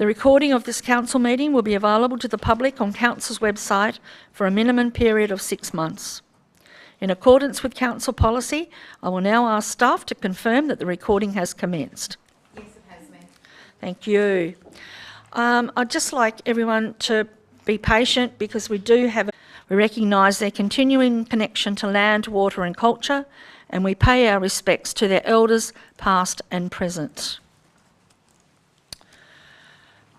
The recording of this council meeting will be available to the public on council's website for a minimum period of 6 months. In accordance with council policy, I will now ask staff to confirm that the recording has commenced. Yes, it has, ma'am. Thank you. I'd just like everyone to be patient because we recognise their continuing connection to land, water and culture, and we pay our respects to their elders, past and present.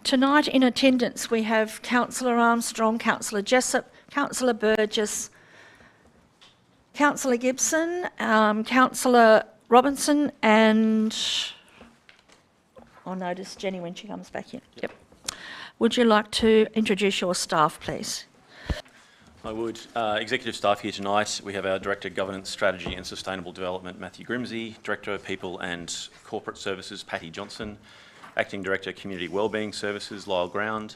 Tonight in attendance we have Councillor Armstrong, Councillor Jessup, Councillor Burgess, Councillor Gibson, Councillor Robinson and I'll notice Jenny when she comes back in. Yep. Would you like to introduce your staff, please? I would. Executive staff here tonight, we have our Director of Governance, Strategy and Sustainable Development, Matthew Grimsey, Director of People and Corporate Services, Patty Johnson, Acting Director, Community Wellbeing Services, Lyle Ground,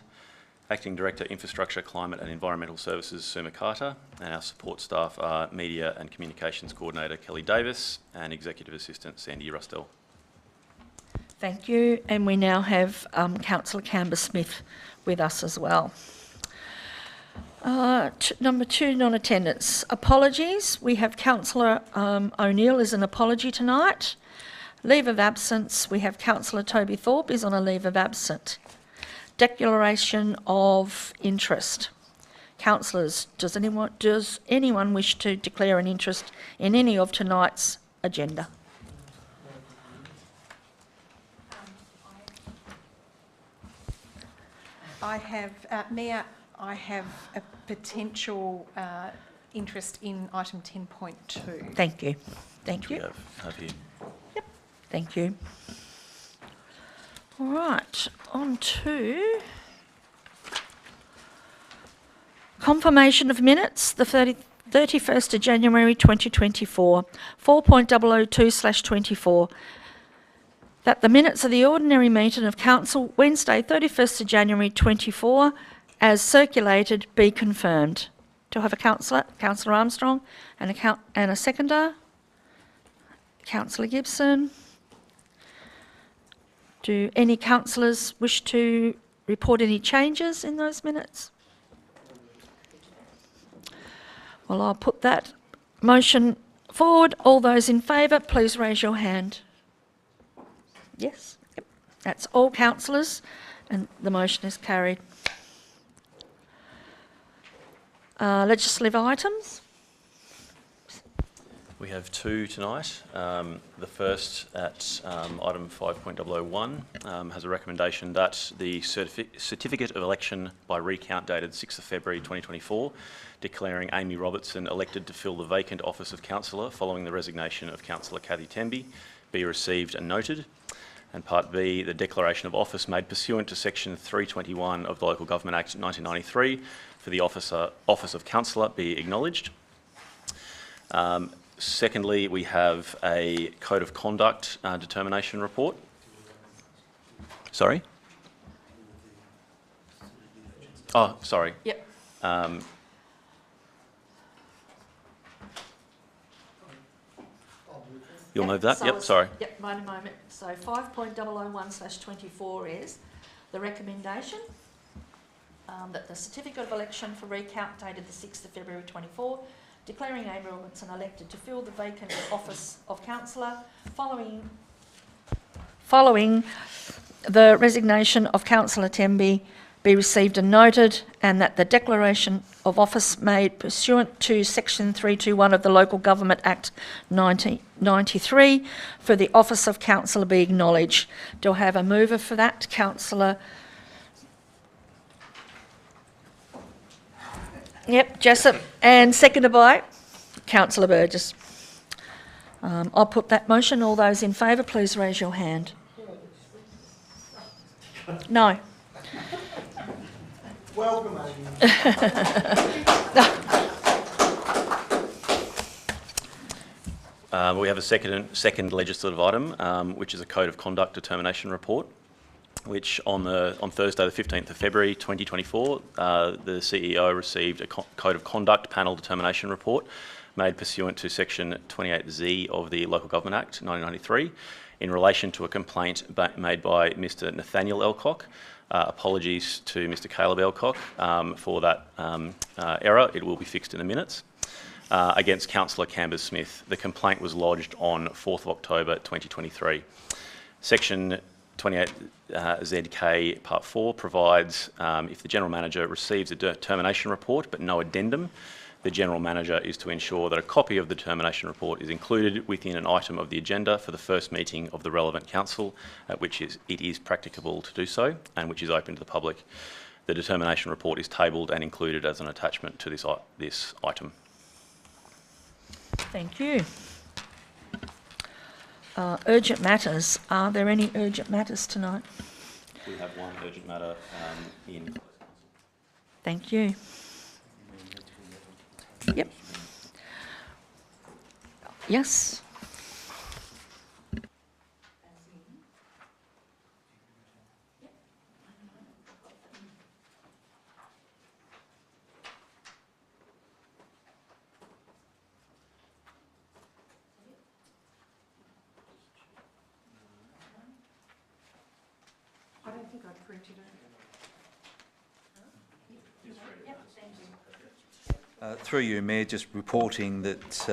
Acting Director, Infrastructure, Climate and Environmental Services, Sue McCarter, and our support staff are Media and Communications Coordinator, Kelly Davis, and Executive Assistant, Sandy Rustel. Thank you. And we now have Councillor Canberra-Smith with us as well. Number 2, non-attendance. Apologies. We have Councillor O'Neill as an apology tonight. Leave of absence, we have Councillor Toby Thorpe is on a leave of absence. Declaration of interest. Councillors, does anyone wish to declare an interest in any of tonight's agenda? I have, Mayor, I have a potential interest in item 10.2. Thank you. Thank you. Have here. Yep. Thank you. All right, on to confirmation of minutes, the 31st of January 2024, 4.002/24. That the minutes of the ordinary meeting of Council Wednesday 31st of January 24 as circulated be confirmed. Do I have a councillor? Councillor Armstrong and a seconder? Councillor Gibson. Do any councillors wish to report any changes in those minutes? Well, I'll put that motion forward. All those in favour, please raise your hand. Yes, yep. That's all councillors and the motion is carried. Legislative items. We have 2 tonight. The first at item 5.001 has a recommendation that the certificate of election by recount dated 6th of February 2024 declaring Amy Robertson elected to fill the vacant office of councillor following the resignation of Councillor Cathy Temby be received and noted. And Part B, the declaration of office made pursuant to Section 321 of the Local Government Act 1993 for the office of councillor be acknowledged. Secondly, we have a Code of Conduct determination report. Sorry? Oh, sorry. Yep. You'll move that? Yep, sorry. Yep, wait a moment. So 5.001/24 is the recommendation that the certificate of election for recount dated the 6th of February 24 declaring Amy Robertson elected to fill the vacant office of councillor following the resignation of Councillor Temby be received and noted, and that the declaration of office made pursuant to Section 321 of the Local Government Act 1993 for the office of councillor be acknowledged. Do I have a mover for that? Councillor? Yep, Jessup, and seconded by Councillor Burgess. I'll put that motion. All those in favour, please raise your hand. No. Welcome, Amy. We have a second legislative item, which is a Code of Conduct determination report, which on Thursday the 15th of February 2024, the CEO received a Code of Conduct panel determination report made pursuant to Section 28Z of the Local Government Act 1993 in relation to a complaint made by Mr Nathaniel Elcock. Apologies to Mr Caleb Elcock for that error. It will be fixed in the minutes. Against Councillor Cambers-Smith. The complaint was lodged on 4th of October 2023. Section 28ZK Part 4 provides if the General Manager receives a determination report but no addendum, the General Manager is to ensure that a copy of the determination report is included within an item of the agenda for the first meeting of the relevant council, at which it is practicable to do so and which is open to the public. The determination report is tabled and included as an attachment to this item. Thank you. Urgent matters. Are there any urgent matters tonight? We have one urgent matter in. Thank you. Yep. Yes. I don't think I've printed it. Through you, Mayor, just reporting that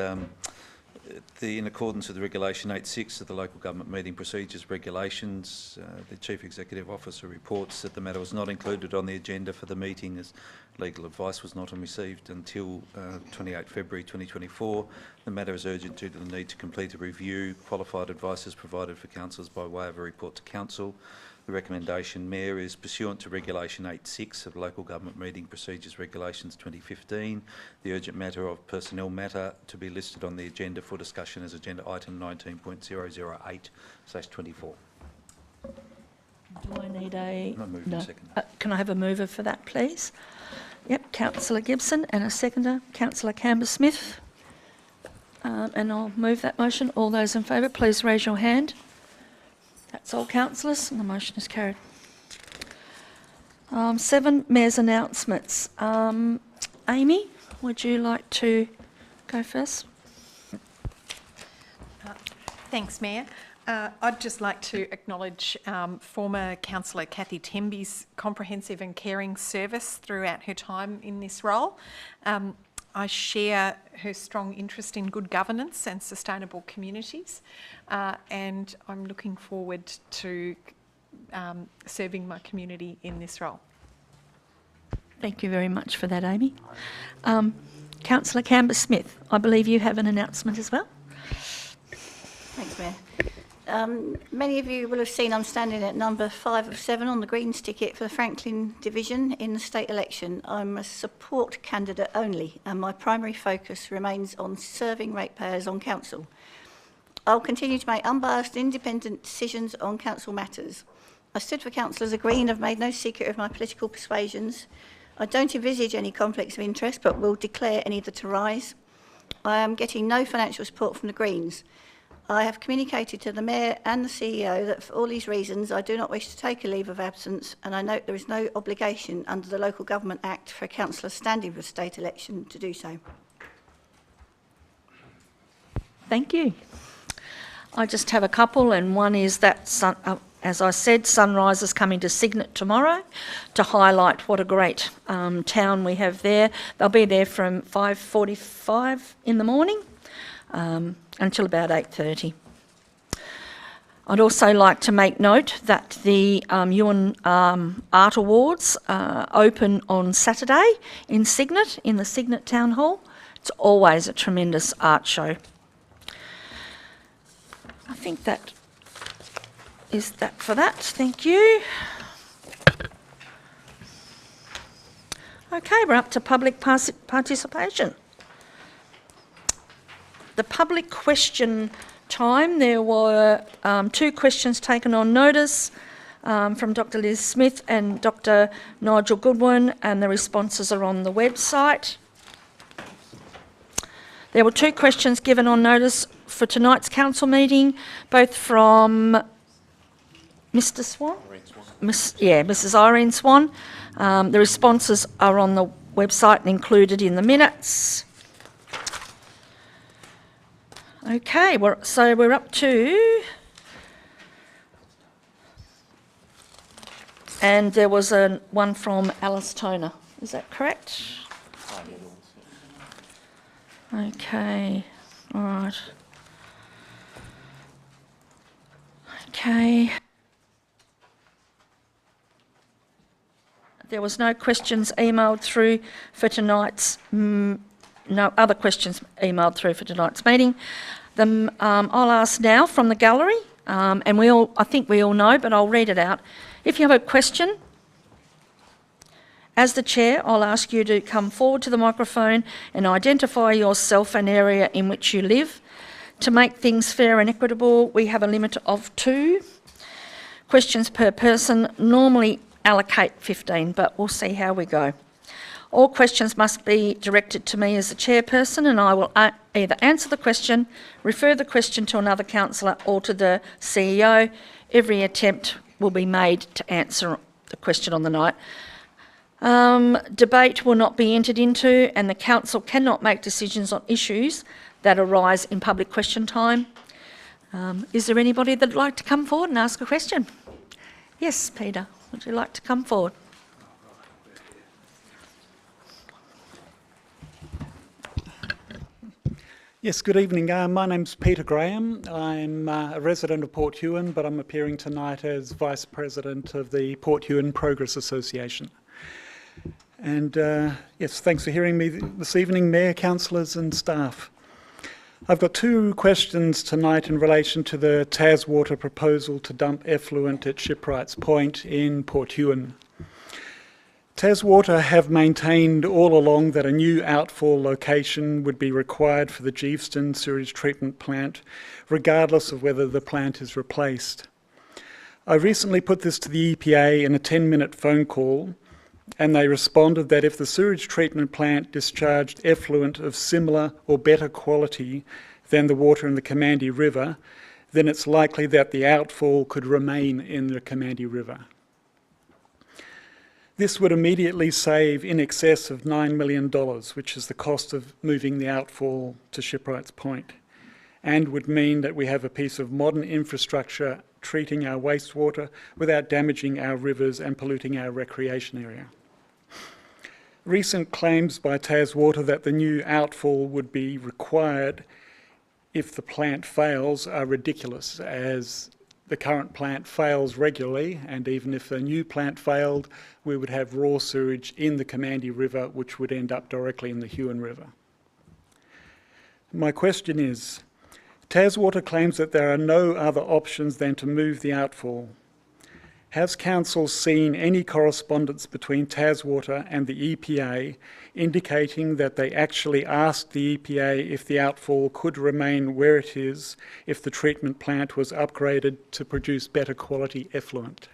in accordance with Regulation 8.6 of the Local Government Meeting Procedures Regulations, the Chief Executive Officer reports that the matter was not included on the agenda for the meeting as legal advice was not received until 28 February 2024. The matter is urgent due to the need to complete a review. Qualified advice is provided for councillors by way of a report to council. The recommendation, Mayor, is pursuant to Regulation 8.6 of Local Government Meeting Procedures Regulations 2015, the urgent matter of personnel matter to be listed on the agenda for discussion as agenda item 19.008/24. Do I need a... I move in second. Can I have a mover for that, please? Yep, Councillor Gibson, and a seconder, Councillor Cambers-Smith. And I'll move that motion. All those in favour, please raise your hand. That's all, councillors, and the motion is carried. 7, Mayor's announcements. Amy, would you like to go first? Thanks, Mayor. I'd just like to acknowledge former Councillor Kathy Temby's comprehensive and caring service throughout her time in this role. I share her strong interest in good governance and sustainable communities, and I'm looking forward to serving my community in this role. Thank you very much for that, Amy. Councillor Cambers-Smith, I believe you have an announcement as well. Thanks, Mayor. Many of you will have seen I'm standing at number 5 of 7 on the Greens ticket for the Franklin division in the state election. I'm a support candidate only, and my primary focus remains on serving ratepayers on council. I'll continue to make unbiased, independent decisions on council matters. I stood for council as a Green, have made no secret of my political persuasions. I don't envisage any conflicts of interest, but will declare any that arise. I am getting no financial support from the Greens. I have communicated to the Mayor and the CEO that for all these reasons I do not wish to take a leave of absence, and I note there is no obligation under the Local Government Act for a councillor standing for a state election to do so. Thank you. I just have a couple, and one is that, as I said, Sunrise is coming to Cygnet tomorrow to highlight what a great town we have there. They'll be there from 5:45 in the morning until about 8:30. I'd also like to make note that the Ewan Art Awards open on Saturday in Cygnet, in the Cygnet Town Hall. It's always a tremendous art show. I think that is that for that. Thank you. Okay, we're up to public participation. The public question time, there were 2 questions taken on notice from Dr. Liz Smith and Dr. Nigel Goodwin, and the responses are on the website. There were 2 questions given on notice for tonight's council meeting, both from Mr. Swan? Mrs. Irene Swan. The responses are on the website and included in the minutes. Okay, so we're up to... And there was one from Alice Toner. Is that correct? Okay, all right. Okay. There was no questions emailed through for tonight's... no other questions emailed through for tonight's meeting. I'll ask now from the gallery, and I think we all know, but I'll read it out. If you have a question, as the chair, I'll ask you to come forward to the microphone and identify yourself and area in which you live. To make things fair and equitable, we have a limit of 2 questions per person. Normally allocate 15, but we'll see how we go. All questions must be directed to me as the chairperson, and I will either answer the question, refer the question to another councillor or to the CEO. Every attempt will be made to answer the question on the night. Debate will not be entered into, and the council cannot make decisions on issues that arise in public question time. Is there anybody that'd like to come forward and ask a question? Yes, Peter, would you like to come forward? Yes, good evening. My name's Peter Graham. I'm a resident of Port Huon, but I'm appearing tonight as Vice President of the Port Huon Progress Association. And yes, thanks for hearing me this evening, Mayor, councillors and staff. I've got 2 questions tonight in relation to the Taswater proposal to dump effluent at Shipwrights Point in Port Huon. Taswater have maintained all along that a new outfall location would be required for the Geeveston sewage treatment plant, regardless of whether the plant is replaced. I recently put this to the EPA in a 10-minute phone call, and they responded that if the sewage treatment plant discharged effluent of similar or better quality than the water in the Kamandi River, then it's likely that the outfall could remain in the Kamandi River. This would immediately save in excess of $9 million, which is the cost of moving the outfall to Shipwrights Point, and would mean that we have a piece of modern infrastructure treating our wastewater without damaging our rivers and polluting our recreation area. Recent claims by Taswater that the new outfall would be required if the plant fails are ridiculous, as the current plant fails regularly, and even if a new plant failed, we would have raw sewage in the Kamandi River, which would end up directly in the Huon River. My question is, Taswater claims that there are no other options than to move the outfall. Has Council seen any correspondence between Taswater and the EPA indicating that they actually asked the EPA if the outfall could remain where it is if the treatment plant was upgraded to produce better quality effluent?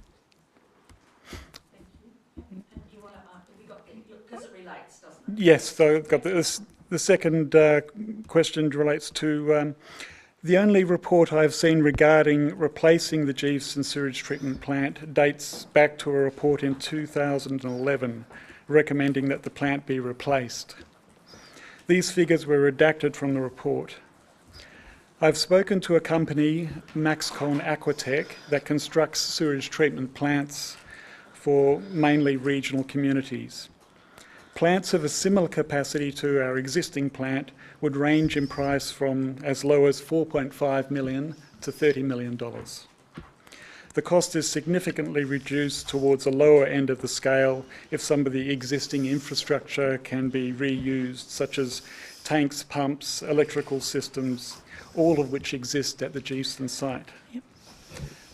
Because it relates, doesn't it? Yes, so I've got this. The second question relates to the only report I've seen regarding replacing the Geeveston sewage treatment plant dates back to a report in 2011 recommending that the plant be replaced. These figures were redacted from the report. I've spoken to a company, Maxcon Aquatech, that constructs sewage treatment plants for mainly regional communities. Plants of a similar capacity to our existing plant would range in price from as low as $4.5 million to $30 million. The cost is significantly reduced towards a lower end of the scale if some of the existing infrastructure can be reused, such as tanks, pumps, electrical systems, all of which exist at the Geeveston site. Yep.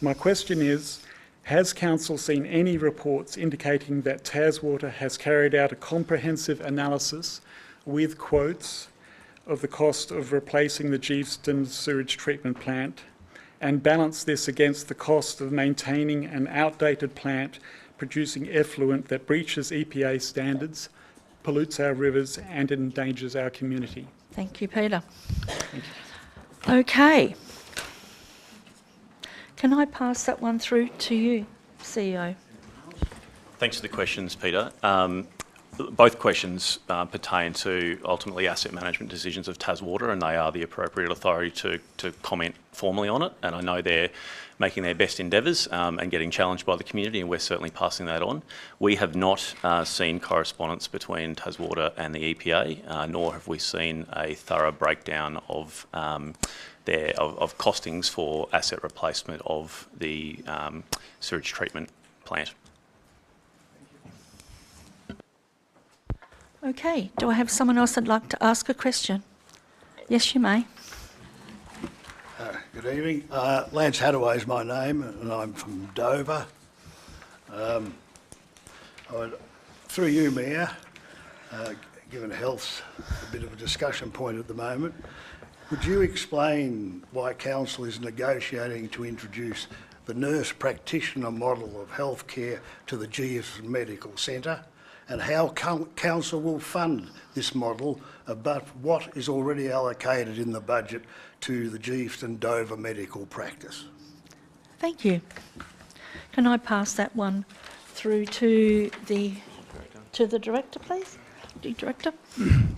My question is, has Council seen any reports indicating that Taswater has carried out a comprehensive analysis with quotes of the cost of replacing the Geeveston sewage treatment plant and balance this against the cost of maintaining an outdated plant producing effluent that breaches EPA standards, pollutes our rivers and endangers our community? Thank you, Peter. Okay. Can I pass that one through to you, CEO? Thanks for the questions, Peter. both questions pertain to ultimately asset management decisions of Taswater, and they are the appropriate authority to comment formally on it. And I know they're making their best endeavours and getting challenged by the community, and we're certainly passing that on. We have not seen correspondence between Taswater and the EPA, nor have we seen a thorough breakdown of of costings for asset replacement of the sewage treatment plant. Okay, do I have someone else that'd like to ask a question? Yes, you may. Good evening. Lance Hadaway is my name, and I'm from Dover. Through you, Mayor, given health's a bit of a discussion point at the moment, would you explain why Council is negotiating to introduce the nurse practitioner model of healthcare to the Geoston Medical Centre, and how Council will fund this model above what is already allocated in the budget to the Geoston Dover medical practice? Thank you. Can I pass that one through to the director, please? The director.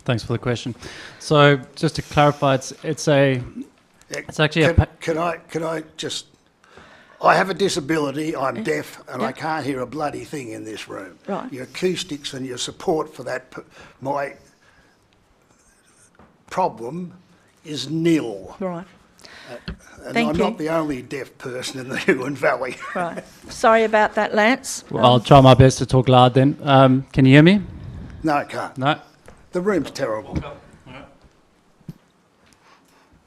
Thanks for the question. So just to clarify, it's actually Can I just? I have a disability, I'm deaf, and I can't hear a bloody thing in this room. Right. Your acoustics and your support for that, my problem is nil. Right. And Thank I'm you. not the only deaf person in the Huon Valley. Right. Sorry about that, Lance. I'll try my best to talk loud then. Can you hear me? No, I can't. No? The room's terrible.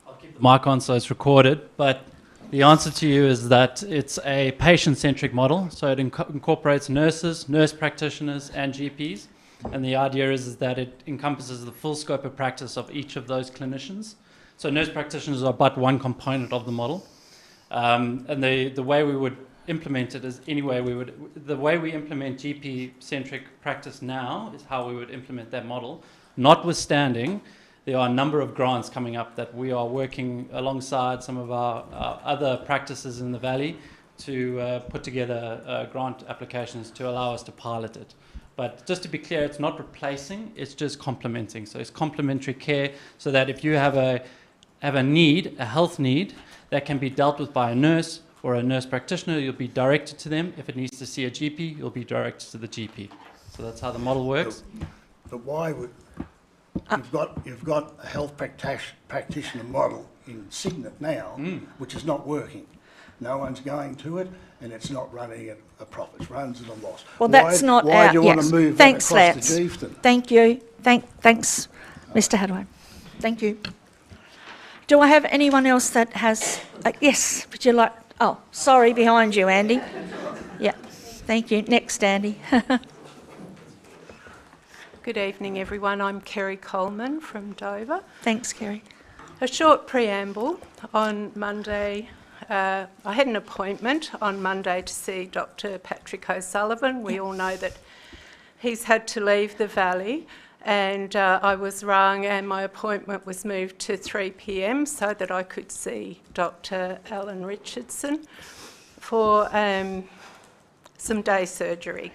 I'll keep the mic on so it's recorded, but the answer to you is that it's a patient-centric model, so it incorporates nurses, nurse practitioners and GPs, and the idea is that it encompasses the full scope of practice of each of those clinicians. So nurse practitioners are but one component of the model, and the way we would implement it is the way we implement GP-centric practice now is how we would implement that model, notwithstanding there are a number of grants coming up that we are working alongside some of our other practices in the Valley to put together grant applications to allow us to pilot it. But just to be clear, it's not replacing, it's just complementing. So it's complementary care so that if you have a need, a health need, that can be dealt with by a nurse or a nurse practitioner, you'll be directed to them. If it needs to see a GP, you'll be directed to the GP. So that's how the model works. But why would... You've got a health practitioner model in Signet now, which is not working. No one's going to it, and it's not running at a profit. It runs at a loss. Well, that's not Why our... do you want to move Thanks, that across Lance. to Geoston? Thank you. Thanks, Mr Hadaway. Thank you. Do I have anyone else that has... yes, would you like... Oh, sorry, behind you, Andy. Yeah, thank you. Next, Andy. Good evening, everyone. I'm Kerry Coleman from Dover. Thanks, Kerry. A short preamble. On Monday, I had an appointment on Monday to see Dr. Patrick O'Sullivan. We all know that he's had to leave the Valley, and I was rung and my appointment was moved to 3 p.m. so that I could see Dr. Alan Richardson for some day surgery.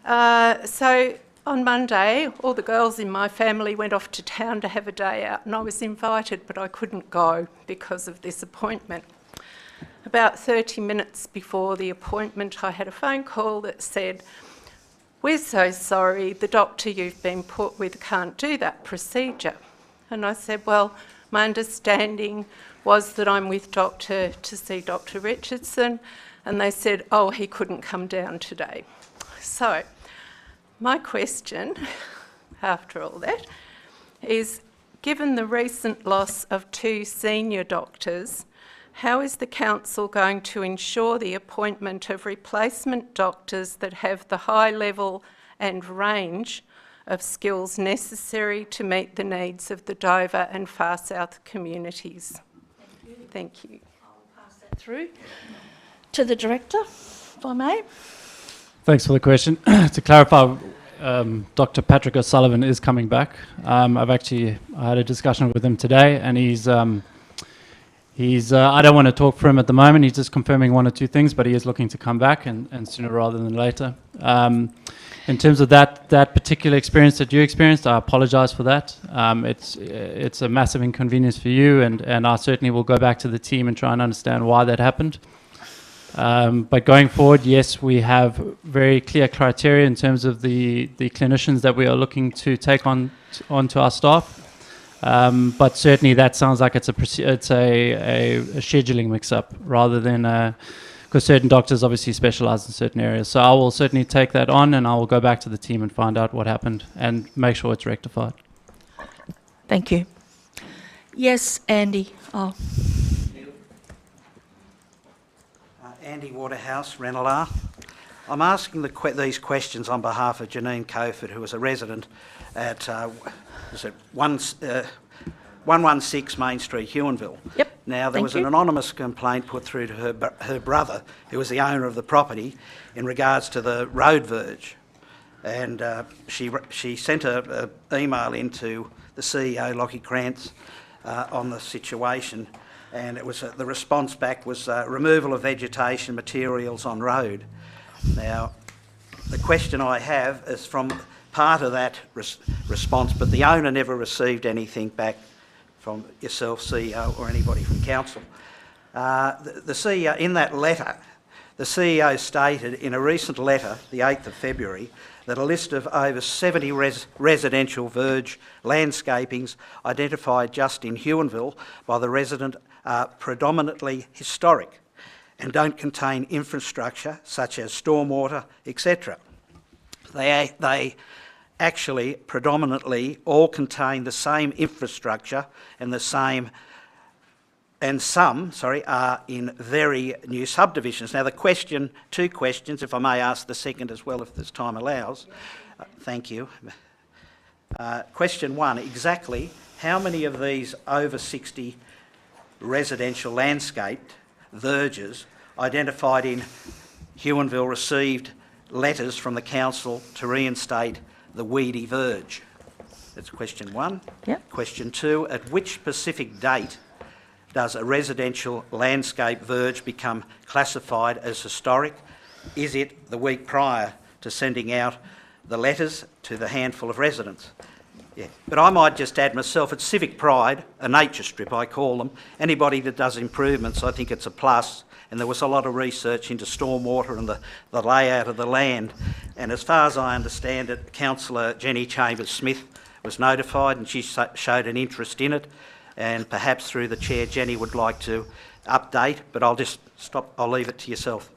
So on Monday, all the girls in my family went off to town to have a day out, and I was invited, but I couldn't go because of this appointment. About 30 minutes before the appointment, I had a phone call that said, "We're so sorry, the doctor you've been put with can't do that procedure." And I said, well, my understanding was that I'm with to see Dr. Richardson, and they said, oh, he couldn't come down today. So my question, after all that, is given the recent loss of 2 senior doctors, how is the council going to ensure the appointment of replacement doctors that have the high level and range of skills necessary to meet the needs of the Dover and Far South communities? Thank you. I'll pass that through to the director, if I may. Thanks for the question. To clarify, Dr. Patrick O'Sullivan is coming back. I had a discussion with him today, and He's, I don't want to talk for him at the moment. He's just confirming one or two things, but he is looking to come back and sooner rather than later. In terms of that particular experience that you experienced, I apologise for that. It's a massive inconvenience for you, and I certainly will go back to the team and try and understand why that happened. But going forward, yes, we have very clear criteria in terms of the clinicians that we are looking to take onto our staff. But certainly that sounds like it's a scheduling mix-up rather than because certain doctors obviously specialise in certain areas. So I will certainly take that on, and I will go back to the team and find out what happened and make sure it's rectified. Thank you. Yes, Andy. Oh, Andy Waterhouse, Renalar. I'm asking these questions on behalf of Janine Coford, who is a resident at 116 Main Street, Huonville. Yep. Now, there was an anonymous complaint put through to her brother, who was the owner of the property, in regards to the road verge. And she sent an email into the CEO, Lockie Krantz, on the situation. And it was the response back was removal of vegetation materials on road. Now, the question I have is from part of that response, but the owner never received anything back from yourself, CEO, or anybody from council. The CEO, in that letter, the CEO stated in a recent letter, the 8th of February, that a list of over 70 residential verge landscapings identified just in Huonville by the resident are predominantly historic and don't contain infrastructure such as stormwater, etc. They actually predominantly all contain the same infrastructure and some are in very new subdivisions. Now the question, two questions, if I may ask the second as well if this time allows. Thank you. Question one, exactly how many of these over 60 residential landscaped verges identified in Huonville received letters from the council to reinstate the weedy verge? That's question one. Yep. Question two, at which specific date does a residential landscape verge become classified as historic? Is it the week prior to sending out the letters to the handful of residents? Yeah. But I might just add myself, it's civic pride, a nature strip I call them. Anybody that does improvements, I think it's a plus. And there was a lot of research into stormwater and the layout of the land. And as far as I understand it, Councillor Jenny Chambers-Smith was notified and she showed an interest in it. And perhaps through the chair, Jenny would like to update, but I'll just stop. I'll leave it to yourself.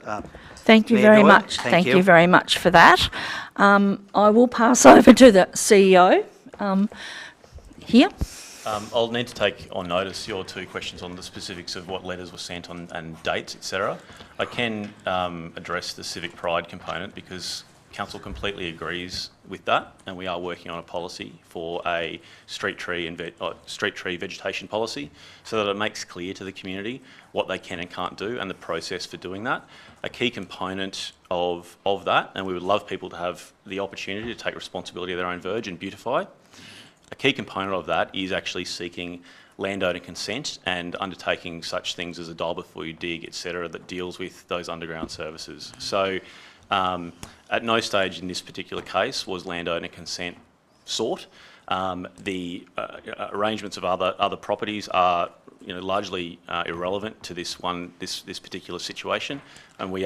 thank you Mayor very Doyle. much. Thank you. You very much for that. I will pass over to the CEO here. I'll need to take on notice your two questions on the specifics of what letters were sent on and dates, etc. I can address the civic pride component because Council completely agrees with that, and we are working on a policy for a street tree vegetation policy, so that it makes clear to the community what they can and can't do and the process for doing that. A key component of that, and we would love people to have the opportunity to take responsibility of their own verge and beautify. A key component of that is actually seeking landowner consent and undertaking such things as a dial before you dig, etc., that deals with those underground services. So at no stage in this particular case was landowner consent sought. The arrangements of other properties are largely irrelevant to this particular situation, and we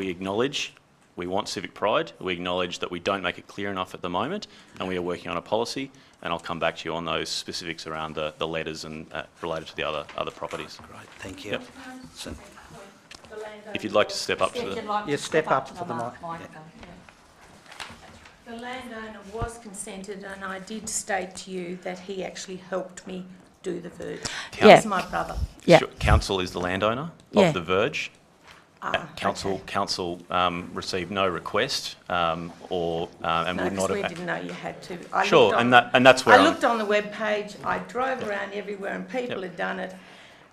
acknowledge we want civic pride. We acknowledge that we don't make it clear enough at the moment, and we are working on a policy. And I'll come back to you on those specifics around the letters and related to the other properties. Great, thank you. Yep. So, if you'd like to step up to the... Step up to the mic. The landowner was consented, and I did state to you that he actually helped me do the verge. Yeah. He's my brother. Yeah. Sure. Council is the landowner Yeah. of the verge. Council Okay. Council received no request and No, would not because we have... didn't know you had to. Sure, and that's where I I'm... looked on the web page. I drove around everywhere, and people had done it,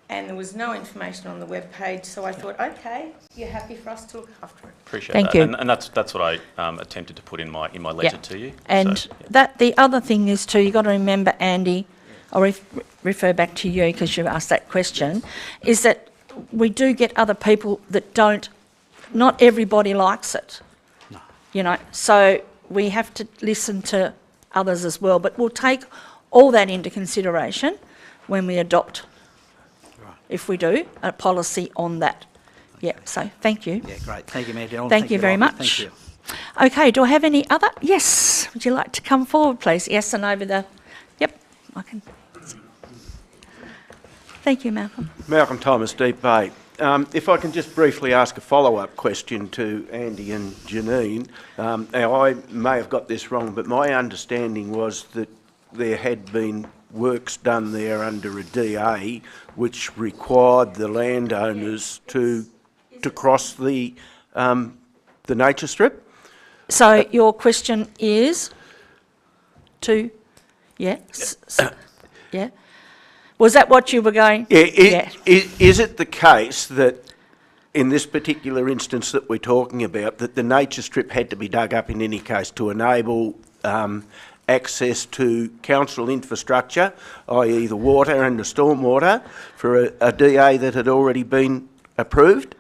and there was no information on the web page. So I thought, okay, you're happy for us to look after it. Appreciate Thank that. you. And that's what I attempted to put in my letter to you. And So, that the other thing is too, you've got to remember, Andy, or if refer back to you because you asked that question, is that we do get other people that don't, not everybody likes it. No. You know, so we have to listen to others as well, but we'll take all that into consideration when we adopt, if we do, a policy on that. Yeah, so thank you. Yeah, great. Thank you, Mayor Dillon. Thank you very Lachlan. much. Thank you. Okay, do I have any other? Yes, would you like to come forward, please? Yes, and over the, yep, I can. Thank you, Malcolm. Malcolm Thomas, Deep Bay. If I can just briefly ask a follow-up question to Andy and Janine. Now, I may have got this wrong, but my understanding was that there had been works done there under a DA which required the landowners to cross the nature strip. So your question is to, yeah, yeah. Was that what you were going? Yeah. Is it the case that in this particular instance that we're talking about, that the nature strip had to be dug up in any case to enable access to council infrastructure, i.e. the water and the stormwater, for a DA that had already been approved?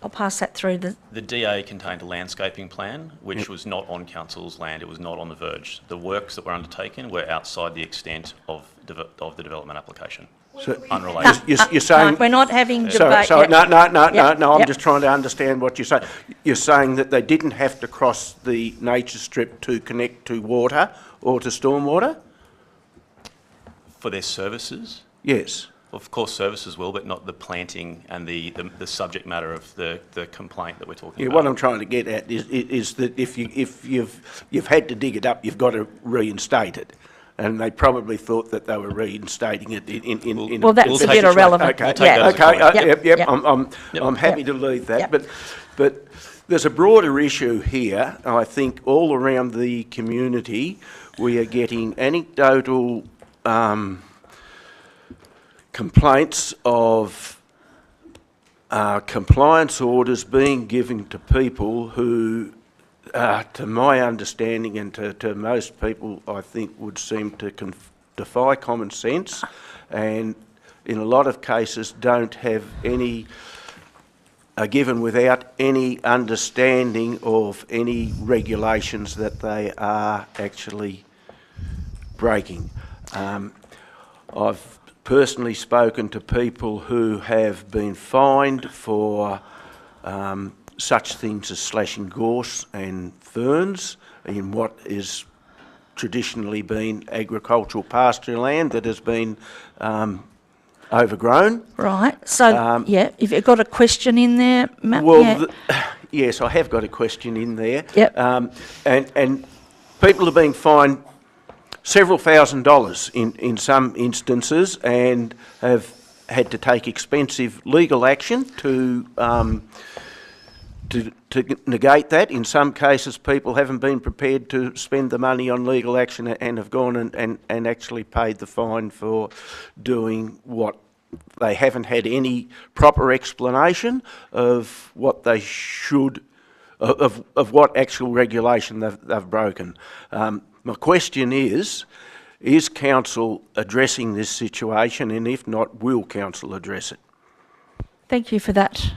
I'll pass that through. The DA contained a landscaping plan, which was not on council's land. It was not on the verge. The works that were undertaken were outside the extent of the development application. So unrelated. You're saying... we're not having Sorry, debate. no, I'm just trying to understand what you're saying. You're saying that they didn't have to cross the nature strip to connect to water or to stormwater? For their services? Yes. Of course, services will, but not the planting and the subject matter of the complaint that we're talking about. What I'm trying to get at is that if you've had to dig it up, you've got to reinstate it, and they probably thought that they were reinstating it in. Well, that's a bit irrelevant. Okay. I'm happy to leave that, but there's a broader issue here. I think all around the community, we are getting anecdotal complaints of compliance orders being given to people who, to my understanding and to most people, I think would seem to defy common sense, and in a lot of cases don't have any, are given without any understanding of any regulations that they are actually breaking. I've personally spoken to people who have been fined for such things as slashing gorse and ferns in what is traditionally been agricultural pasture land that has been overgrown. Right, so yeah, if you've got a question in there, Matt. Well, yes, I have got a question in there. Yep. And people are being fined several $1,000s in some instances, and have had to take expensive legal action to negate that. In some cases, people haven't been prepared to spend the money on legal action and have gone and actually paid the fine for doing what they haven't had any proper explanation of what they should, of what actual regulation they've broken. My question is council addressing this situation, and if not, will council address it? Thank you for that,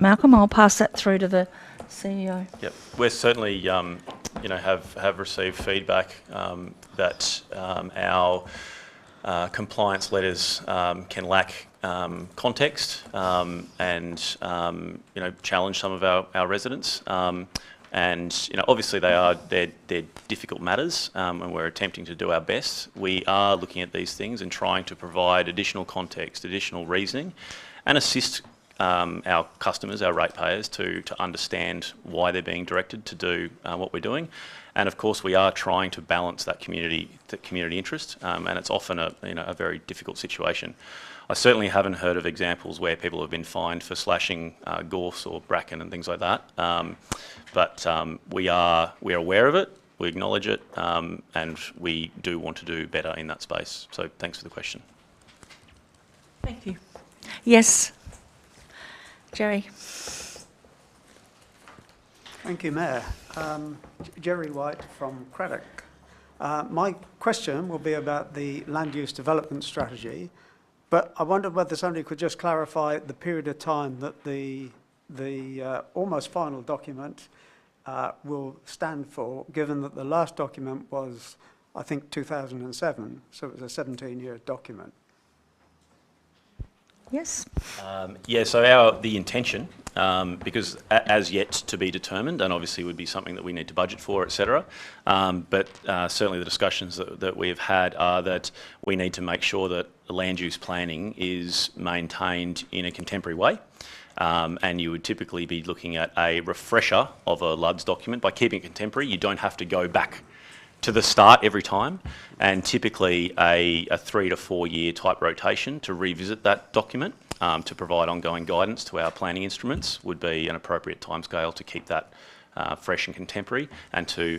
Malcolm. I'll pass that through to the CEO. Yep, we're certainly, have received feedback that our compliance letters can lack context and challenge some of our residents. And obviously they're difficult matters, and we're attempting to do our best. We are looking at these things and trying to provide additional context, additional reasoning, and assist our customers, our ratepayers, to understand why they're being directed to do what we're doing. And of course, we are trying to balance that community interest, and it's often a very difficult situation. I certainly haven't heard of examples where people have been fined for slashing gorse or bracken and things like that. But we are aware of it, we acknowledge it, and we do want to do better in that space. So thanks for the question. Thank you. Yes, Jerry. Thank you, Mayor. Jerry White from Craddock. My question will be about the land use development strategy, but I wondered whether somebody could just clarify the period of time that the almost final document will stand for, given that the last document was, I think, 2007, so it was a 17-year document. Yes. Yeah, so the intention, because as yet to be determined, and obviously would be something that we need to budget for, etc. But certainly the discussions that we have had are that we need to make sure that the land use planning is maintained in a contemporary way. And you would typically be looking at a refresher of a LUDS document. By keeping it contemporary, you don't have to go back to the start every time, and typically a 3 to 4 year type rotation to revisit that document to provide ongoing guidance to our planning instruments would be an appropriate timescale to keep that fresh and contemporary, and to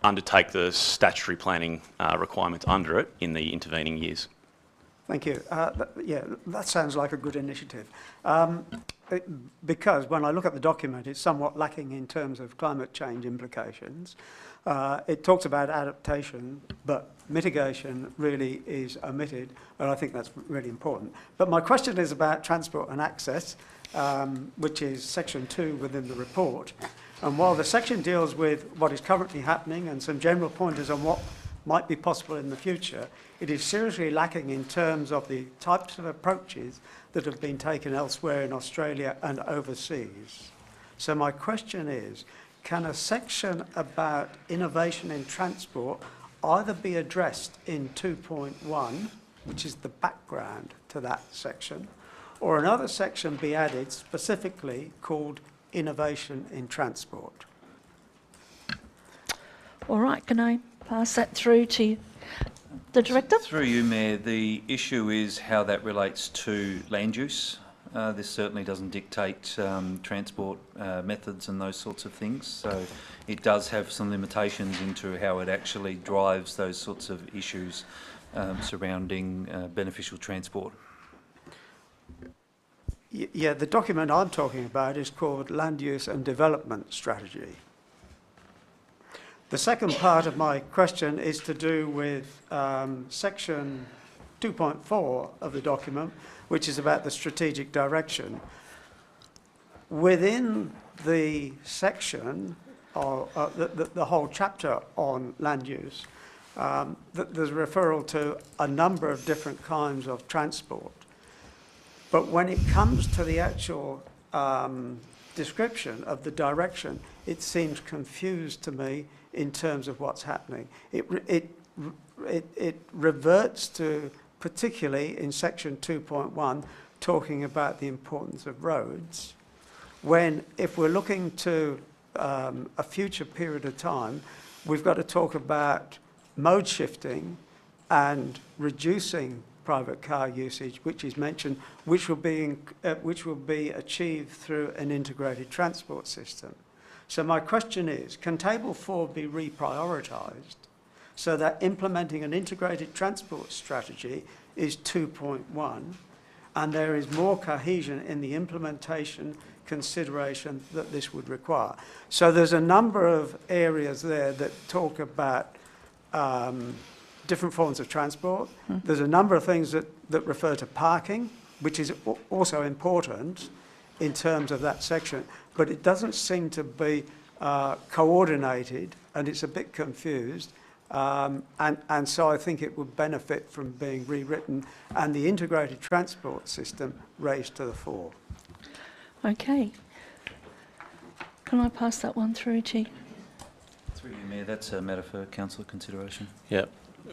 undertake the statutory planning requirements under it in the intervening years. Thank you. Yeah, that sounds like a good initiative. Because when I look at the document, it's somewhat lacking in terms of climate change implications. It talks about adaptation, but mitigation really is omitted, and I think that's really important. But my question is about transport and access, which is section 2 within the report. And while the section deals with what is currently happening and some general pointers on what might be possible in the future, it is seriously lacking in terms of the types of approaches that have been taken elsewhere in Australia and overseas. So my question is, can a section about innovation in transport either be addressed in 2.1, which is the background to that section, or another section be added specifically called innovation in transport? All right, can I pass that through to the Director? Through you, Mayor, the issue is how that relates to land use. This certainly doesn't dictate transport methods and those sorts of things, so it does have some limitations into how it actually drives those sorts of issues surrounding beneficial transport. Yeah, the document I'm talking about is called Land Use and Development Strategy. The second part of my question is to do with section 2.4 of the document, which is about the strategic direction. Within the section, or the whole chapter on land use, there's a referral to a number of different kinds of transport. But when it comes to the actual description of the direction, it seems confused to me in terms of what's happening. It reverts to, particularly in section 2.1, talking about the importance of roads, when if we're looking to a future period of time, we've got to talk about mode shifting and reducing private car usage, which is mentioned, which will be achieved through an integrated transport system. So my question is, can Table 4 be reprioritised so that implementing an integrated transport strategy is 2.1, and there is more cohesion in the implementation consideration that this would require? So there's a number of areas there that talk about different forms of transport. There's a number of things that refer to parking, which is also important in terms of that section, but it doesn't seem to be coordinated, and it's a bit confused. And so I think it would benefit from being rewritten and the integrated transport system raised to the fore. Okay. Can I pass that one through to? Through you, Mayor, that's a matter for council consideration. Yeah,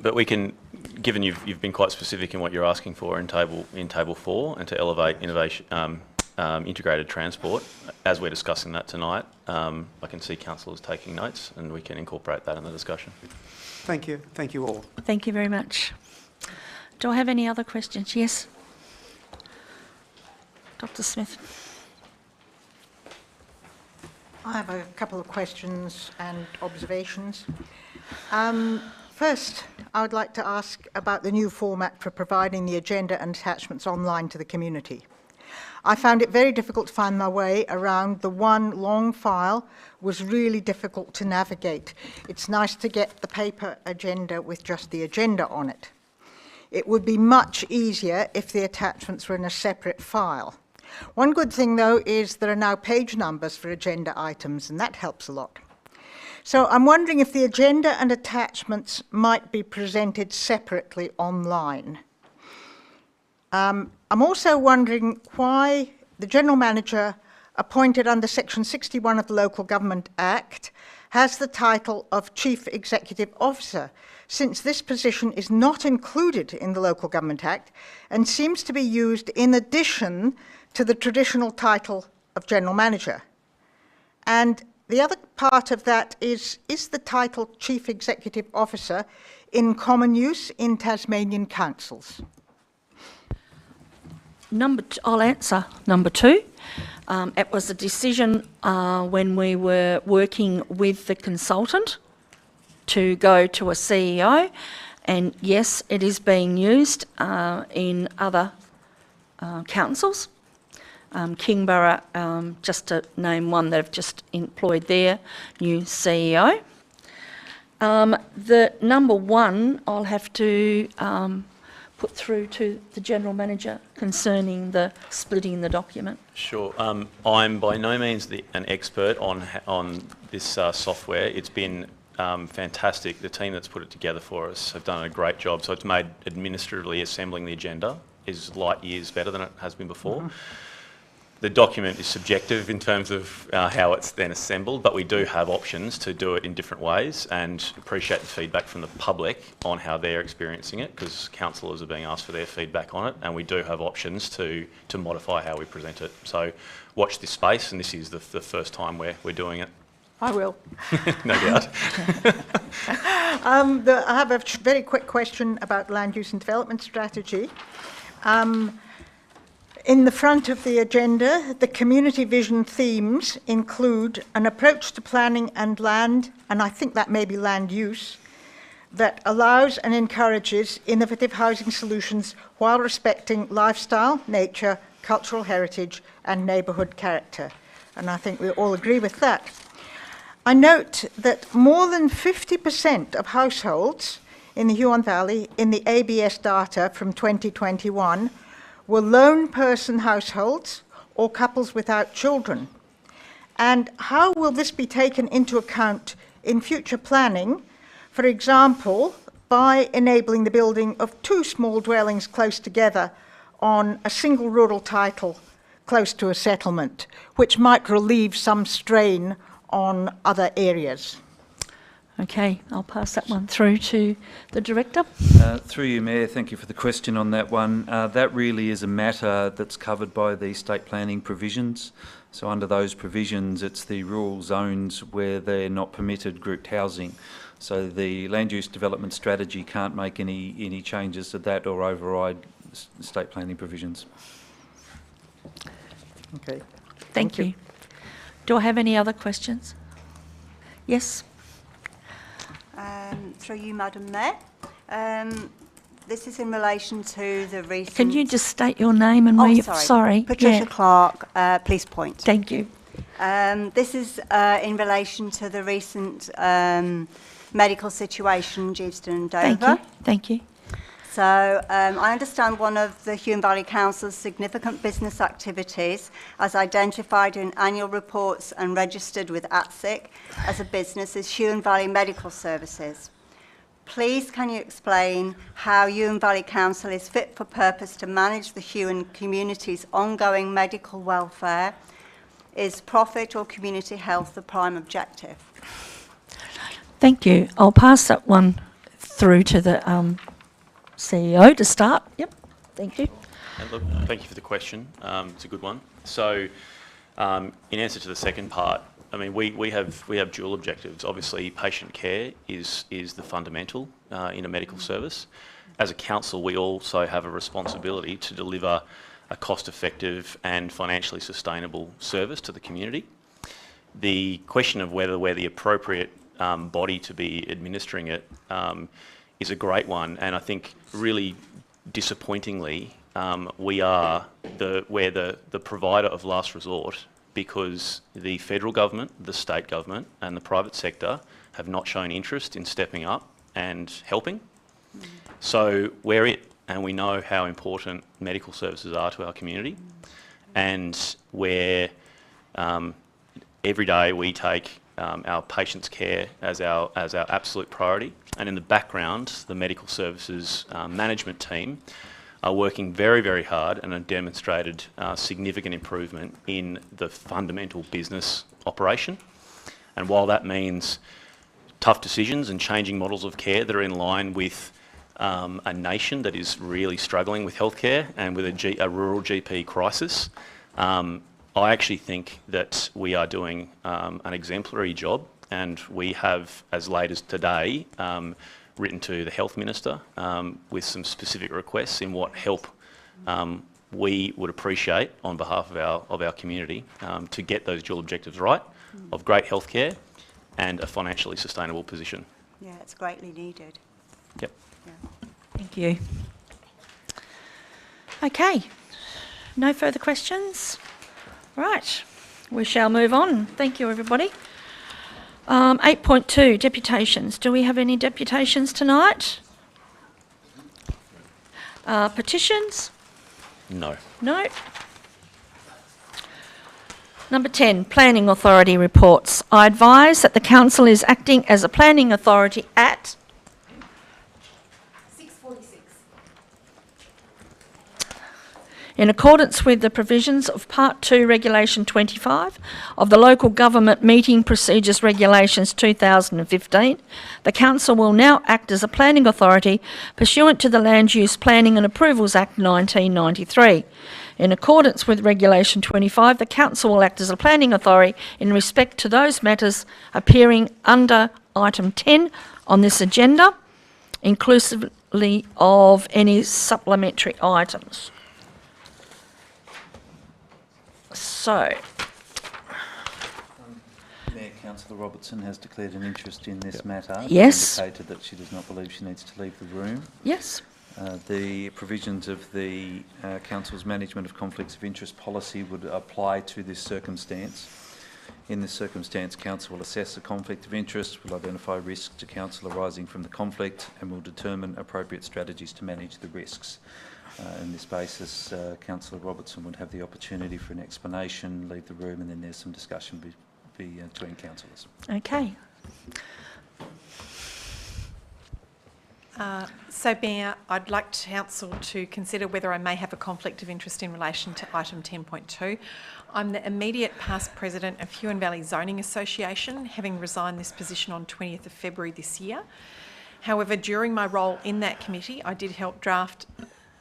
but we can, given you've been quite specific in what you're asking for in table 4, and to elevate innovation, integrated transport, as we're discussing that tonight, I can see councillors taking notes, and we can incorporate that in the discussion. Thank you. Thank you all. Thank you very much. Do I have any other questions? Yes. Dr. Smith. I have a couple of questions and observations. First, I would like to ask about the new format for providing the agenda and attachments online to the community. I found it very difficult to find my way around. The one long file was really difficult to navigate. It's nice to get the paper agenda with just the agenda on it. It would be much easier if the attachments were in a separate file. One good thing, though, is there are now page numbers for agenda items, and that helps a lot. So I'm wondering if the agenda and attachments might be presented separately online. I'm also wondering why the General Manager, appointed under Section 61 of the Local Government Act, has the title of Chief Executive Officer, since this position is not included in the Local Government Act and seems to be used in addition to the traditional title of General Manager. And the other part of that is the title Chief Executive Officer in common use in Tasmanian councils? I'll answer number 2. It was a decision when we were working with the consultant to go to a CEO, and yes, it is being used in other councils. Kingborough, just to name one, they've just employed their new CEO. The number 1 I'll have to put through to the General Manager concerning the splitting the document. Sure. I'm by no means an expert on this software. It's been fantastic. The team that's put it together for us have done a great job. So it's made administratively assembling the agenda is light years better than it has been before. Mm-hmm. The document is subjective in terms of how it's then assembled, but we do have options to do it in different ways, and appreciate the feedback from the public on how they're experiencing it, because councillors are being asked for their feedback on it, and we do have options to modify how we present it. So watch this space, and this is the first time we're doing it. I will. No doubt. I have a very quick question about land use and development strategy. In the front of the agenda, the community vision themes include an approach to planning and land, and I think that may be land use, that allows and encourages innovative housing solutions while respecting lifestyle, nature, cultural heritage, and neighbourhood character. And I think we all agree with that. I note that more than 50% of households in the Huon Valley in the ABS data from 2021 were lone person households or couples without children. And how will this be taken into account in future planning, for example, by enabling the building of 2 small dwellings close together on a single rural title close to a settlement, which might relieve some strain on other areas? Okay, I'll pass that one through to the Director. Through you, Mayor, thank you for the question on that one. That really is a matter that's covered by the state planning provisions. So under those provisions, it's the rural zones where they're not permitted grouped housing. So the land use development strategy can't make any changes to that or override state planning provisions. Okay. Thank you. Do I have any other questions? Yes. Through you, Madam Mayor. This is in relation to the recent... Can you just state your name and where you're... Sorry. Patricia Clark, Police Point. Thank you. This is in relation to the recent medical situation in Geeveston and Dover. Thank you. So I understand one of the Huon Valley Council's significant business activities, as identified in annual reports and registered with ATSIC as a business, is Huon Valley Medical Services. Please can you explain how Huon Valley Council is fit for purpose to manage the Huon community's ongoing medical welfare? Is profit or community health the prime objective? Thank you. I'll pass that one through to the CEO to start. Yep, thank you. And look, thank you for the question. It's a good one. So, in answer to the second part, I mean, we have dual objectives. Obviously, patient care is the fundamental in a medical service. As a council, we also have a responsibility to deliver a cost-effective and financially sustainable service to the community. The question of whether we're the appropriate body to be administering it is a great one, and I think really disappointingly, we are we're the provider of last resort because the federal government, the state government and the private sector have not shown interest in stepping up and helping. So we're it, and we know how important medical services are to our community, and where every day we take our patients' care as our absolute priority. And in the background, the medical services management team are working very, very hard and have demonstrated significant improvement in the fundamental business operation. And while that means tough decisions and changing models of care that are in line with a nation that is really struggling with healthcare and with a rural GP crisis, I actually think that we are doing an exemplary job, and we have, as late as today, written to the Health Minister with some specific requests in what help we would appreciate on behalf of our community to get those dual objectives right, of great healthcare and a financially sustainable position. Yeah, it's greatly needed. Yep. Yeah. Thank you. Okay, no further questions? Right, we shall move on. Thank you, everybody. 8.2, deputations. Do we have any deputations tonight? Petitions? No. No. Number 10, Planning Authority reports. I advise that the Council is acting as a planning authority at 6:46. in accordance with the provisions of Part 2 Regulation 25 of the Local Government Meeting Procedures Regulations 2015, the Council will now act as a planning authority pursuant to the Land Use Planning and Approvals Act 1993. In accordance with Regulation 25, the Council will act as a planning authority in respect to those matters appearing under item 10 on this agenda, inclusively of any supplementary items. So, Mayor, Councillor Robertson has declared an interest in this matter. Yes. Indicated that she does not believe she needs to leave the room. yes. The provisions of the Council's management of conflicts of interest policy would apply to this circumstance. In this circumstance, Council will assess the conflict of interest, will identify risks to Council arising from the conflict, and will determine appropriate strategies to manage the risks. On this basis, Councillor Robertson would have the opportunity for an explanation, leave the room, and then there's some discussion between councillors. Okay. So, Mayor, I'd like Council to consider whether I may have a conflict of interest in relation to item 10.2. I'm the immediate past president of Huon Valley Zoning Association, having resigned this position on 20th of February this year. However, during my role in that committee, I did help draft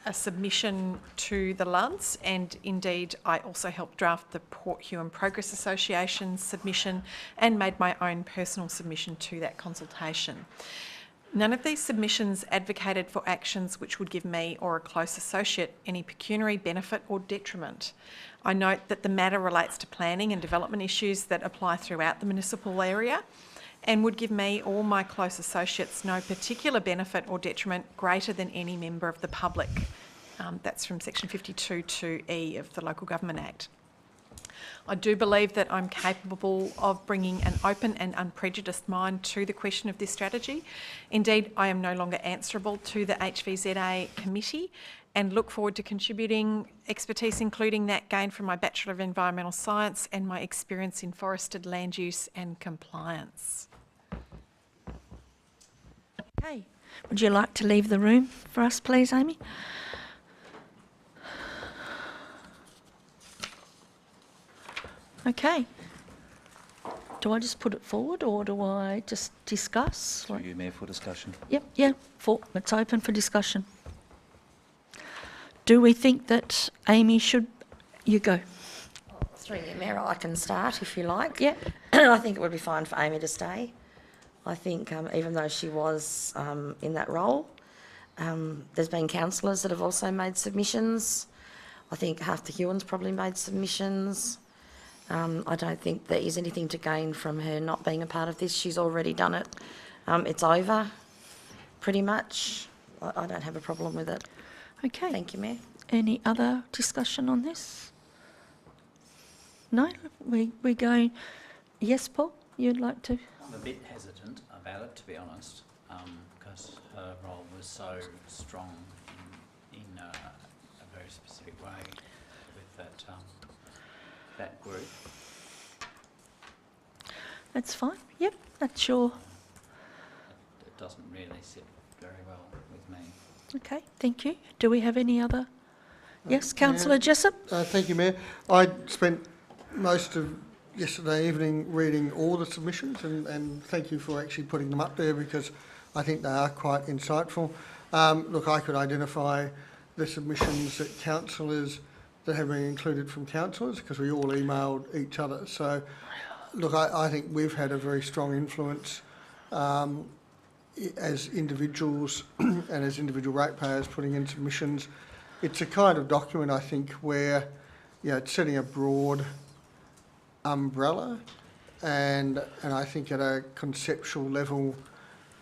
a submission to the LUNS, and indeed I also helped draft the Port Huon Progress Association's submission and made my own personal submission to that consultation. None of these submissions advocated for actions which would give me or a close associate any pecuniary benefit or detriment. I note that the matter relates to planning and development issues that apply throughout the municipal area and would give me or my close associates no particular benefit or detriment greater than any member of the public. That's from section 52(2)E of the Local Government Act. I do believe that I'm capable of bringing an open and unprejudiced mind to the question of this strategy. Indeed, I am no longer answerable to the HVZA committee and look forward to contributing expertise, including that gained from my Bachelor of Environmental Science and my experience in forested land use and compliance. Okay. Would you like to leave the room for us, please, Amy? Okay. Do I just put it forward or do I just discuss? Through you, Mayor, for discussion. Yep, yeah, it's open for discussion. Do we think that Amy should... You go. Through you, Mayor, I can start if you like. Yeah. I think it would be fine for Amy to stay. I think even though she was in that role, there's been councillors that have also made submissions. I think half the Huons probably made submissions. I don't think there is anything to gain from her not being a part of this. She's already done it. It's over, pretty much. I don't have a problem with it. Okay. Thank you, Mayor. Any other discussion on this? No? We go... Yes, Paul, you'd like to? I'm a bit hesitant about it, to be honest, because her role was so strong in a very specific way with that group. That's fine. Yep, that's your... It doesn't really sit very well with me. Okay, thank you. Do we have any other... Yes, Councillor Jessup? Thank you, Mayor. I spent most of yesterday evening reading all the submissions, and thank you for actually putting them up there, because I think they are quite insightful. Look, I could identify the submissions that councillors that have been included from councillors, because we all emailed each other. So, look, I think we've had a very strong influence as individuals and as individual ratepayers putting in submissions. It's a kind of document, I think, where, you know, it's setting a broad umbrella, and I think at a conceptual level,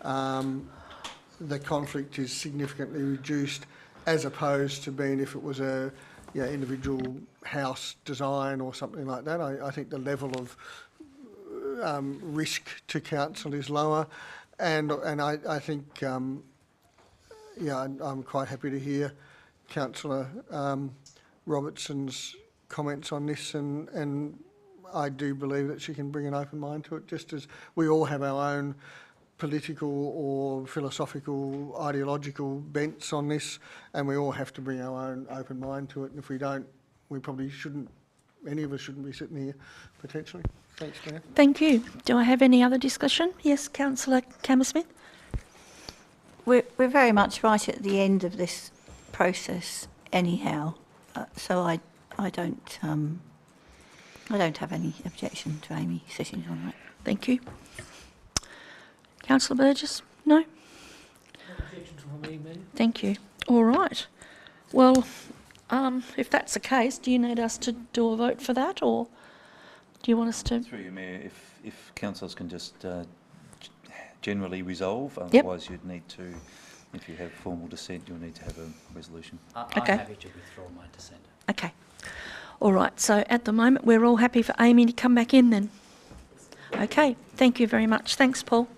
the conflict is significantly reduced, as opposed to being if it was a individual house design or something like that. I think the level of risk to council is lower, and I think I'm quite happy to hear Councillor Robertson's comments on this, and I do believe that she can bring an open mind to it, just as we all have our own political or philosophical, ideological bents on this, and we all have to bring our own open mind to it. And if we don't, we probably shouldn't, any of us shouldn't be sitting here, potentially. Thanks, Mayor. Thank you. Do I have any other discussion? Yes, Councillor Hammersmith? We're very much right at the end of this process anyhow, so I don't have any objection to Amy sitting on that. Thank you. Councillor Burgess? No? No objection from me, Mayor. Thank you. All right. Well, if that's the case, do you need us to do a vote for that, or do you want us to? Through you, Mayor, if councillors can just generally resolve, Yep. otherwise you'd need to, if you have formal dissent, you'll need to have a resolution. Okay. I'm happy to withdraw my dissent. Okay. All right. So at the moment, we're all happy for Amy to come back in then. Okay. Thank you very much. Thanks, Paul.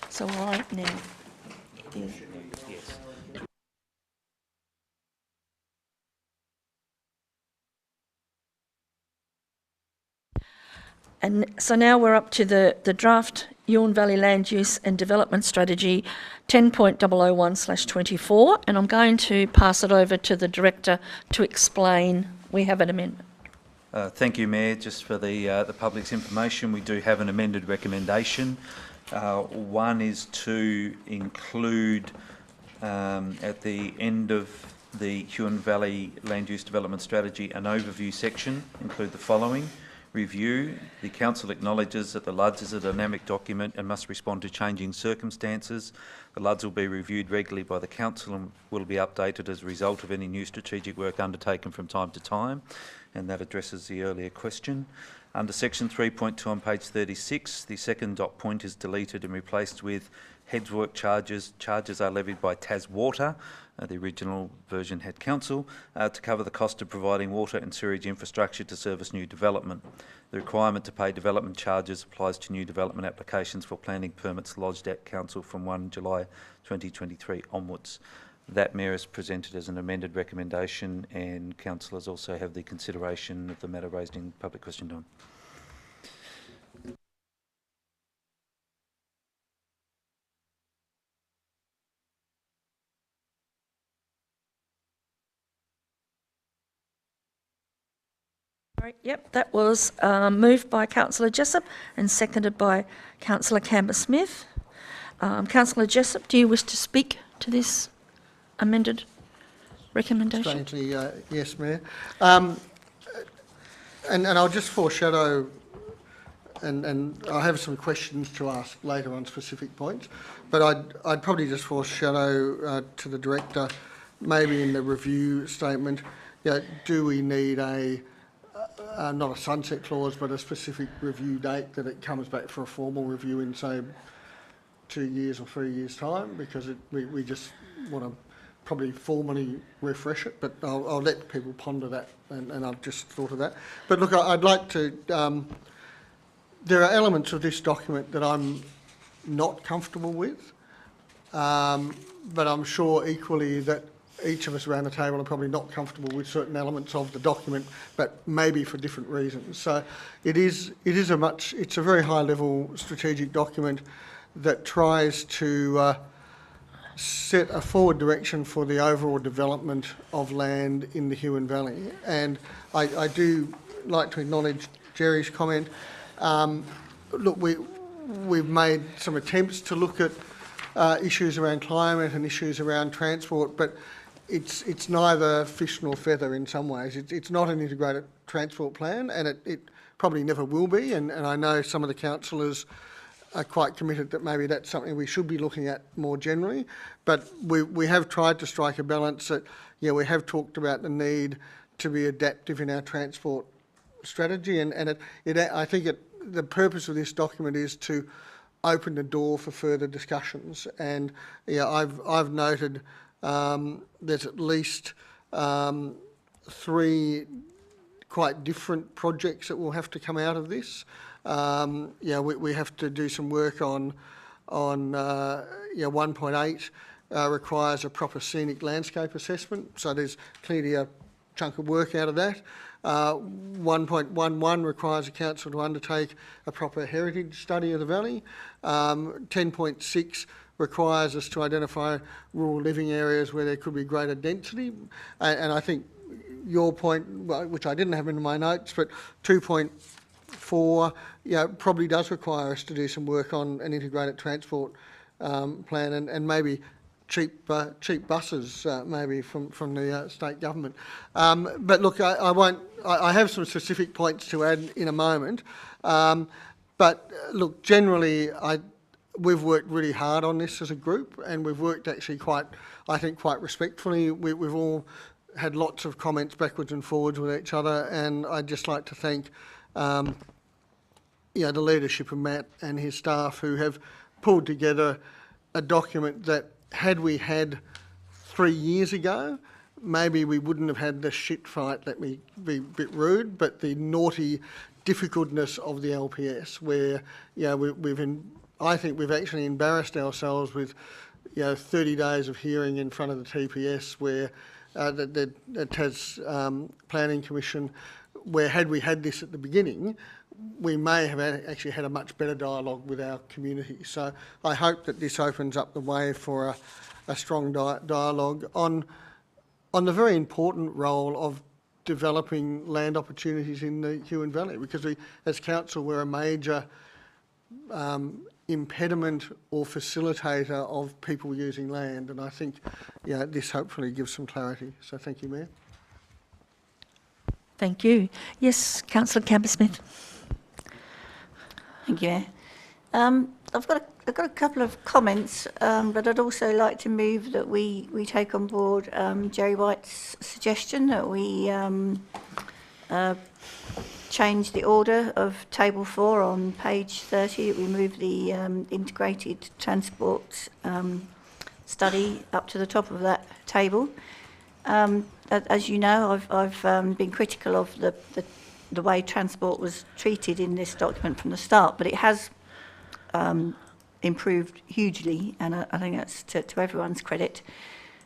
So right now, Yes. and so now we're up to the draft Yuan Valley Land Use and Development Strategy 10.001/24, and I'm going to pass it over to the Director to explain. We have an amendment. Thank you, Mayor. Just for the public's information, we do have an amended recommendation. One is to include at the end of the Huon Valley Land Use Development Strategy an overview section, include the following. Review. The Council acknowledges that the LUDS is a dynamic document and must respond to changing circumstances. The LUDS will be reviewed regularly by the Council and will be updated as a result of any new strategic work undertaken from time to time, and that addresses the earlier question. Under section 3.2 on page 36, the second dot point is deleted and replaced with heads work charges. Charges are levied by Taswater, the original version had council, to cover the cost of providing water and sewage infrastructure to service new development. The requirement to pay development charges applies to new development applications for planning permits lodged at council from 1 July 2023 onwards. That, Mayor, is presented as an amended recommendation, and councillors also have the consideration of the matter raised in public question time. Yep, that was moved by Councillor Jessup and seconded by Councillor Camber-Smith. Councillor Jessup, do you wish to speak to this amended recommendation? Strangely, yes, Mayor. And I'll just foreshadow, and I have some questions to ask later on specific points, but I'd probably just foreshadow to the Director, maybe in the review statement, do we need not a sunset clause, but a specific review date that it comes back for a formal review in, say, 2 years or 3 years' time, because we just want to probably formally refresh it, but I'll let people ponder that, and I've just thought of that. But look, I'd like to, there are elements of this document that I'm not comfortable with, but I'm sure equally that each of us around the table are probably not comfortable with certain elements of the document, but maybe for different reasons. So it's a very high level strategic document that tries to set a forward direction for the overall development of land in the Huon Valley. And I do like to acknowledge Jerry's comment. Look, we've made some attempts to look at issues around climate and issues around transport, but it's neither fish nor feather in some ways. It's not an integrated transport plan, and it probably never will be. And I know some of the councillors are quite committed that maybe that's something we should be looking at more generally. But we have tried to strike a balance that, yeah, we have talked about the need to be adaptive in our transport strategy, and I think the purpose of this document is to open the door for further discussions. And yeah, I've noted there's at least 3 quite different projects that will have to come out of this. Yeah, we have to do some work on 1.8 requires a proper scenic landscape assessment, so there's clearly a chunk of work out of that. 1.11 requires the council to undertake a proper heritage study of the valley. 10.6 requires us to identify rural living areas where there could be greater density. And I think your point, which I didn't have in my notes, but 2.4 probably does require us to do some work on an integrated transport plan, and maybe cheap buses maybe from the state government. But look, I have some specific points to add in a moment. But look, generally, we've worked really hard on this as a group, and we've worked actually quite respectfully. We've all had lots of comments backwards and forwards with each other, and I'd just like to thank the leadership of Matt and his staff, who have pulled together a document that, had we had 3 years ago, maybe we wouldn't have had this shit fight, let me be a bit rude, but the naughty difficultness of the LPS, where I think we've actually embarrassed ourselves with 30 days of hearing in front of the TPS, where the Tas Planning Commission, where had we had this at the beginning, we may have actually had a much better dialogue with our community. So I hope that this opens up the way for a strong dialogue on the very important role of developing land opportunities in the Huon Valley, because we, as council, we're a major impediment or facilitator of people using land, and I think this hopefully gives some clarity. So thank you, Mayor. Thank you. Yes, Councillor Campbell-Smith. Thank you, Mayor. I've got a couple of comments, but I'd also like to move that we take on board Jerry White's suggestion that we change the order of Table 4 on page 30, that we move the integrated transport study up to the top of that table. As you know, I've been critical of the way transport was treated in this document from the start, but it has improved hugely, and I think that's to everyone's credit.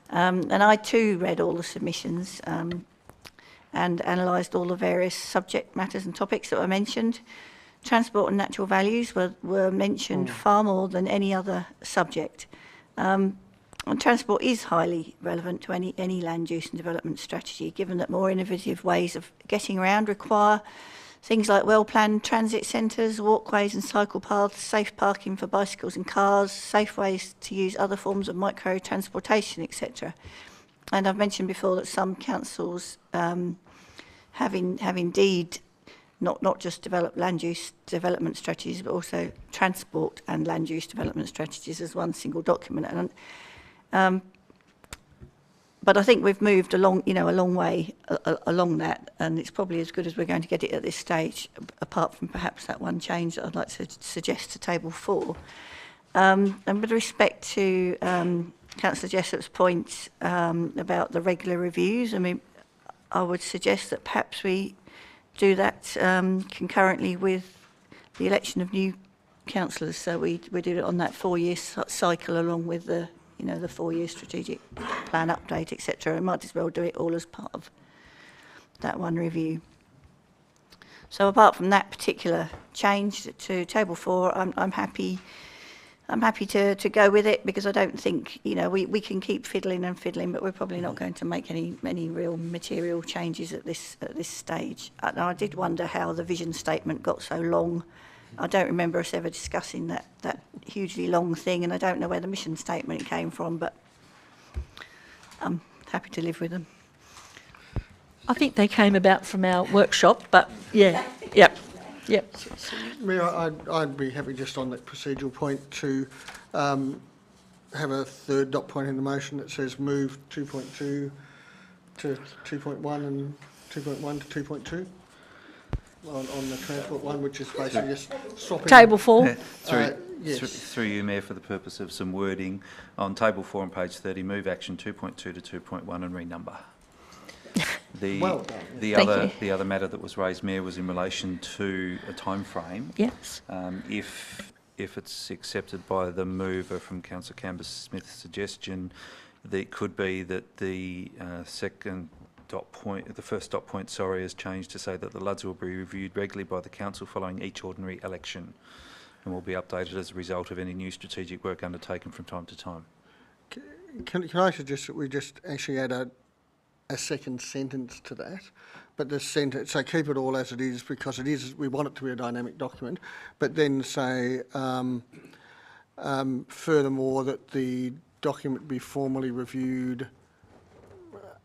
And I too read all the submissions and analysed all the various subject matters and topics that were mentioned. Transport and natural values were mentioned far more than any other subject. And transport is highly relevant to any land use and development strategy, given that more innovative ways of getting around require things like well-planned transit centres, walkways and cycle paths, safe parking for bicycles and cars, safe ways to use other forms of micro-transportation, etc. And I've mentioned before that some councils have indeed not just developed land use development strategies, but also transport and land use development strategies as one single document. And but I think we've moved along, a long way along that, and it's probably as good as we're going to get it at this stage, apart from perhaps that one change that I'd like to suggest to Table 4. And with respect to Councillor Jessop's point about the regular reviews, I mean, I would suggest that perhaps we do that concurrently with the election of new councillors. So we do it on that 4-year cycle, along with the, you know, the 4-year strategic plan update, etc. We might as well do it all as part of that one review. So apart from that particular change to table 4, I'm happy. I'm happy to go with it, because I don't think, you know, we can keep fiddling and fiddling, but we're probably not going to make any real material changes at this stage. And I did wonder how the vision statement got so long. I don't remember us ever discussing that hugely long thing, and I don't know where the mission statement came from, but I'm happy to live with them. I think they came about from our workshop, but yeah, yep. Yep. Mayor, I'd be happy just on that procedural point to have a third dot point in the motion that says move 2.2 to 2.1 and 2.1 to 2.2 on the transport one, which is basically just swapping. Table 4. Yes. Through you, Mayor, for the purpose of some wording, on table 4 on page 30, move action 2.2 to 2.1 and renumber. The other matter that was raised, Mayor, was in relation to a time frame. Yes. If it's accepted by the mover from Councillor Canberra-Smith's suggestion, it could be that the first dot point, has changed to say that the LUDs will be reviewed regularly by the council following each ordinary election, and will be updated as a result of any new strategic work undertaken from time to time. Can I suggest that we just actually add a second sentence to that, but the sentence, so keep it all as it is, because it is, we want it to be a dynamic document, but then say furthermore that the document be formally reviewed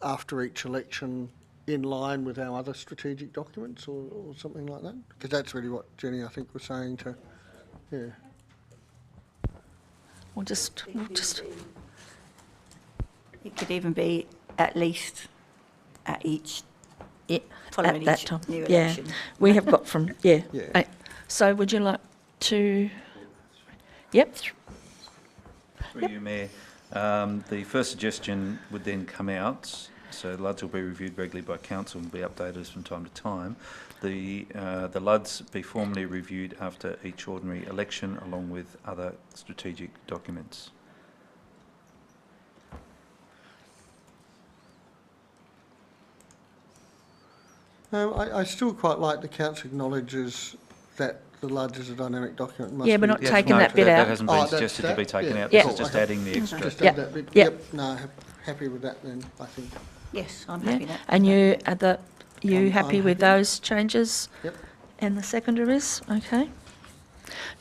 after each election in line with our other strategic documents, or something like that, because that's really what Jenny, I think, was saying to, yeah. We'll just. It could even be at least at each, following at that time. New election. We have got from, so would you like to, yep. Through you, Mayor. The first suggestion would then come out, so LUDs will be reviewed regularly by council and be updated from time to time. The LUDs be formally reviewed after each ordinary election, along with other strategic documents. I still quite like the council acknowledges that the LUDs is a dynamic document. We're not taking that bit out. That hasn't been suggested to be taken out. Yeah. This is just adding the extra. Just add that bit. Yep. No, happy with that then, I think. Yes, I'm happy with that. And you happy with those changes? Yep. And the seconder is? Okay.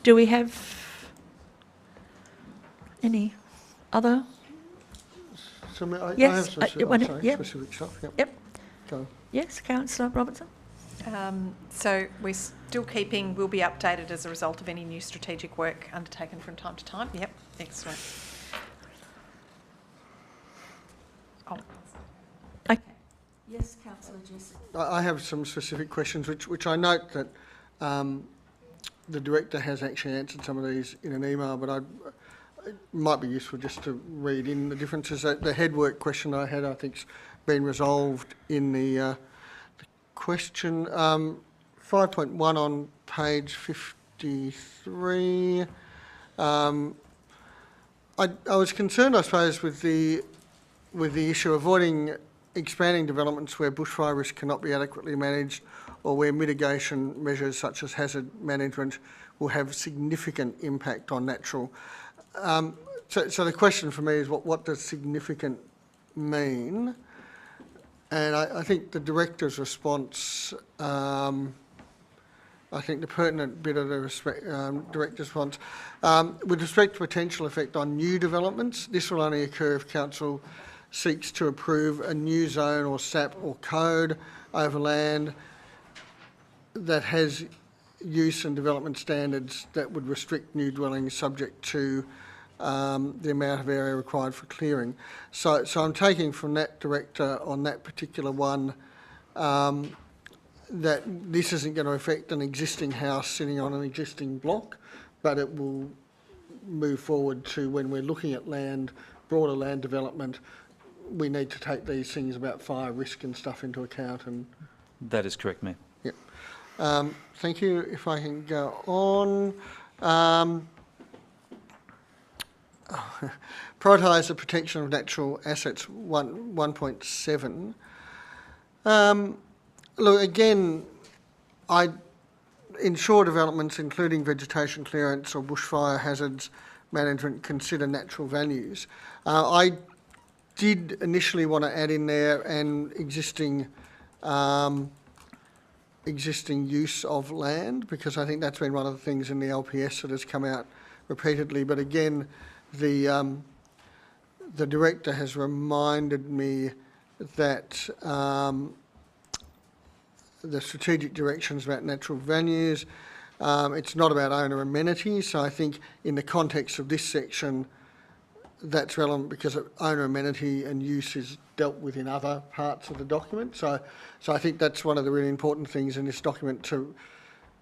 Do we have any other? So I Yes, have specific stuff. Yep. Go. Yes, Councillor Robertson. So we're still keeping, will be updated as a result of any new strategic work undertaken from time to time. Yep, excellent. Oh. Okay. Yes, Councillor Jesse. I have some specific questions, which I note that the director has actually answered some of these in an email, but it might be useful just to read in the differences. The headwork question I had, I think's been resolved in the question. 5.1 on page 53. I was concerned, I suppose, with the issue avoiding expanding developments where bushfire risk cannot be adequately managed, or where mitigation measures such as hazard management will have significant impact on natural. So the question for me is what does significant mean? And I think the director's response, I think the pertinent bit of the director's response, with respect to potential effect on new developments, this will only occur if council seeks to approve a new zone or SAP or code over land that has use and development standards that would restrict new dwellings subject to the amount of area required for clearing. So I'm taking from that director on that particular one that this isn't going to affect an existing house sitting on an existing block, but it will move forward to when we're looking at land, broader land development, we need to take these things about fire risk and stuff into account. And that is correct, Mayor. Yep. Thank you. If I can go on. Prioritise the protection of natural assets, 1.7. Look, again, I ensure developments including vegetation clearance or bushfire hazards management consider natural values. I did initially want to add in there an existing use of land, because I think that's been one of the things in the LPS that has come out repeatedly. But again, the director has reminded me that the strategic directions about natural values, it's not about owner amenities. So I think in the context of this section, that's relevant because owner amenity and use is dealt with in other parts of the document. So I think that's one of the really important things in this document, to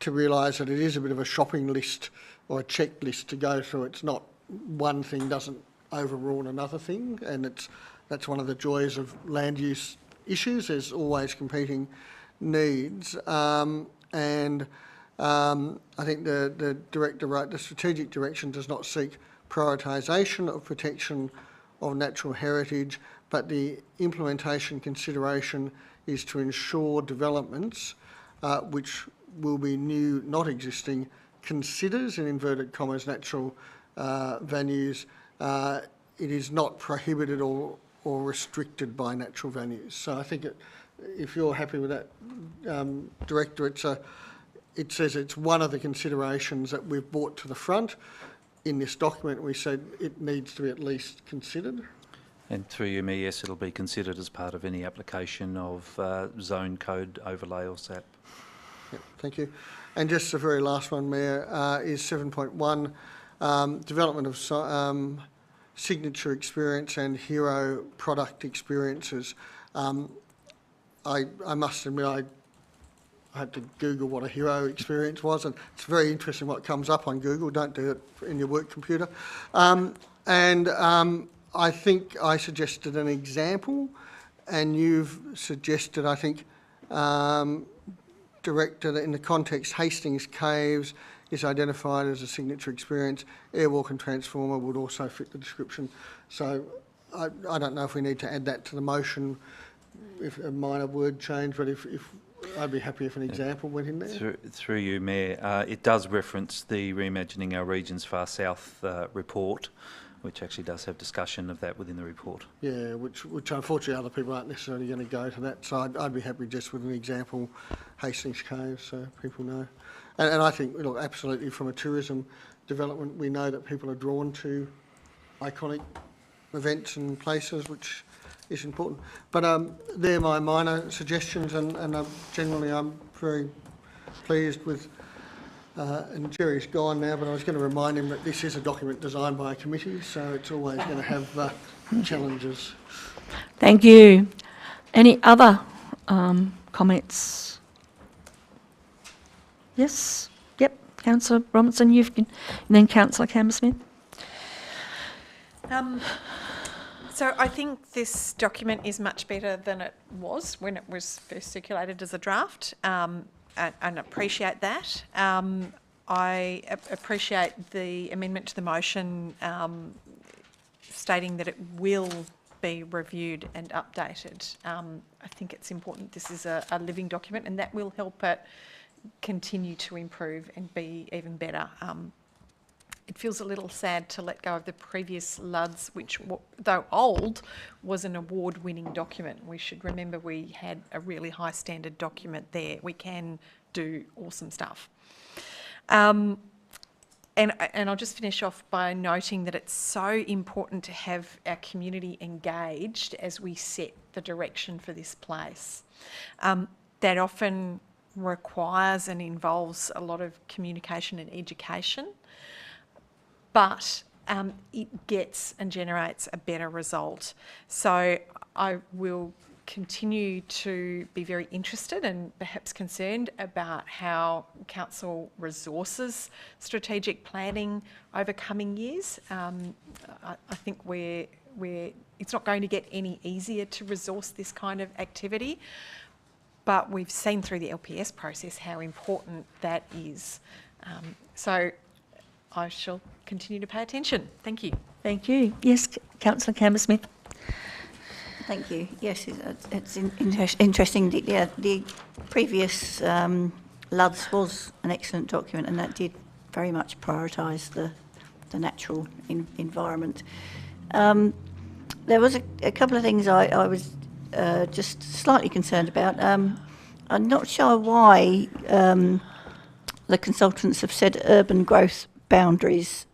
realise that it is a bit of a shopping list or a checklist to go through. It's not one thing doesn't overrule another thing, and that's one of the joys of land use issues. There's always competing needs, and I think the director wrote, the strategic direction does not seek prioritisation of protection of natural heritage, but the implementation consideration is to ensure developments which will be new, not existing, considers, in inverted commas, natural values. It is not prohibited or restricted by natural values. So I think if you're happy with that, Director, it says it's one of the considerations that we've brought to the front. In this document, we said it needs to be at least considered. And through you, Mayor, yes, it'll be considered as part of any application of zone code overlay or SAP. Yep, thank you. And just the very last one, Mayor, is 7.1, development of signature experience and hero product experiences. I must admit, I had to Google what a hero experience was, and it's very interesting what comes up on Google. Don't do it in your work computer. I think I suggested an example, and you've suggested, I think, Director, that in the context Hastings Caves is identified as a signature experience. Airwalk and Transformer would also fit the description. So I don't know if we need to add that to the motion, if a minor word change, but if I'd be happy if an example went in there. Through you, Mayor, it does reference the Reimagining Our Regions Far South report, which actually does have discussion of that within the report. Yeah, which unfortunately other people aren't necessarily going to go to that. So I'd be happy just with an example, Hastings Caves, so people know. And I think, look, absolutely from a tourism development, we know that people are drawn to iconic events and places, which is important. But they're my minor suggestions, and generally I'm very pleased with, and Jerry's gone now, but I was going to remind him that this is a document designed by a committee, so it's always going to have challenges. Thank you. Any other comments? Yes? Yep. Councillor Robinson, and then Councillor Campbell-Smith. So I think this document is much better than it was when it was first circulated as a draft, and appreciate that. I appreciate the amendment to the motion stating that it will be reviewed and updated. I think it's important this is a living document, and that will help it continue to improve and be even better. It feels a little sad to let go of the previous LUDs, which, though old, was an award-winning document. We should remember we had a really high standard document there. We can do awesome stuff. And I'll just finish off by noting that it's so important to have our community engaged as we set the direction for this place. That often requires and involves a lot of communication and education, but it gets and generates a better result. So I will continue to be very interested and perhaps concerned about how council resources strategic planning over coming years. I think it's not going to get any easier to resource this kind of activity, but we've seen through the LPS process how important that is. So I shall continue to pay attention. Thank you. Thank you. Yes, Councillor Campbell-Smith. Thank you. Yes, it's interesting. The previous LUDS was an excellent document, and that did very much prioritise the natural environment. There was a couple of things I was just slightly concerned about. I'm not sure why the consultants have said urban growth boundaries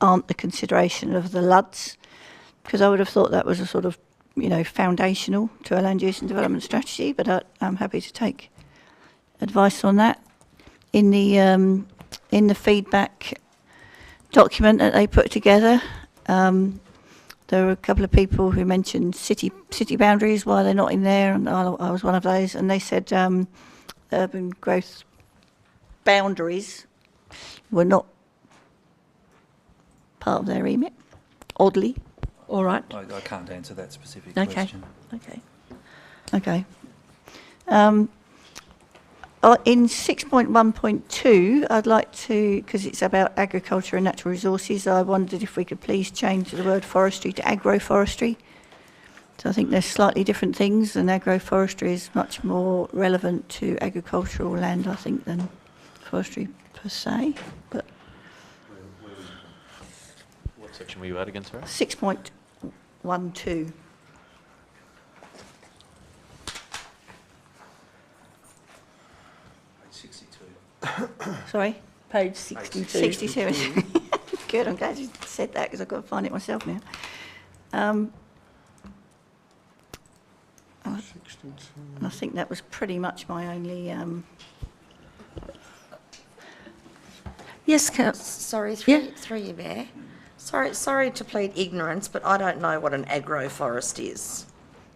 aren't the consideration of the LUDS, because I would have thought that was a sort of, foundational to a land use and development strategy, but I'm happy to take advice on that. In the feedback document that they put together, there were a couple of people who mentioned city boundaries, why they're not in there, and I was one of those, and they said urban growth boundaries were not part of their remit, oddly. All right. I can't answer that specific Okay. question. Okay. In 6.1.2, I'd like to, because it's about agriculture and natural resources, I wondered if we could please change the word forestry to agroforestry. So I think they're slightly different things, and agroforestry is much more relevant to agricultural land, I think, than forestry per se. But What section were you at again, sorry? 6.12. Page 62. Sorry? Page 62. 62. Good, I'm glad you said that, because I've got to find it myself now. And I think that was pretty much my only... Yes, Sorry, through you, Mayor. Sorry to plead ignorance, but I don't know what an agroforest is.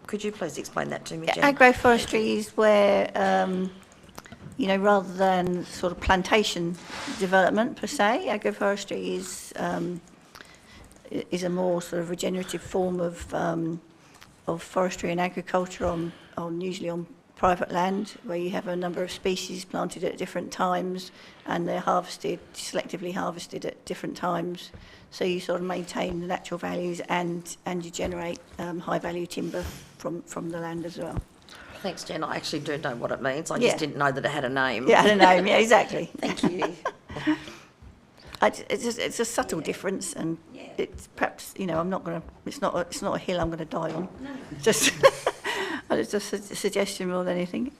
Could you please explain that to me, Jen? Agroforestry is where, rather than sort of plantation development per se, agroforestry is a more sort of regenerative form of forestry and agriculture on usually on private land, where you have a number of species planted at different times, and they're selectively harvested at different times. So you sort of maintain the natural values, and you generate high value timber from the land as well. Thanks, Jen. I actually do know what it means. I just didn't know that it had a name. Yeah, it had a name. Yeah, exactly. Thank you. It's a subtle difference, and it's perhaps I'm not going to. It's not a hill I'm going to die on. No. Just it's just a suggestion more than anything.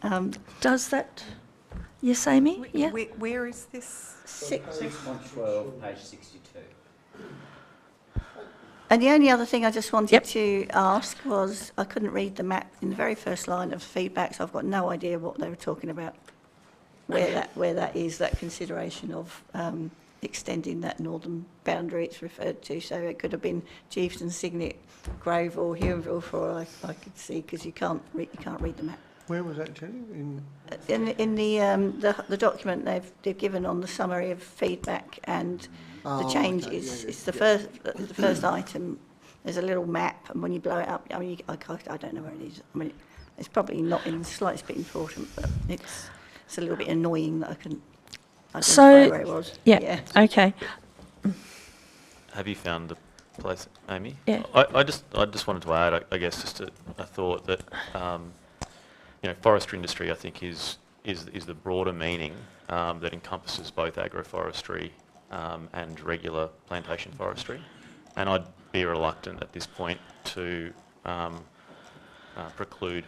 Does that? Yes, Amy. Yeah. Where is this? 6.12, page 62. And the only other thing I just wanted to ask was, I couldn't read the map in the very first line of feedback, so I've got no idea what they were talking about, where that is, that consideration of extending that northern boundary it's referred to. So it could have been Jeeveston, Signet, Grove or Huonville, for all I could see, because you can't read the map. Where was that, Jenny? In the document they've given on the summary of feedback and the changes. It's the first item. There's a little map, and when you blow it up, I mean, I don't know where it is. I mean, it's probably not in the slightest bit important, but it's a little bit annoying that I couldn't identify where it was. Yeah. Okay. Have you found the place, Amy? Yeah. I just wanted to add, I guess, just a thought that forestry industry, I think, is the broader meaning that encompasses both agroforestry and regular plantation forestry. And I'd be reluctant at this point to preclude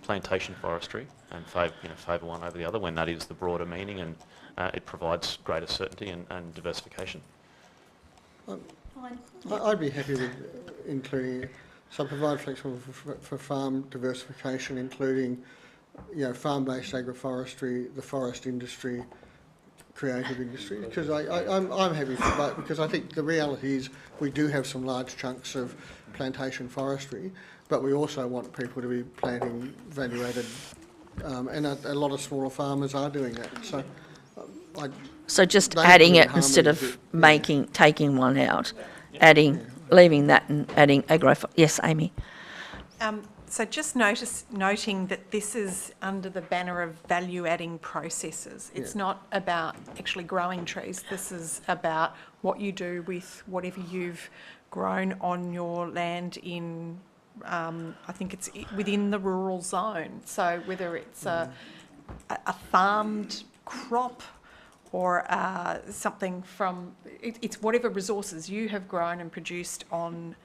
plantation forestry and favour one over the other when that is the broader meaning, and it provides greater certainty and diversification. I'd be happy with including so provide flexible for farm diversification, including farm-based agroforestry, the forest industry, creative industries, because I'm happy for both, because I think the reality is we do have some large chunks of plantation forestry, but we also want people to be planting value-added, and a lot of smaller farmers are doing that. So just adding it instead of taking one out, leaving that and adding agro. Yes, Amy. So just noting that this is under the banner of value-adding processes. It's not about actually growing trees. This is about what you do with whatever you've grown on your land in, I think it's within the rural zone. So whether it's a farmed crop or something from, it's whatever resources you have grown and produced on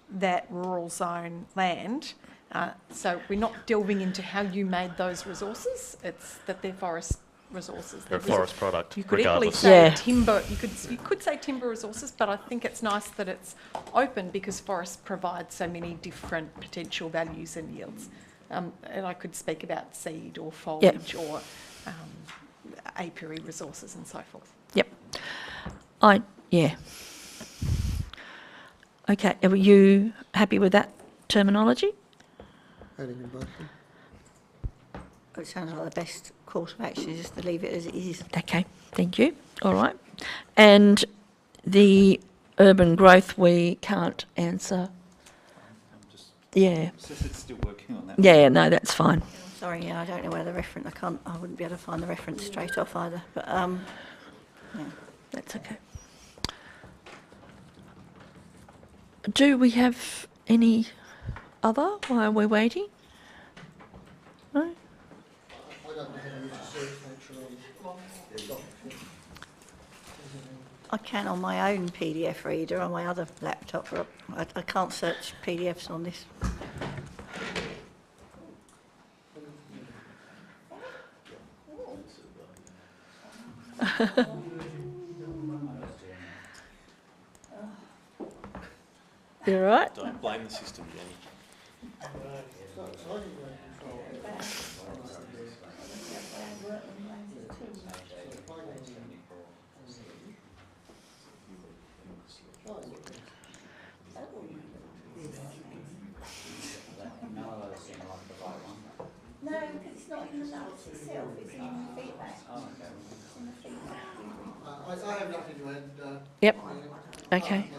that rural zone land. So we're not delving into how you made those resources. It's that they're forest resources. They're a forest product. You could regardless. equally say timber. You could say timber resources, but I think it's nice that it's open because forests provide so many different potential values and yields. And I could speak about seed or foliage or apiary resources and so forth. Yep. Okay. Are you happy with that terminology? Adding in both. It sounds like the best course of action is just to leave it as it is. Okay, thank you. All right. And the urban growth we can't answer. It's still working on that. Yeah, no, that's fine. Sorry, I don't know where the reference, I wouldn't be able to find the reference straight off either, but That's okay. Do we have any other while we're waiting? No? I can on my own PDF reader on my other laptop. I can't search PDFs on this. You all right? Don't blame the system, Jenny. No, because it's not in the notes itself, it's in the feedback. I have nothing to add. Yep. Okay.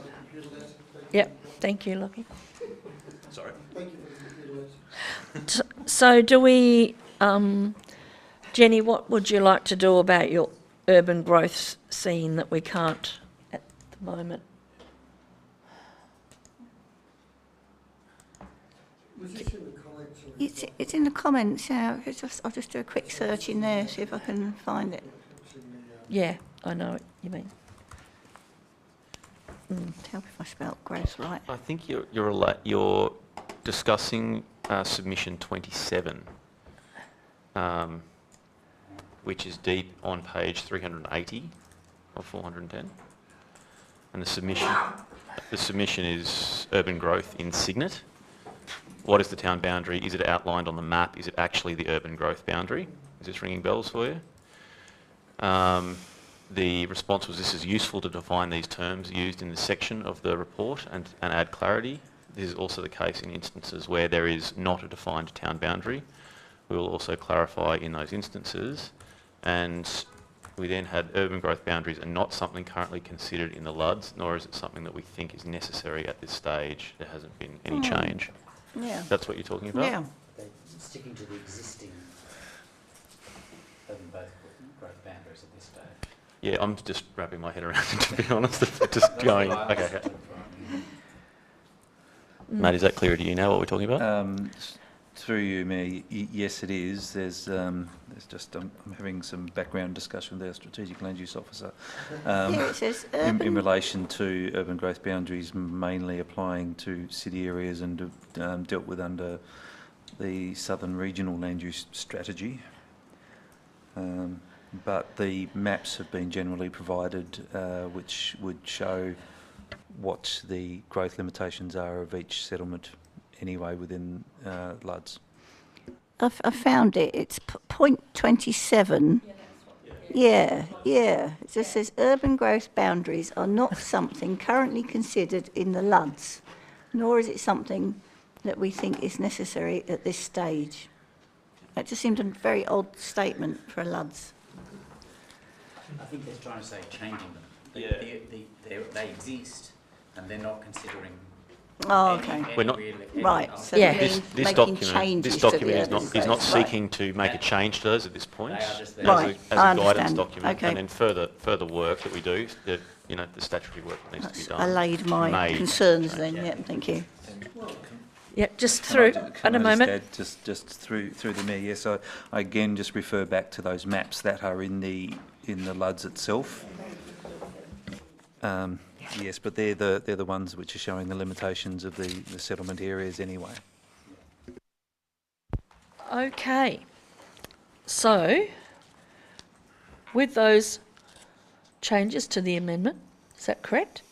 Yep. Thank you, Lockie. Sorry. Thank you for the computer lesson. So do we, Jenny, what would you like to do about your urban growth scene that we can't at the moment? Was this in the comments? It's in the comments, yeah. I'll just do a quick search in there, see if I can find it. Yeah, I know what you mean. Help if I spell growth right. I think you're discussing submission 27, which is deep on page 380 of 410, and the submission is urban growth in Signet. What is the town boundary? Is it outlined on the map? Is it actually the urban growth boundary? Is this ringing bells for you? The response was, this is useful to define these terms used in this section of the report and add clarity. This is also the case in instances where there is not a defined town boundary. We will also clarify in those instances. And we then had urban growth boundaries are not something currently considered in the LUDs, nor is it something that we think is necessary at this stage. There hasn't been any change. Yeah. That's what you're talking about? Yeah. They're sticking to the existing urban growth boundaries at this stage. Yeah, I'm just wrapping my head around it, to be honest. Just going, okay. Matt, is that clear to you now, what we're talking about? Through you, Mayor, yes it is. There's just, I'm having some background discussion with our strategic land use officer It says urban. in relation to urban growth boundaries mainly applying to city areas and dealt with under the Southern Regional Land Use Strategy. But the maps have been generally provided which would show what the growth limitations are of each settlement anyway within LUDs. I found it. It's point 27. Yeah. It just says urban growth boundaries are not something currently considered in the LUDs, nor is it something that we think is necessary at this stage. That just seemed a very odd statement for a LUDs. I think they're trying to say changing them. They exist, and they're not considering. Oh, okay. We're not. Right. So Yeah. This document is not seeking to make a change to those at this point. As Right. As I a guidance understand. document, Okay. and then further work that we do, the statutory work that needs to be That's done. allayed my concerns then. Yeah. Thank you. Yeah, just through, in a moment. Just through the mayor, yes, I again just refer back to those maps that are in the LUDs itself. Yes, but they're the ones which are showing the limitations of the settlement areas anyway. Okay. So, with those changes to the amendment, is that correct?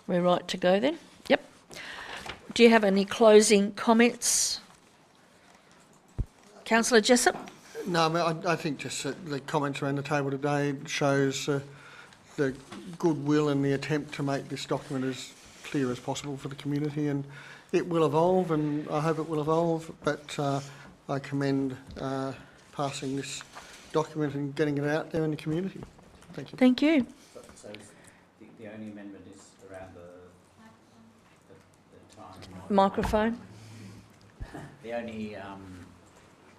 We're right to go then? Yep. Do you have any closing comments? Councillor Jessup? No, I mean, I think just the comments around the table today shows the goodwill and the attempt to make this document as clear as possible for the community, and it will evolve, and I hope it will evolve, but I commend passing this document and getting it out there in the community. Thank you. Thank you. So the only amendment is around the time. Microphone. The only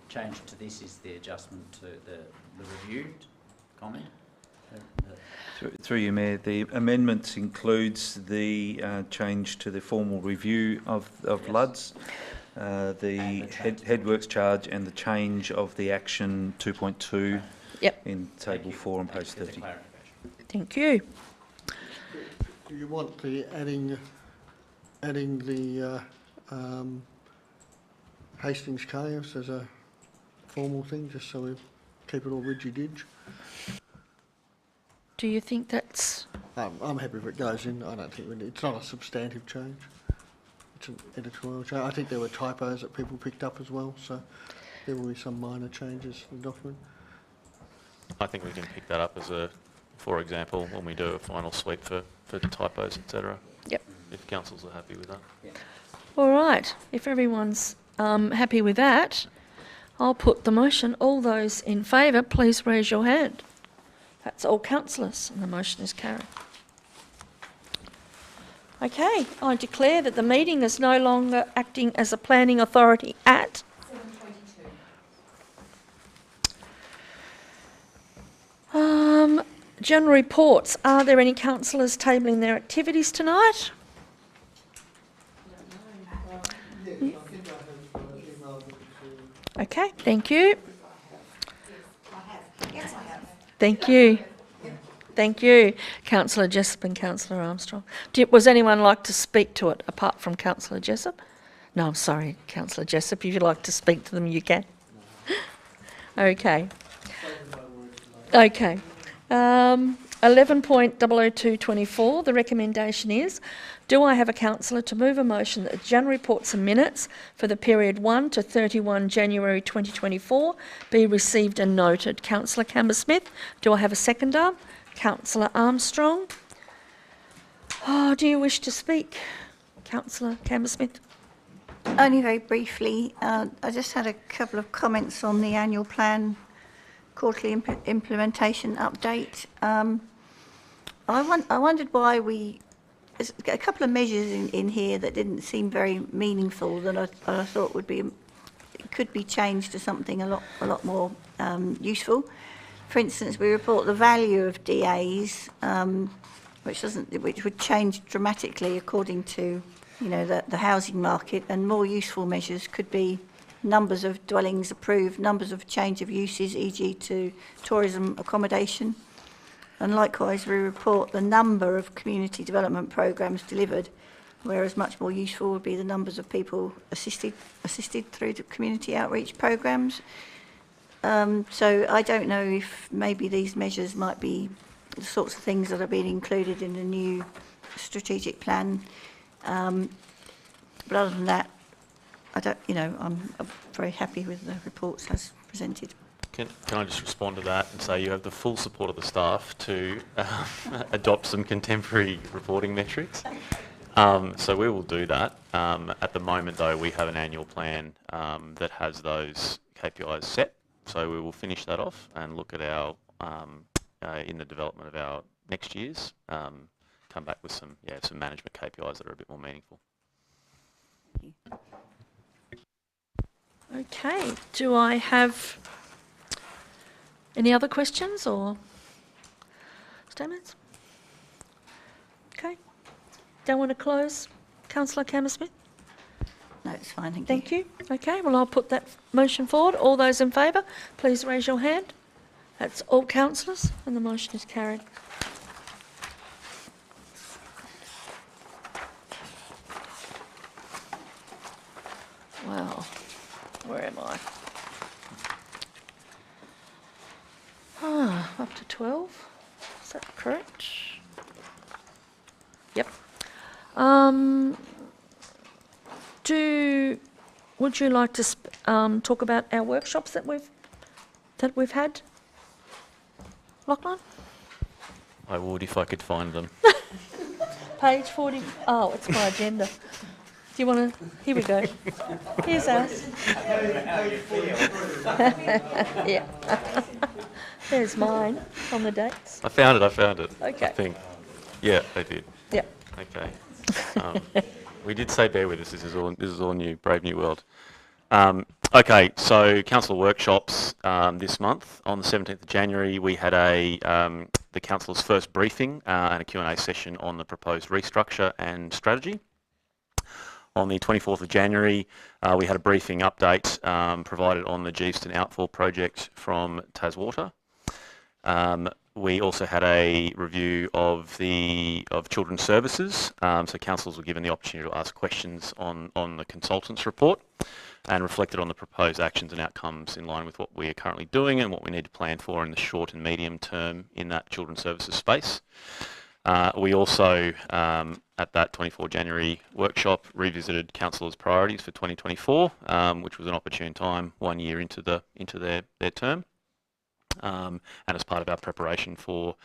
change to this is the adjustment to the reviewed comment. Through you, Mayor, the amendment includes the change to the formal review of LUDs, the headworks charge, and the change of the action 2.2 in table 4 on page 30. Thank you. Do you want the adding the Hastings Caves as a formal thing, just so we keep it all ridgy-didge? Do you think that's... I'm happy if it goes in. I don't think it's not a substantive change. It's an editorial change. I think there were typos that people picked up as well, so there will be some minor changes in the document. I think we can pick that up as for example, when we do a final sweep for typos, etc. Yep. If councils are happy with that. All right. If everyone's happy with that, I'll put the motion. All those in favour, please raise your hand. That's all councillors, and the motion is carried. Okay, I declare that the meeting is no longer acting as a planning authority at 7:22. General reports. Are there any councillors tabling their activities tonight? Okay, thank you. Thank you. Thank you, Councillor Jessup and Councillor Armstrong. Was anyone like to speak to it apart from Councillor Jessup? No, I'm sorry, Councillor Jessup. If you'd like to speak to them, you can. Okay. Okay. 11.00224, the recommendation is, do I have a councillor to move a motion that the general reports and minutes for the period 1 to 31 January 2024 be received and noted? Councillor Camber-Smith. Do I have a seconder? Councillor Armstrong. Oh, do you wish to speak, Councillor Camber-Smith? Only very briefly, I just had a couple of comments on the annual plan quarterly implementation update. I wondered why there's a couple of measures in here that didn't seem very meaningful that I thought could be changed to something a lot more useful. For instance, we report the value of DAs, which would change dramatically according to the housing market, and more useful measures could be numbers of dwellings approved, numbers of change of uses, e.g. to tourism accommodation. And likewise, we report the number of community development programmes delivered, whereas much more useful would be the numbers of people assisted through the community outreach programmes. So I don't know if maybe these measures might be the sorts of things that are being included in the new strategic plan. But other than that, I don't, very happy with the reports as presented. Can I just respond to that and say you have the full support of the staff to adopt some contemporary reporting metrics. So we will do that. At the moment, though, we have an annual plan that has those KPIs set. So we will finish that off and look at our, in the development of our next year's, come back with some management KPIs that are a bit more meaningful. Okay, do I have any other questions or statements? Okay, don't want to close. Councillor Cammersmith? No, it's fine, thank you. Thank you. Okay, well, I'll put that motion forward. All those in favour, please raise your hand. That's all councillors, and the motion is carried. Wow, where am I? Up to 12. Is that correct? Yep. Would you like to talk about our workshops that we've had, Lachlan? I would if I could find them. Page 40. Oh, it's my agenda. Do you want to? Here we go. Here's ours. Yeah. There's mine on the dates. I found it. Okay. I think. Yeah, I did. Yep. Okay. We did say bear with us. This is all new, brave new world. Okay, so council workshops this month. On the 17th of January, we had the council's first briefing and a Q&A session on the proposed restructure and strategy. On the 24th of January, we had a briefing update provided on the Geeveston outfall project from TasWater. We also had a review of children's services, so councils were given the opportunity to ask questions on the consultants' report and reflected on the proposed actions and outcomes in line with what we are currently doing and what we need to plan for in the short and medium term in that children's services space. We also, at that 24 January workshop, revisited councillors' priorities for 2024, which was an opportune time 1 year into their term. And as part of our preparation for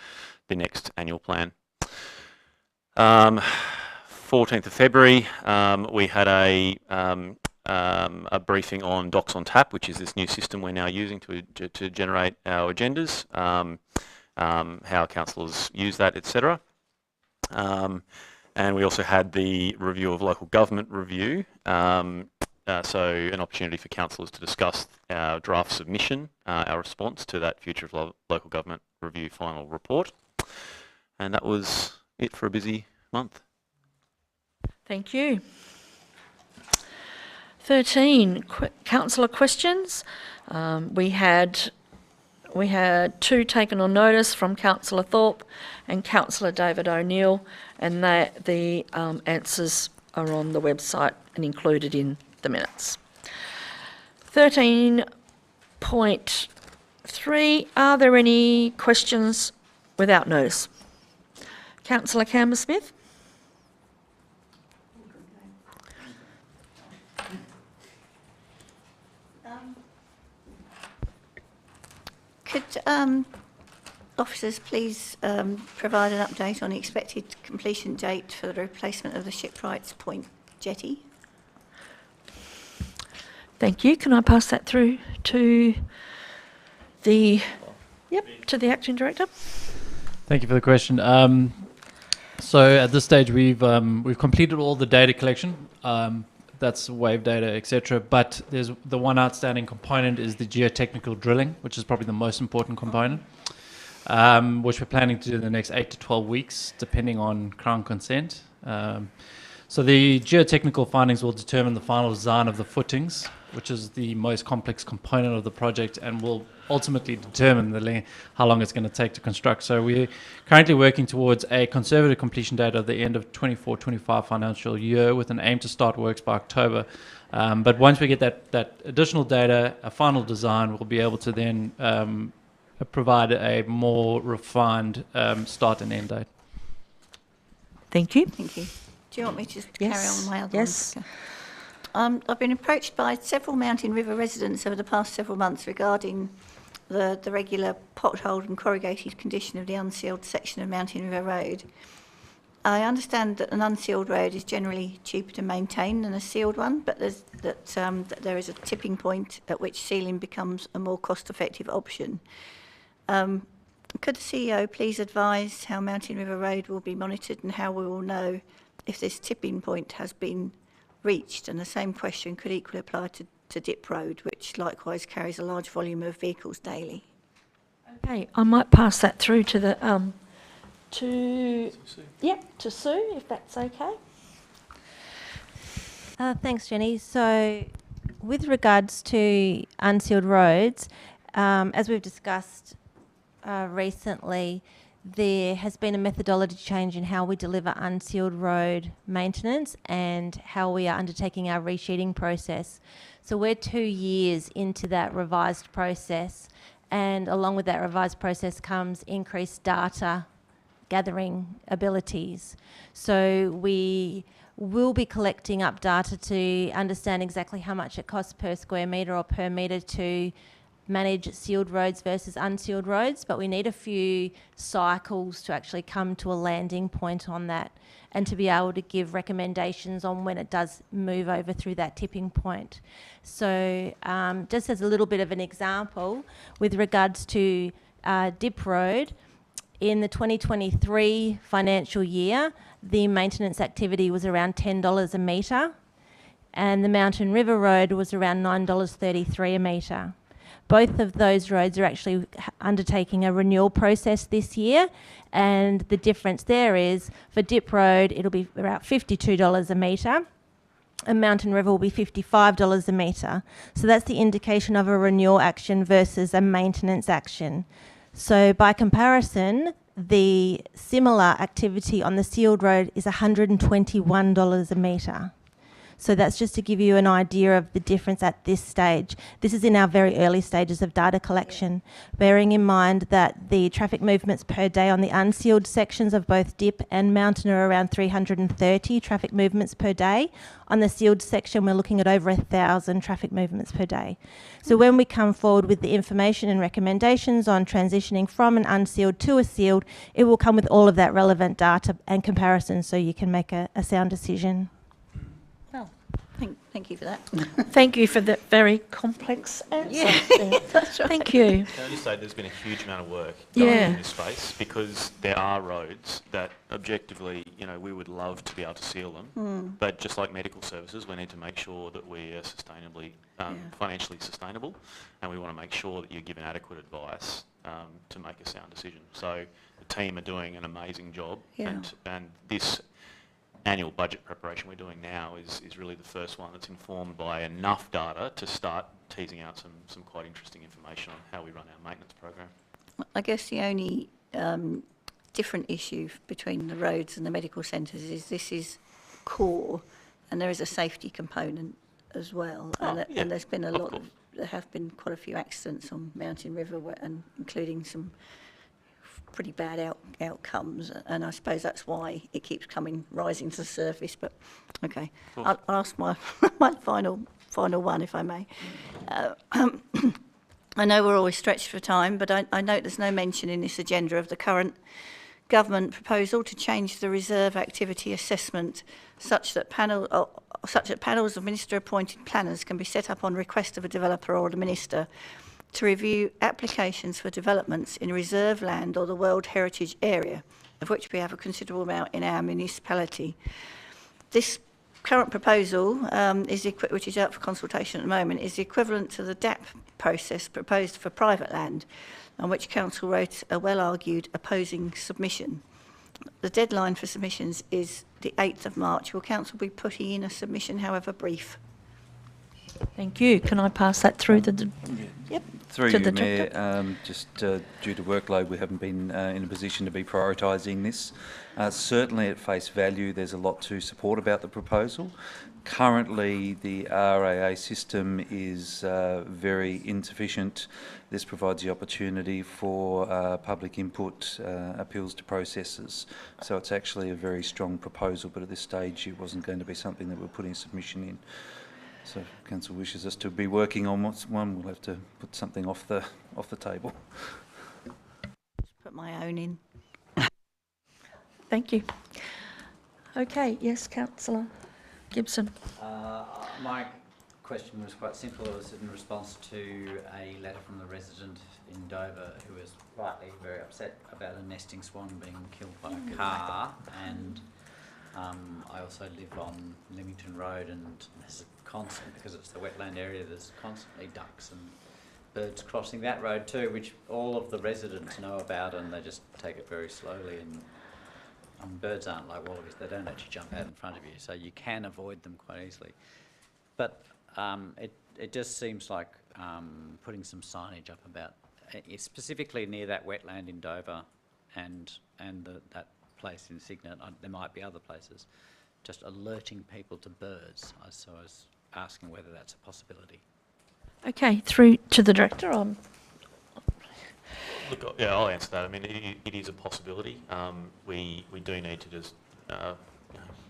the next annual plan. 14th of February, we had a briefing on Docs on Tap, which is this new system we're now using to generate our agendas, how councillors use that, etc. And we also had the review of local government review, so an opportunity for councillors to discuss our draft submission, our response to that Future of Local Government Review final report. And that was it for a busy month. Thank you. 13, councillor questions. We had 2 taken on notice from Councillor Thorpe and Councillor David O'Neill, and the answers are on the website and included in the minutes. 13.3, are there any questions without notice? Councillor Cammersmith? Could officers please provide an update on the expected completion date for the replacement of the Shipwrights Point jetty? Thank you. Can I pass that through to the acting director? Thank you for the question. So at this stage, we've completed all the data collection. That's wave data, etc. But there's the one outstanding component is the geotechnical drilling, which is probably the most important component, which we're planning to do in the next 8 to 12 weeks, depending on Crown consent. So the geotechnical findings will determine the final design of the footings, which is the most complex component of the project and will ultimately determine how long it's going to take to construct. So we're currently working towards a conservative completion date at the end of 24-25 financial year with an aim to start works by October. But once we get that additional data, a final design, we'll be able to then provide a more refined start and end date. Thank you. Thank you. Do you want me to carry on my other ones? I've been approached by several Mountain River residents over the past several months regarding the regular potholed and corrugated condition of the unsealed section of Mountain River Road. I understand that an unsealed road is generally cheaper to maintain than a sealed one, but that there is a tipping point at which sealing becomes a more cost-effective option. Could the CEO please advise how Mountain River Road will be monitored and how we will know if this tipping point has been reached? And the same question could equally apply to Dip Road, which likewise carries a large volume of vehicles daily. Okay, I might pass that through to the to Sue, if that's okay. Thanks, Jenny. So, with regards to unsealed roads, as we've discussed recently, there has been a methodology change in how we deliver unsealed road maintenance and how we are undertaking our resheeting process. So we're 2 years into that revised process, and along with that revised process comes increased data gathering abilities. So we will be collecting up data to understand exactly how much it costs per square metre or per metre to manage sealed roads versus unsealed roads, but we need a few cycles to actually come to a landing point on that and to be able to give recommendations on when it does move over through that tipping point. So just as a little bit of an example, with regards to Dip Road, in the 2023 financial year, the maintenance activity was around $10 a metre, and the Mountain River Road was around $9.33 a metre. Both of those roads are actually undertaking a renewal process this year, and the difference there is for Dip Road it'll be about $52 a metre, and Mountain River will be $55 a metre. So that's the indication of a renewal action versus a maintenance action. So by comparison, the similar activity on the sealed road is $121 a metre. So that's just to give you an idea of the difference at this stage. This is in our very early stages of data collection, bearing in mind that the traffic movements per day on the unsealed sections of both Dip and Mountain are around 330 traffic movements per day. On the sealed section, we're looking at over 1,000 traffic movements per day. So when we come forward with the information and recommendations on transitioning from an unsealed to a sealed, it will come with all of that relevant data and comparison so you can make a sound decision. Thank you for that. Thank you for that very complex answer. Yeah, that's right. Thank you. Can I just say there's been a huge amount of work done in this space, because there are roads that objectively, we would love to be able to seal them, but just like medical services, we need to make sure that we are sustainably, financially sustainable, and we want to make sure that you're given adequate advice to make a sound decision. So the team are doing an amazing job, and this annual budget preparation we're doing now is really the first one that's informed by enough data to start teasing out some quite interesting information on how we run our maintenance program. I guess the only different issue between the roads and the medical centres is this is core, and there is a safety component as well. And there's been there have been quite a few accidents on Mountain River, and including some pretty bad outcomes, and I suppose that's why it keeps rising to the surface. But okay, I'll ask my final one, if I may. I know we're always stretched for time, but I note there's no mention in this agenda of the current government proposal to change the reserve activity assessment such that panels of minister-appointed planners can be set up on request of a developer or the minister to review applications for developments in reserve land or the World Heritage Area, of which we have a considerable amount in our municipality. This current proposal, which is out for consultation at the moment, is the equivalent to the DAP process proposed for private land, on which Council wrote a well-argued opposing submission. The deadline for submissions is the 8th of March. Will Council be putting in a submission, however brief? Thank you. Can I pass that through the... Yep. Through you, Mayor, just due to workload, we haven't been in a position to be prioritising this. Certainly at face value, there's a lot to support about the proposal. Currently, the RAA system is very insufficient. This provides the opportunity for public input, appeals to processes. So it's actually a very strong proposal, but at this stage it wasn't going to be something that we're putting submission in. So if council wishes us to be working on what's one, we'll have to put something off the table. Just put my own in. Thank you. Okay, yes, Councillor Gibson. My question was quite simple. It was in response to a letter from the resident in Dover who was rightly very upset about a nesting swan being killed by a car. And I also live on Leamington Road, and there's a constant, because it's the wetland area, there's constantly ducks and birds crossing that road too, which all of the residents know about, and they just take it very slowly. And birds aren't like wallabies, they don't actually jump out in front of you, so you can avoid them quite easily. But it just seems like putting some signage up about, specifically near that wetland in Dover and that place in Cygnet, there might be other places, just alerting people to birds. So I was asking whether that's a possibility. Okay, through to the Director on. Look, yeah, I'll answer that. I mean, it is a possibility. We do need to just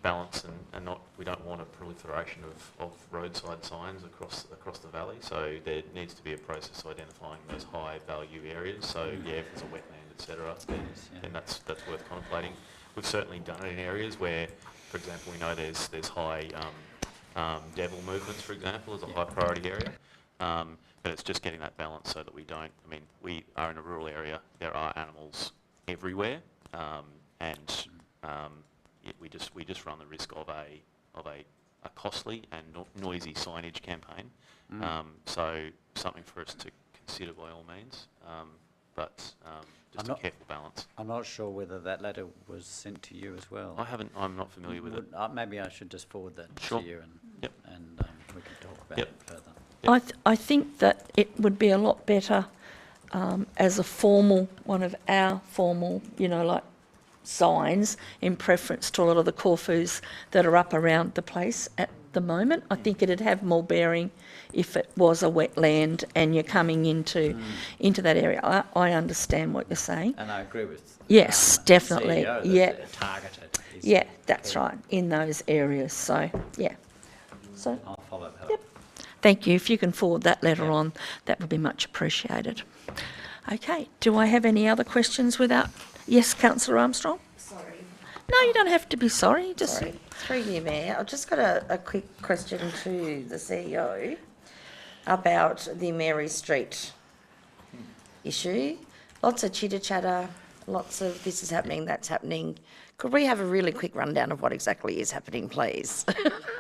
balance and not. We don't want a proliferation of roadside signs across the valley. So there needs to be a process of identifying those high value areas. So yeah, if it's a wetland, etc., then that's worth contemplating. We've certainly done it in areas where, for example, we know there's high devil movements, for example, as a high priority area. But it's just getting that balance so that we don't. I mean, we are in a rural area. There are animals everywhere, and we just run the risk of a costly and noisy signage campaign. So something for us to consider by all means, but just a careful balance. I'm not sure whether that letter was sent to you as well. I'm not familiar with it. Maybe I should just forward that to you, and we can talk about it further. I think that it would be a lot better as a formal, one of our formal, like signs in preference to a lot of the Corfus that are up around the place at the moment. I think it'd have more bearing if it was a wetland and you're coming into that area. I understand what you're saying. And I agree with yes, definitely. CEO yeah, targeted. Yeah, that's right, in those areas. So yeah, so I'll follow that up. Yep. Thank you. If you can forward that letter on, that would be much appreciated. Okay, do I have any other questions without... Yes, Councillor Armstrong? Sorry. No, you don't have to be sorry. Just Sorry. Through you, Mayor. I've just got a quick question to the CEO about the Mary Street issue. Lots of chitter-chatter, lots of this is happening, that's happening. Could we have a really quick rundown of what exactly is happening, please?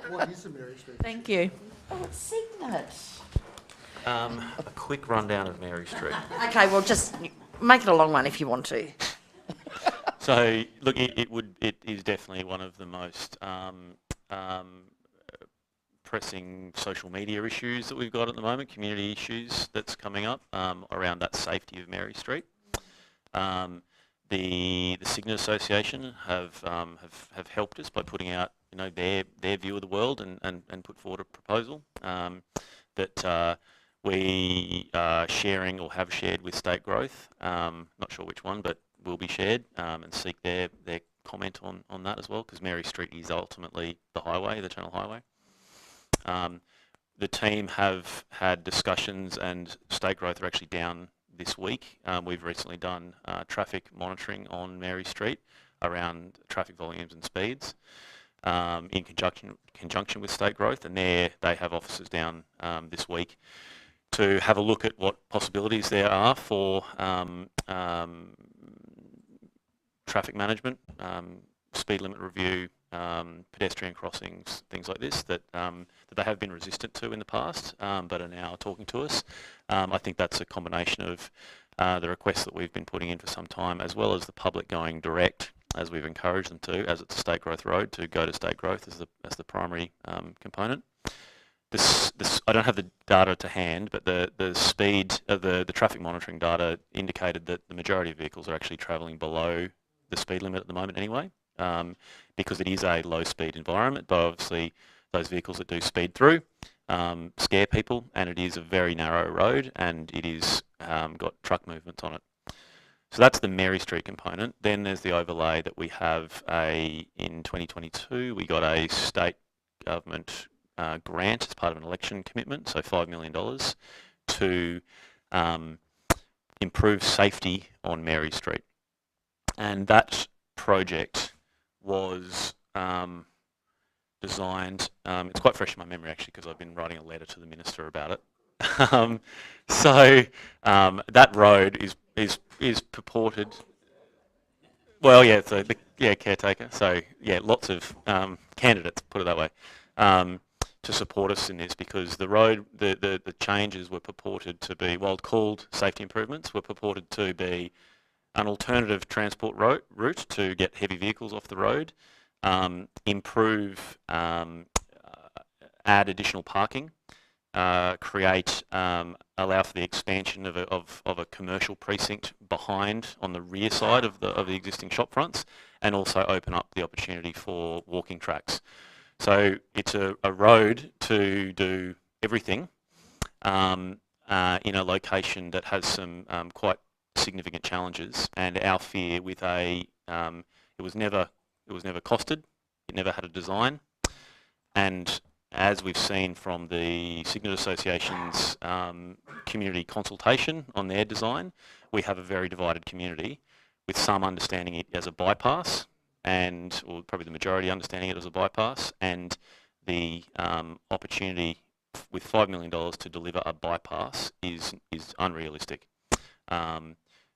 What is the Mary Street? Thank you. Oh, it's Cygnet. A quick rundown of Mary Street. Okay, well, just make it a long one if you want to. So, look, it is definitely one of the most pressing social media issues that we've got at the moment, community issues that's coming up around that safety of Mary Street. The Cygnet Association have helped us by putting out their view of the world and put forward a proposal that we are sharing or have shared with State Growth. Not sure which one, but will be shared and seek their comment on that as well, because Mary Street is ultimately the highway, the Channel Highway. The team have had discussions, and State Growth are actually down this week. We've recently done traffic monitoring on Mary Street around traffic volumes and speeds in conjunction with State Growth, and they have officers down this week to have a look at what possibilities there are for traffic management, speed limit review, pedestrian crossings, things like this that they have been resistant to in the past, but are now talking to us. I think that's a combination of the requests that we've been putting in for some time, as well as the public going direct, as we've encouraged them to, as it's a State Growth road, to go to State Growth as the primary component. I don't have the data to hand, but the speed of the traffic monitoring data indicated that the majority of vehicles are actually travelling below the speed limit at the moment anyway, because it is a low-speed environment, but obviously those vehicles that do speed through scare people, and it is a very narrow road, and it is got truck movements on it. So that's the Mary Street component. Then there's the overlay that we have in 2022, we got a state government grant as part of an election commitment, so $5 million, to improve safety on Mary Street. And that project was designed, it's quite fresh in my memory actually because I've been writing a letter to the Minister about it. That road is purported, well, yeah, so caretaker. So yeah, lots of candidates, put it that way, to support us in this, because the road, the changes were purported to be, while called safety improvements, were purported to be an alternative transport route to get heavy vehicles off the road, improve, add additional parking, create, allow for the expansion of a commercial precinct behind, on the rear side of the existing shop fronts, and also open up the opportunity for walking tracks. So it's a road to do everything in a location that has some quite significant challenges. And our fear with it was never costed, it never had a design, and as we've seen from the Signet Association's community consultation on their design, we have a very divided community, with some understanding it as a bypass, or probably the majority understanding it as a bypass, and the opportunity with $5 million to deliver a bypass is unrealistic.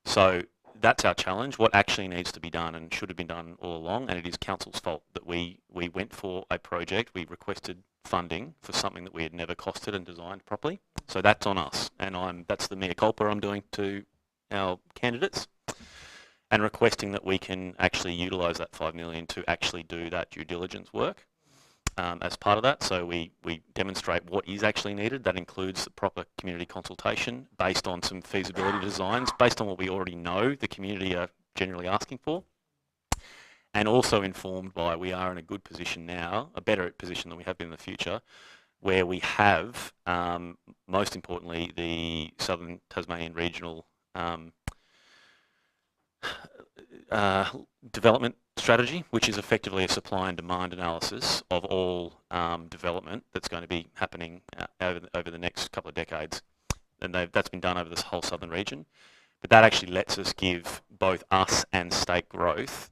So that's our challenge. What actually needs to be done, and should have been done all along, and it is council's fault that we went for a project, we requested funding for something that we had never costed and designed properly. So that's on us, and that's the mea culpa I'm doing to our candidates, and requesting that we can actually utilise that $5 million to actually do that due diligence work as part of that. So we demonstrate what is actually needed. That includes the proper community consultation based on some feasibility designs, based on what we already know the community are generally asking for, and also informed by, we are in a good position now, a better position than we have been in the future, where we have, most importantly, the Southern Tasmanian Regional Development Strategy, which is effectively a supply and demand analysis of all development that's going to be happening over the next couple of decades. And that's been done over this whole southern region. But that actually lets us give both us and state growth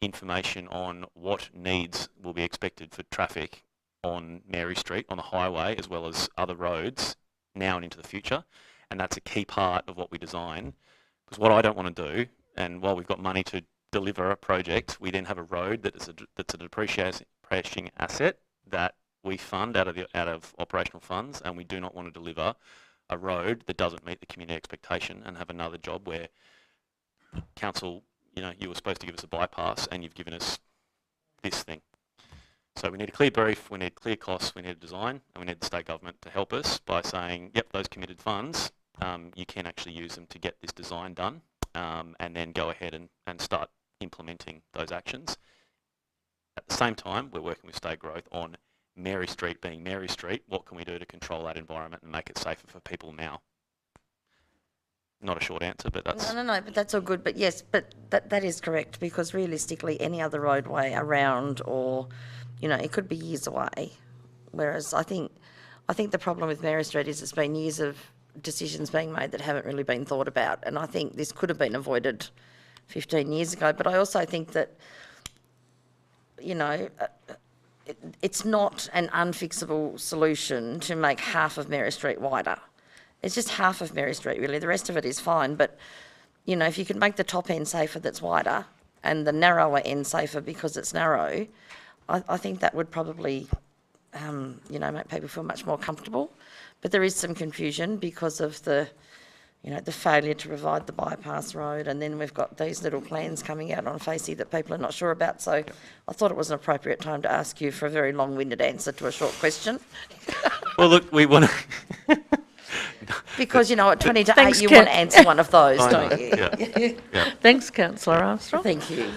information on what needs will be expected for traffic on Mary Street, on the highway, as well as other roads now and into the future. And that's a key part of what we design. Because what I don't want to do, and while we've got money to deliver a project, we then have a road that's a depreciating asset that we fund out of operational funds, and we do not want to deliver a road that doesn't meet the community expectation and have another job where council, you were supposed to give us a bypass and you've given us this thing. So we need a clear brief, we need clear costs, we need a design, and we need the state government to help us by saying, yep, those committed funds, you can actually use them to get this design done, and then go ahead and start implementing those actions. At the same time, we're working with state growth on Mary Street being Mary Street. What can we do to control that environment and make it safer for people now? Not a short answer, but that's... No, but that's all good. But yes, but that is correct, because realistically any other roadway around, or, it could be years away. Whereas I think the problem with Mary Street is it's been years of decisions being made that haven't really been thought about. And I think this could have been avoided 15 years ago. But I also think that, it's not an unfixable solution to make half of Mary Street wider. It's just half of Mary Street, really. The rest of it is fine. But, if you could make the top end safer that's wider, and the narrower end safer because it's narrow, I think that would probably, make people feel much more comfortable. But there is some confusion because of the failure to provide the bypass road, and then we've got these little plans coming out on Facey that people are not sure about. So I thought it was an appropriate time to ask you for a very long-winded answer to a short question. Well, look, we want to... Because, at 20 to 8, you want to answer one of those, don't you? Yeah. Thanks, Councillor Armstrong. Thank you.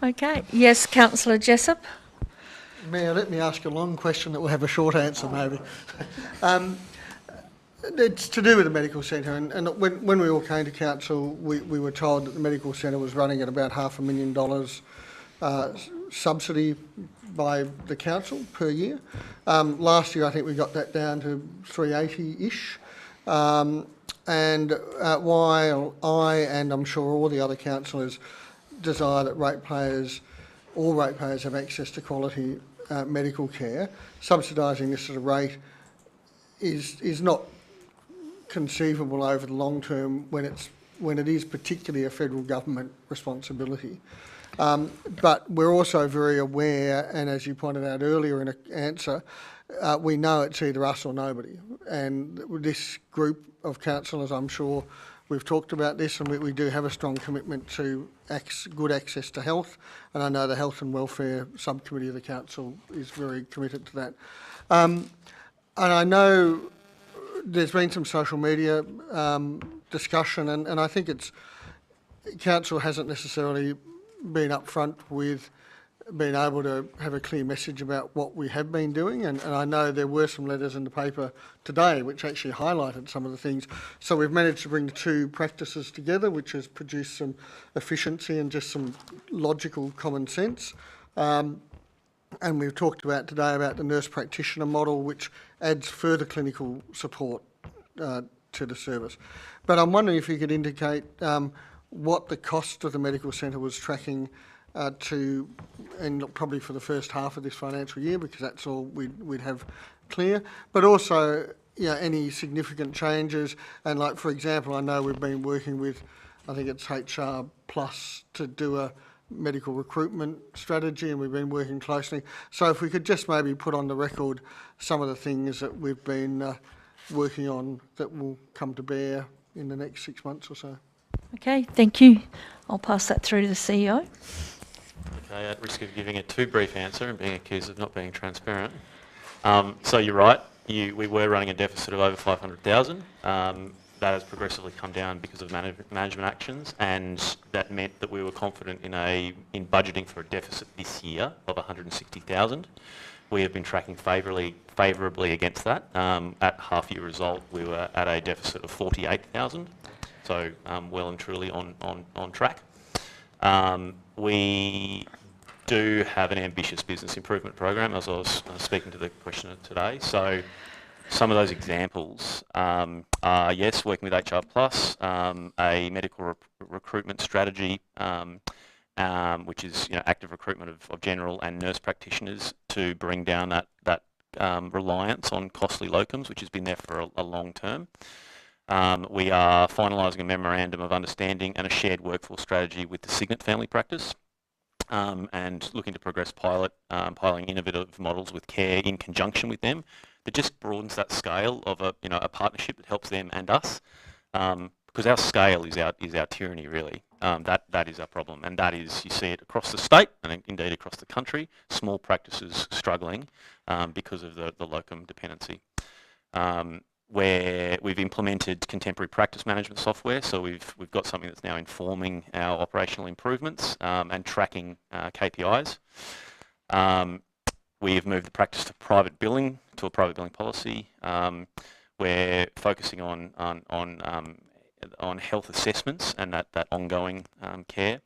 Okay. Yes, Councillor Jessup. Mayor, let me ask a long question that will have a short answer, maybe. It's to do with the medical centre, and when we all came to council, we were told that the medical centre was running at about $500,000 subsidy by the council per year. Last year I think we got that down to 380-ish. And while I, and I'm sure all the other councillors, desire that all ratepayers have access to quality medical care, subsidising this at a rate is not conceivable over the long term when it is particularly a federal government responsibility. But we're also very aware, and as you pointed out earlier in an answer, we know it's either us or nobody. And this group of councillors, I'm sure we've talked about this, and we do have a strong commitment to good access to health. And I know the Health and Welfare Subcommittee of the Council is very committed to that. And I know there's been some social media discussion, and I think Council hasn't necessarily been upfront with being able to have a clear message about what we have been doing, and I know there were some letters in the paper today which actually highlighted some of the things. So we've managed to bring the two practices together, which has produced some efficiency and just some logical common sense. And we've talked about today about the nurse practitioner model, which adds further clinical support to the service. But I'm wondering if you could indicate what the cost of the medical centre was tracking and probably for the first half of this financial year, because that's all we'd have clear. But also, any significant changes, and like, for example, I know we've been working with, I think it's HR Plus, to do a medical recruitment strategy, and we've been working closely. So if we could just maybe put on the record some of the things that we've been working on that will come to bear in the next 6 months or so. Okay, thank you. I'll pass that through to the CEO. Okay, at risk of giving a too brief answer and being accused of not being transparent. So you're right, we were running a deficit of over 500,000. That has progressively come down because of management actions, and that meant that we were confident in budgeting for a deficit this year of 160,000. We have been tracking favourably against that. At half year result, we were at a deficit of 48,000, so well and truly on track. We do have an ambitious business improvement program, as I was speaking to the questioner today. So some of those examples are, yes, working with HR Plus, a medical recruitment strategy, which is active recruitment of general and nurse practitioners to bring down that reliance on costly locums, which has been there for a long term. We are finalising a memorandum of understanding and a shared workforce strategy with the Signet family practice, and looking to progress piloting innovative models with care in conjunction with them. That just broadens that scale of a partnership that helps them and us, because our scale is our tyranny, really. That is our problem, and that is, you see it across the state and indeed across the country. Small practices struggling because of the locum dependency. Where we've implemented contemporary practice management software, so we've got something that's now informing our operational improvements and tracking KPIs. We've moved the practice to a private billing policy. We're focusing on health assessments and that ongoing care.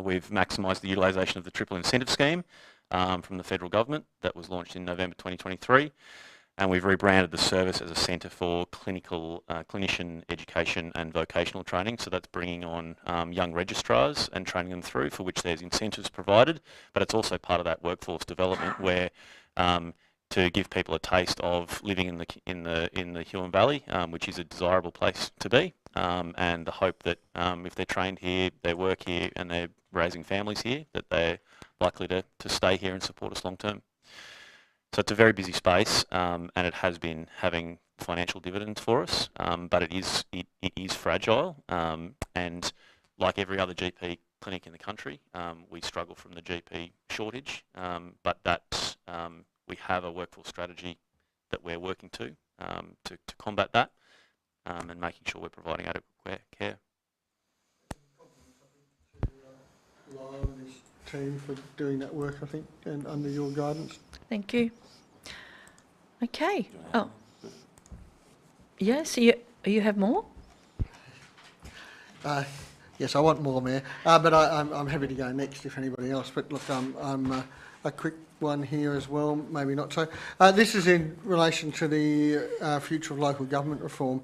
We've maximised the utilisation of the triple incentive scheme from the federal government that was launched in November 2023. And we've rebranded the service as a centre for clinician education and vocational training. So that's bringing on young registrars and training them through, for which there's incentives provided. But it's also part of that workforce development where to give people a taste of living in the Huon Valley, which is a desirable place to be, and the hope that if they're trained here, they work here, and they're raising families here, that they're likely to stay here and support us long term. So it's a very busy space, and it has been having financial dividends for us, but it is fragile, and like every other GP clinic in the country, we struggle from the GP shortage, but that we have a workforce strategy that we're working to combat that, and making sure we're providing adequate care. And this team for doing that work, I think, and under your guidance. Thank you. Okay. Oh. Yes, you have more? Yes, I want more, Mayor, but I'm happy to go next if anybody else. But look, I'm a quick one here as well, maybe not so. This is in relation to the future of local government reform.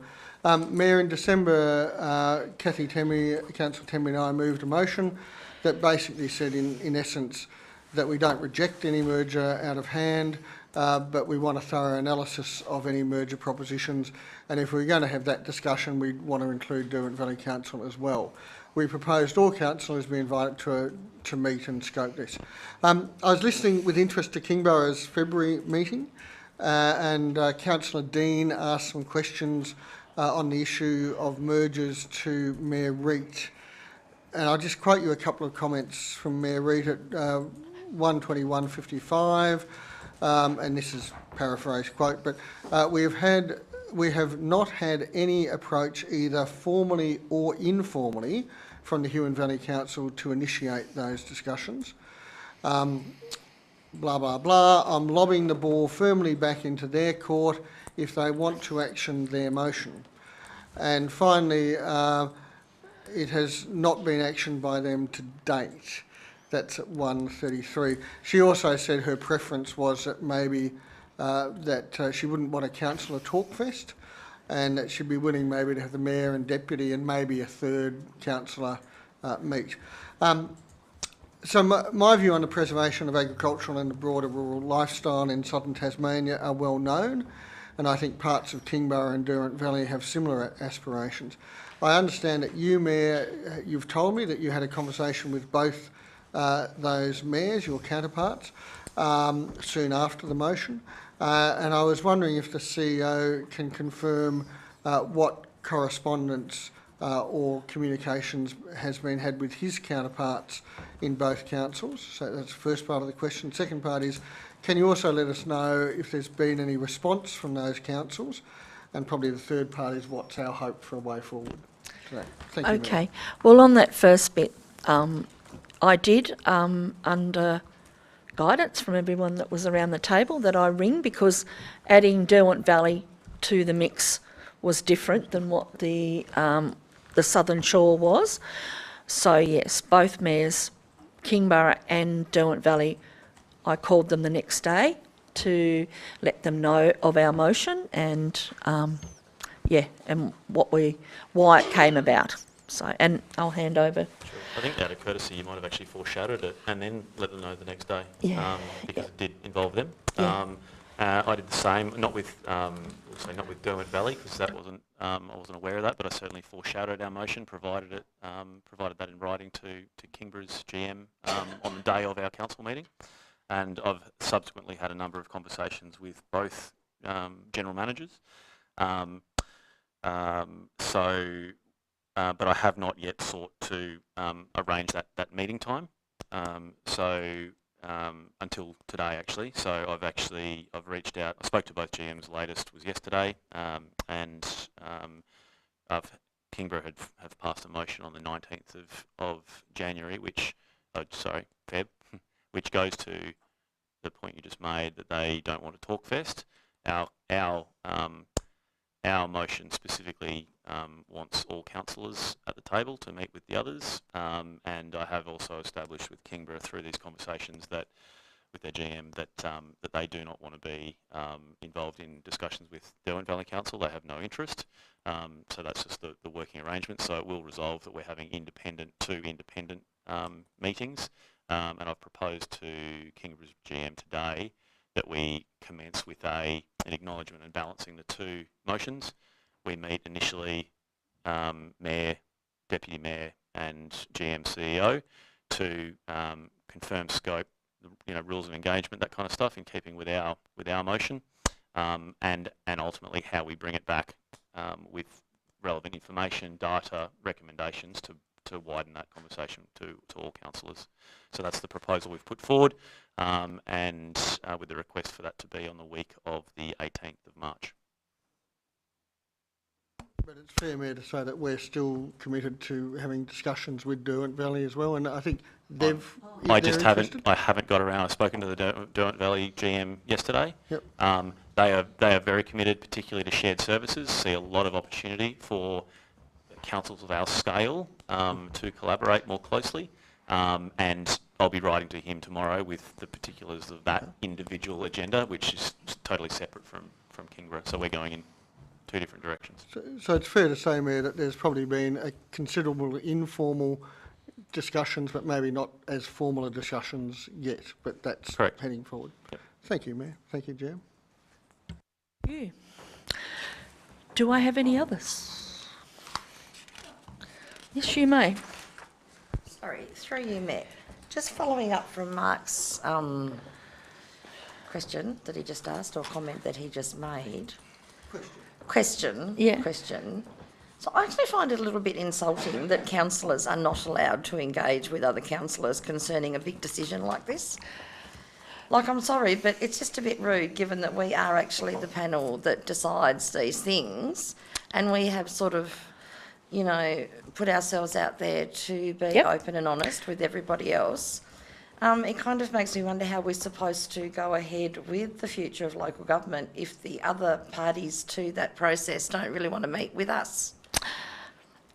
Mayor, in December, Kathy Temby, Councillor Temby and I moved a motion that basically said, in essence, that we don't reject any merger out of hand, but we want a thorough analysis of any merger propositions. And if we're going to have that discussion, we want to include Derwent Valley Council as well. We proposed all councillors be invited to meet and scope this. I was listening with interest to Kingborough's February meeting, and Councillor Dean asked some questions on the issue of mergers to Mayor Reid. And I'll just quote you a couple of comments from Mayor Reid at 121.55, and this is paraphrased quote, but we have not had any approach either formally or informally from the Huon Valley Council to initiate those discussions. Blah, blah, blah. I'm lobbing the ball firmly back into their court if they want to action their motion. And finally, it has not been actioned by them to date. That's at 1:33. She also said her preference was that maybe she wouldn't want a councillor talk fest, and that she'd be willing maybe to have the mayor and deputy and maybe a third councillor meet. So my view on the preservation of agricultural and the broader rural lifestyle in southern Tasmania are well known, and I think parts of Kingborough and Derwent Valley have similar aspirations. I understand that you, Mayor, you've told me that you had a conversation with both those mayors, your counterparts, soon after the motion. And I was wondering if the CEO can confirm what correspondence or communications has been had with his counterparts in both councils. So that's the first part of the question. Second part is, can you also let us know if there's been any response from those councils? And probably the third part is, what's our hope for a way forward? So, thank you, Okay. Mayor. Well, on that first bit, I did, under guidance from everyone that was around the table, that I ring, because adding Derwent Valley to the mix was different than what the Southern Shore was. So yes, both mayors, Kingborough and Derwent Valley, I called them the next day to let them know of our motion and and why it came about. So, and I'll hand over. I think out of courtesy, you might have actually foreshadowed it and then let them know the next day, because it did involve them. Yeah. I did the same, not with Derwent Valley, because that wasn't I wasn't aware of that, but I certainly foreshadowed our motion, provided that in writing to Kingborough's GM on the day of our council meeting, and I've subsequently had a number of conversations with both general managers. But I have not yet sought to arrange that meeting time. Until today, actually. So I've reached out. I spoke to both GMs. Latest was yesterday, and Kingborough have passed a motion on the 19th of January, Feb, which goes to the point you just made, that they don't want to talk fest. Our motion specifically wants all councillors at the table to meet with the others, and I have also established with Kingborough through these conversations that with their GM that they do not want to be involved in discussions with Derwent Valley Council. They have no interest, so that's just the working arrangement. So it will resolve that we're having two independent meetings, and I've proposed to Kingborough's GM today that we commence with an acknowledgement and balancing the two motions. We meet initially Mayor, Deputy Mayor and GM CEO to confirm scope, rules of engagement, that kind of stuff, in keeping with our motion, and ultimately how we bring it back with relevant information, data, recommendations to widen that conversation to all councillors. So that's the proposal we've put forward, and with the request for that to be on the week of the 18th of March. But it's fair, Mayor, to say that we're still committed to having discussions with Derwent Valley as well, and I think they've... I haven't got around. I've spoken to the Derwent Valley GM yesterday. Yep. They are very committed, particularly to shared services. See a lot of opportunity for councils of our scale to collaborate more closely. And I'll be writing to him tomorrow with the particulars of that individual agenda, which is totally separate from Kingborough. So we're going in two different directions. So it's fair to say, Mayor, that there's probably been a considerable informal discussions, but maybe not as formal a discussions yet, but that's correct. Heading forward. Yep. Thank you, Mayor. Thank you, Jam. You. Do I have any others? Yes, you may. Sorry, through you, Matt. Just following up from Mark's question that he just asked, or comment that he just made. Question. Yeah. Question. So I actually find it a little bit insulting that councillors are not allowed to engage with other councillors concerning a big decision like this. Like, I'm sorry, but it's just a bit rude given that we are actually the panel that decides these things, and we have sort of, you know, put ourselves out there to be open and honest with everybody else. It kind of makes me wonder how we're supposed to go ahead with the future of local government if the other parties to that process don't really want to meet with us.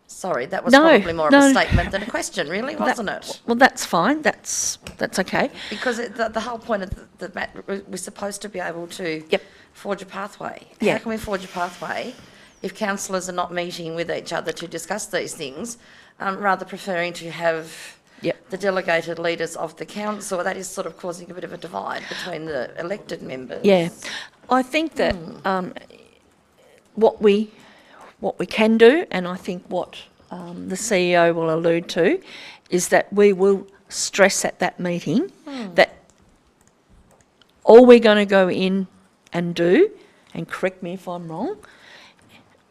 Sorry, that was probably more of a statement than a question, really, wasn't it? Well, that's fine. That's okay. Because the whole point of we're supposed to be able to forge a pathway. Yeah. How can we forge a pathway if councillors are not meeting with each other to discuss these things, rather preferring to have the delegated leaders of the council? That is sort of causing a bit of a divide between the elected members. Yeah, I think that what we can do, and I think what the CEO will allude to, is that we will stress at that meeting that all we're going to go in and do, and correct me if I'm wrong,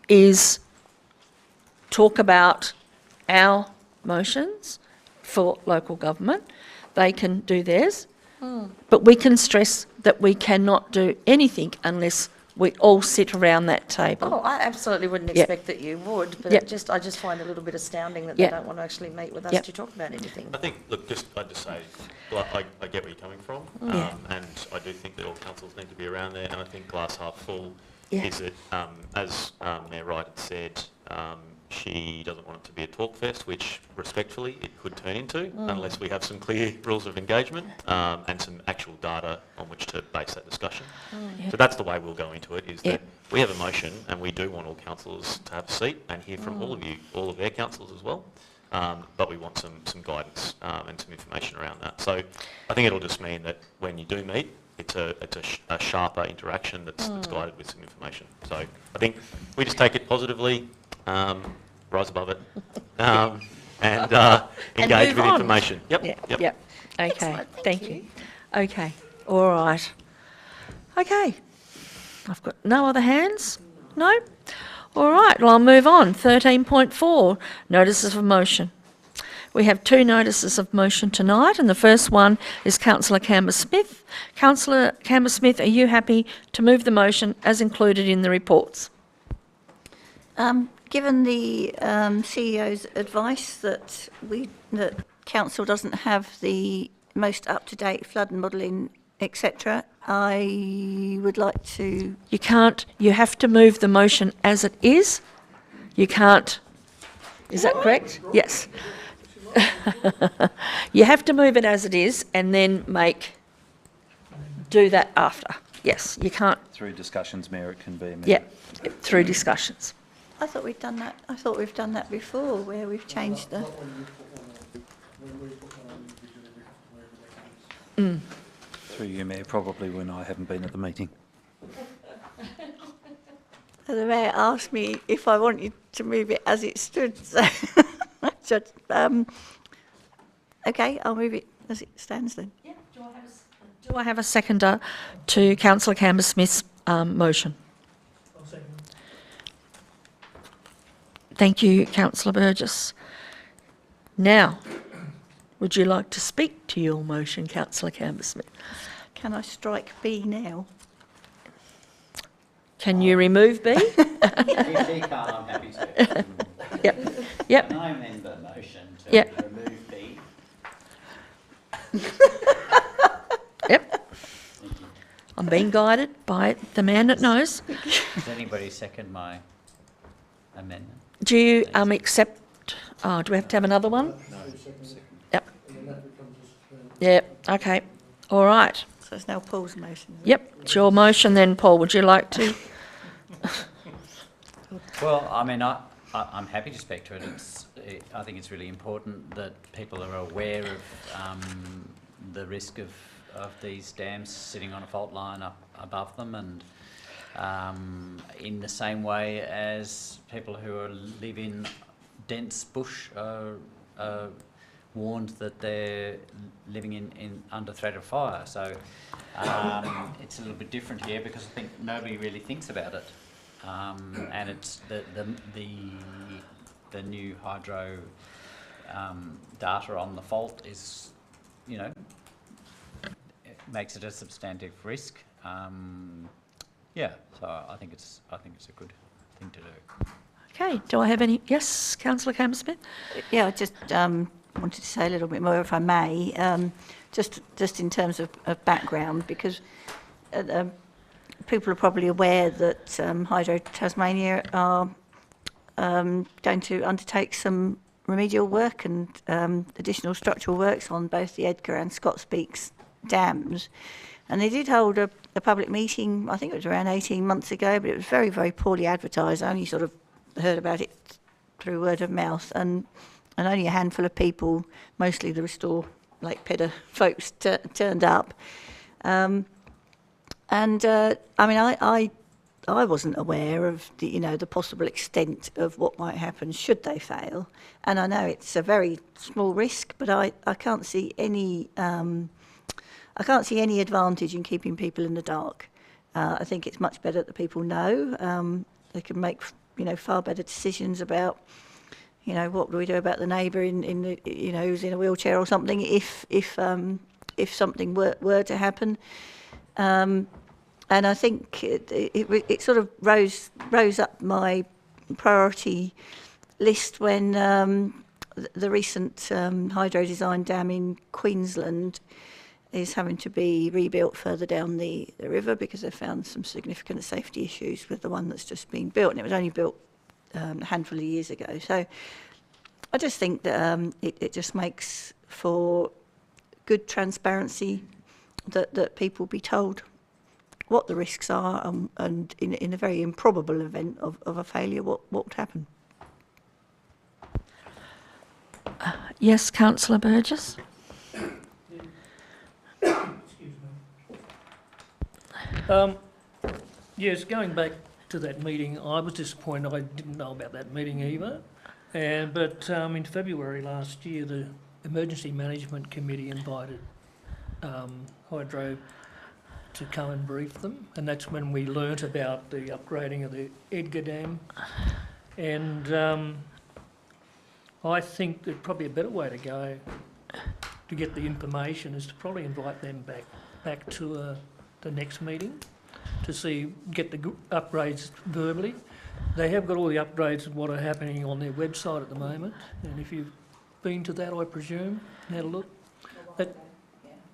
is talk about our motions for local government. They can do theirs, but we can stress that we cannot do anything unless we all sit around that table. Oh, I absolutely wouldn't expect that you would, but I just find it a little bit astounding that they don't want to actually meet with us to talk about anything. I think, look, I'd just say, I get where you're coming from, and I do think that all councils need to be around there, and I think glass half full is that, as Mayor Wright had said, she doesn't want it to be a talk fest, which respectfully it could turn into unless we have some clear rules of engagement and some actual data on which to base that discussion. So that's the way we'll go into it, is that we have a motion and we do want all councillors to have a seat and hear from all of you, all of their councillors as well. But we want some guidance and some information around that. So I think it'll just mean that when you do meet, it's a sharper interaction that's guided with some information. So I think we just take it positively, rise above it, and engage with information. Yep. Okay. Excellent, Thank you. Okay. All right. Okay. I've got no other hands. No. All right. Well, I'll move on. 13.4 notices of motion. We have two notices of motion tonight, and the first one is Councillor Canberra-Smith. Councillor Canberra-Smith, are you happy to move the motion as included in the reports? Given the CEO's advice that council doesn't have the most up-to-date flood modelling, etc., I would like to... You can't. You have to move the motion as it is. You can't. Is that correct? Yes. You have to move it as it is and then do that after. Yes, you can't. Through discussions, Mayor, it can be amended. Yeah, through discussions. I thought we've done that. I thought we've done that before, where we've changed the... Through you, Mayor, probably when I haven't been at the meeting. The Mayor asked me if I wanted to move it as it stood, so... okay, I'll move it as it stands then. Yeah. Do I have a seconder to Councillor Canberra-Smith's motion? I'll second. Thank you, Councillor Burgess. Now, would you like to speak to your motion, Councillor Canberra-Smith? Can I strike B now? Can you remove B? If she can't, I'm happy to. Yep. Can I amend the motion to remove B? Yep. I'm being guided by the man that knows. Does anybody second my amendment? Do you accept, do we have to have another one? Yep. Yep, okay, all right. So it's now Paul's motion. Yep, it's your motion then, Paul. Would you like to? Well, I mean, I'm happy to speak to it. I think it's really important that people are aware of the risk of these dams sitting on a fault line up above them, and in the same way as people who live in dense bush are warned that they're living in under threat of fire. So it's a little bit different here because I think nobody really thinks about it. And it's the new hydro data on the fault is, you know, it makes it a substantive risk. Yeah, so I think it's a good thing to do. Okay, do I have any? Yes, Councillor Camsmith? Yeah, I just wanted to say a little bit more, if I may, just in terms of background, because people are probably aware that Hydro Tasmania are going to undertake some remedial work and additional structural works on both the Edgar and Scott's Beaks dams. And they did hold a public meeting, I think it was around 18 months ago, but it was very, very poorly advertised. I only sort of heard about it through word of mouth, and only a handful of people, mostly the Restore Lake Pedder folks, turned up. I mean, I wasn't aware of the possible extent of what might happen should they fail, and I know it's a very small risk, but I can't see any advantage in keeping people in the dark. I think it's much better that people know. They can make far better decisions about what do we do about the neighbour in the, who's in a wheelchair or something if something were to happen. And I think it sort of rose up my priority list when the recent hydro design dam in Queensland is having to be rebuilt further down the river because they've found some significant safety issues with the one that's just been built, and it was only built a handful of years ago. So I just think that it just makes for good transparency that people be told what the risks are, and in a very improbable event of a failure, what would happen. Yes, Councillor Burgess. Yes, going back to that meeting, I was disappointed. I didn't know about that meeting either. But in February last year, the Emergency Management Committee invited Hydro to come and brief them, and that's when we learnt about the upgrading of the Edgar Dam. And I think that probably a better way to go to get the information is to probably invite them back to the next meeting to get the upgrades verbally. They have got all the upgrades of what are happening on their website at the moment, and if you've been to that, I presume, and had a look.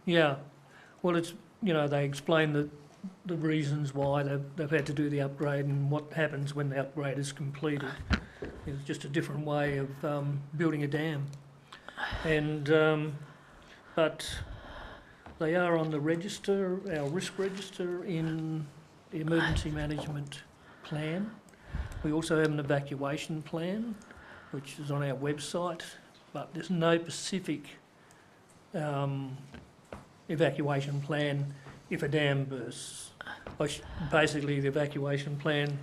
Yeah, well, it's they explain the reasons why they've had to do the upgrade and what happens when the upgrade is completed. It's just a different way of building a dam, and but they are on the register, our risk register in the emergency management plan. We also have an evacuation plan, which is on our website, but there's no specific evacuation plan if a dam bursts. Basically, the evacuation plan,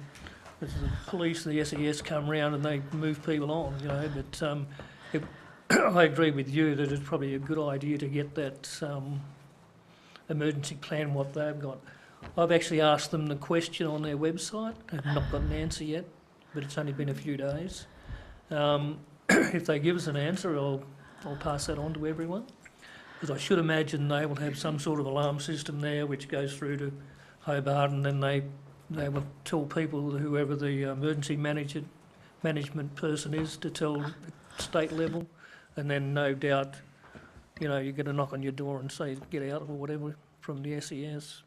the police, the SES come round and they move people on, but I agree with you that it's probably a good idea to get that emergency plan, what they've got. I've actually asked them the question on their website. I've not got an answer yet, but it's only been a few days. If they give us an answer, I'll pass that on to everyone, because I should imagine they will have some sort of alarm system there which goes through to Hobart, and then they will tell people, whoever the emergency management person is, to tell the state level, and then no doubt, you get a knock on your door and say get out or whatever from the SES.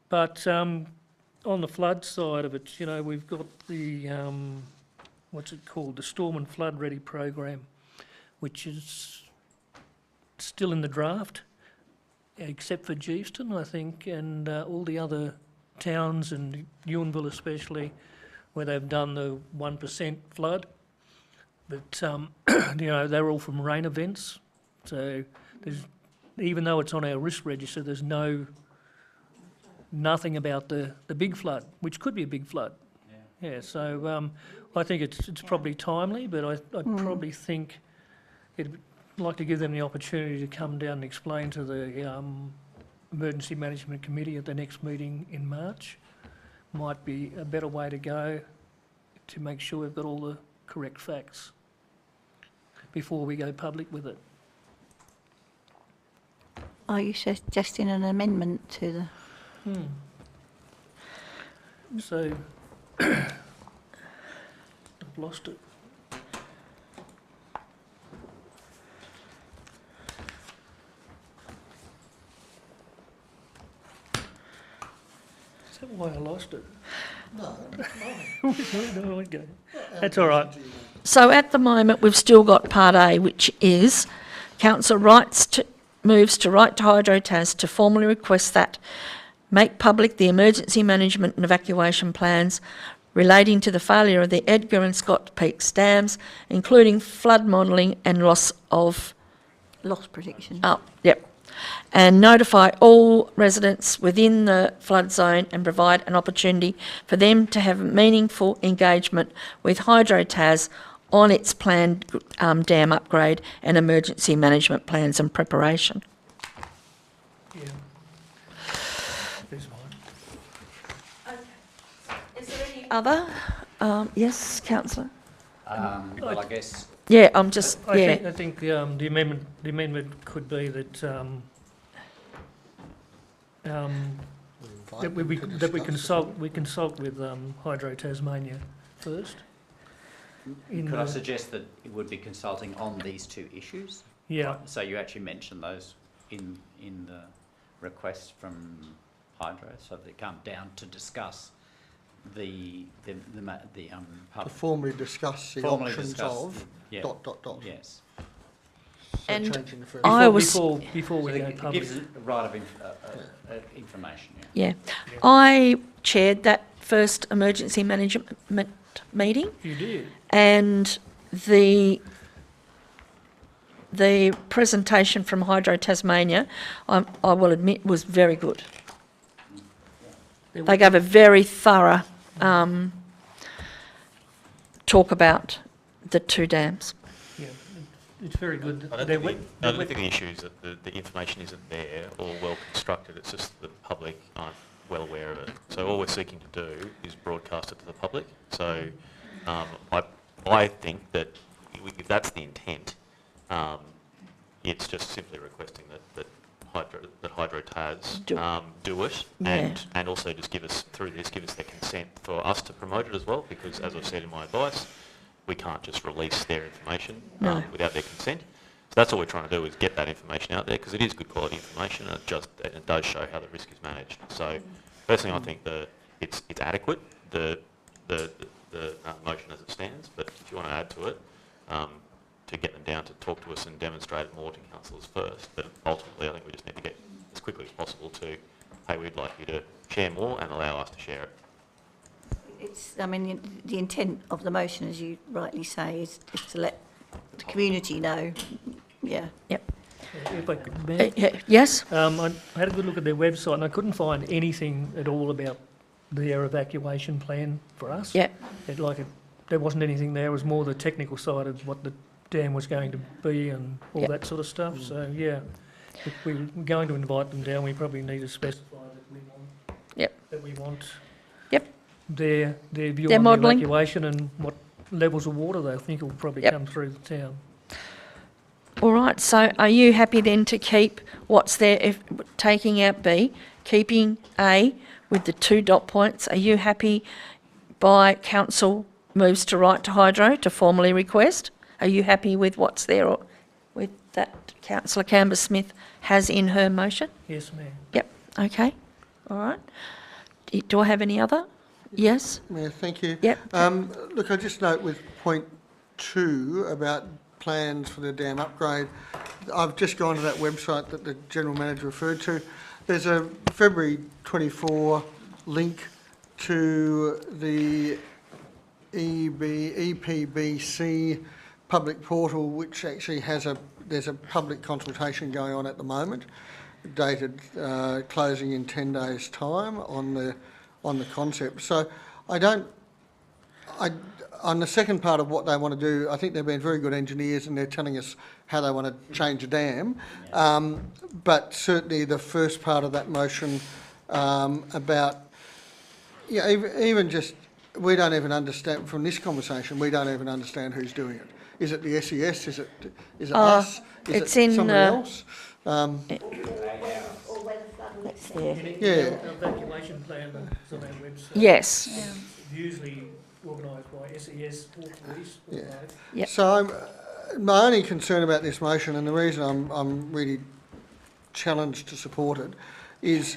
But on the flood side of it, we've got the what's it called, the Storm and Flood Ready program, which is still in the draft, except for Geeston, I think, and all the other towns, and Ewanville especially, where they've done the 1% flood. But, you know, they're all from rain events. So there's, even though it's on our risk register, there's nothing about the big flood, which could be a big flood. Yeah, so I think it's probably timely, but I probably think it'd like to give them the opportunity to come down and explain to the Emergency Management Committee at the next meeting in March. Might be a better way to go to make sure we've got all the correct facts before we go public with it. Are you suggesting an amendment to the... So, I've lost it. Is that why I lost it? No. No, okay. That's all right. So at the moment, we've still got Part A, which is Council moves to write to Hydro-Tas to formally request that make public the emergency management and evacuation plans relating to the failure of the Edgar and Scott Peaks dams, including flood modelling and loss prediction. Oh, yep. And notify all residents within the flood zone and provide an opportunity for them to have meaningful engagement with Hydro-Tas on its planned dam upgrade and emergency management plans and preparation. Yeah. There's mine. Okay. Is there any other? Yes, councillor. Well, I guess. Yeah, I'm just. I think the amendment could be that that we consult with Hydro Tasmania first. Could I suggest that it would be consulting on these two issues? Yeah. So you actually mentioned those in the request from Hydro, so they come down to discuss the formally discuss the options of ... Yes. And changing the first before we go public. It gives a right of information. Yeah. I chaired that first emergency management meeting. You did. And the presentation from Hydro Tasmania, I will admit, was very good. They gave a very thorough talk about the two dams. Yeah, it's very good. I don't think the issue is that the information isn't there or well constructed. It's just the public aren't well aware of it. So all we're seeking to do is broadcast it to the public. So I think that if that's the intent, it's just simply requesting that Hydro-Tas do it, and also just give us their consent for us to promote it as well. Because as I've said in my advice, we can't just release their information without their consent. So that's all we're trying to do is get that information out there because it is good quality information and it does show how the risk is managed. So personally, I think it's adequate. The motion as it stands, but if you want to add to it, to get them down to talk to us and demonstrate it more to councillors first, but ultimately I think we just need to get as quickly as possible to, hey, we'd like you to share more and allow us to share it. I mean, the intent of the motion, as you rightly say, is to let the community know. Yeah. Yep. If I could, yes? I had a good look at their website and I couldn't find anything at all about their evacuation plan for us. Yeah. There wasn't anything there. It was more the technical side of what the dam was going to be and all that sort of stuff. So, yeah, if we're going to invite them down, we probably need to specify that we want their view on the evacuation and what levels of water they think will probably come through the town. All right, so are you happy then to keep what's there, taking out B, keeping A with the 2 dot points? Are you happy by council moves to write to Hydro to formally request? Are you happy with what's there or with that Councillor Canberra-Smith has in her motion? Yes, ma'am. Yep, okay, all right. Do I have any other Yes. Mayor, thank you. Yep. Look, I just note with point 2 about plans for the dam upgrade. I've just gone to that website that the General Manager referred to. There's a February 24 link to the EPBC public portal, which actually there's a public consultation going on at the moment, dated closing in 10 days' time on the concept. So on the second part of what they want to do, I think they've been very good engineers and they're telling us how they want to change a dam. But certainly the first part of that motion about, even just, we don't even understand, from this conversation, we don't even understand who's doing it. Is it the SES? Is it us? Is it somebody else? Evacuation plan is on our website. Yes. Usually organised by SES or police. Or both. Yep. So my only concern about this motion, and the reason I'm really challenged to support it, is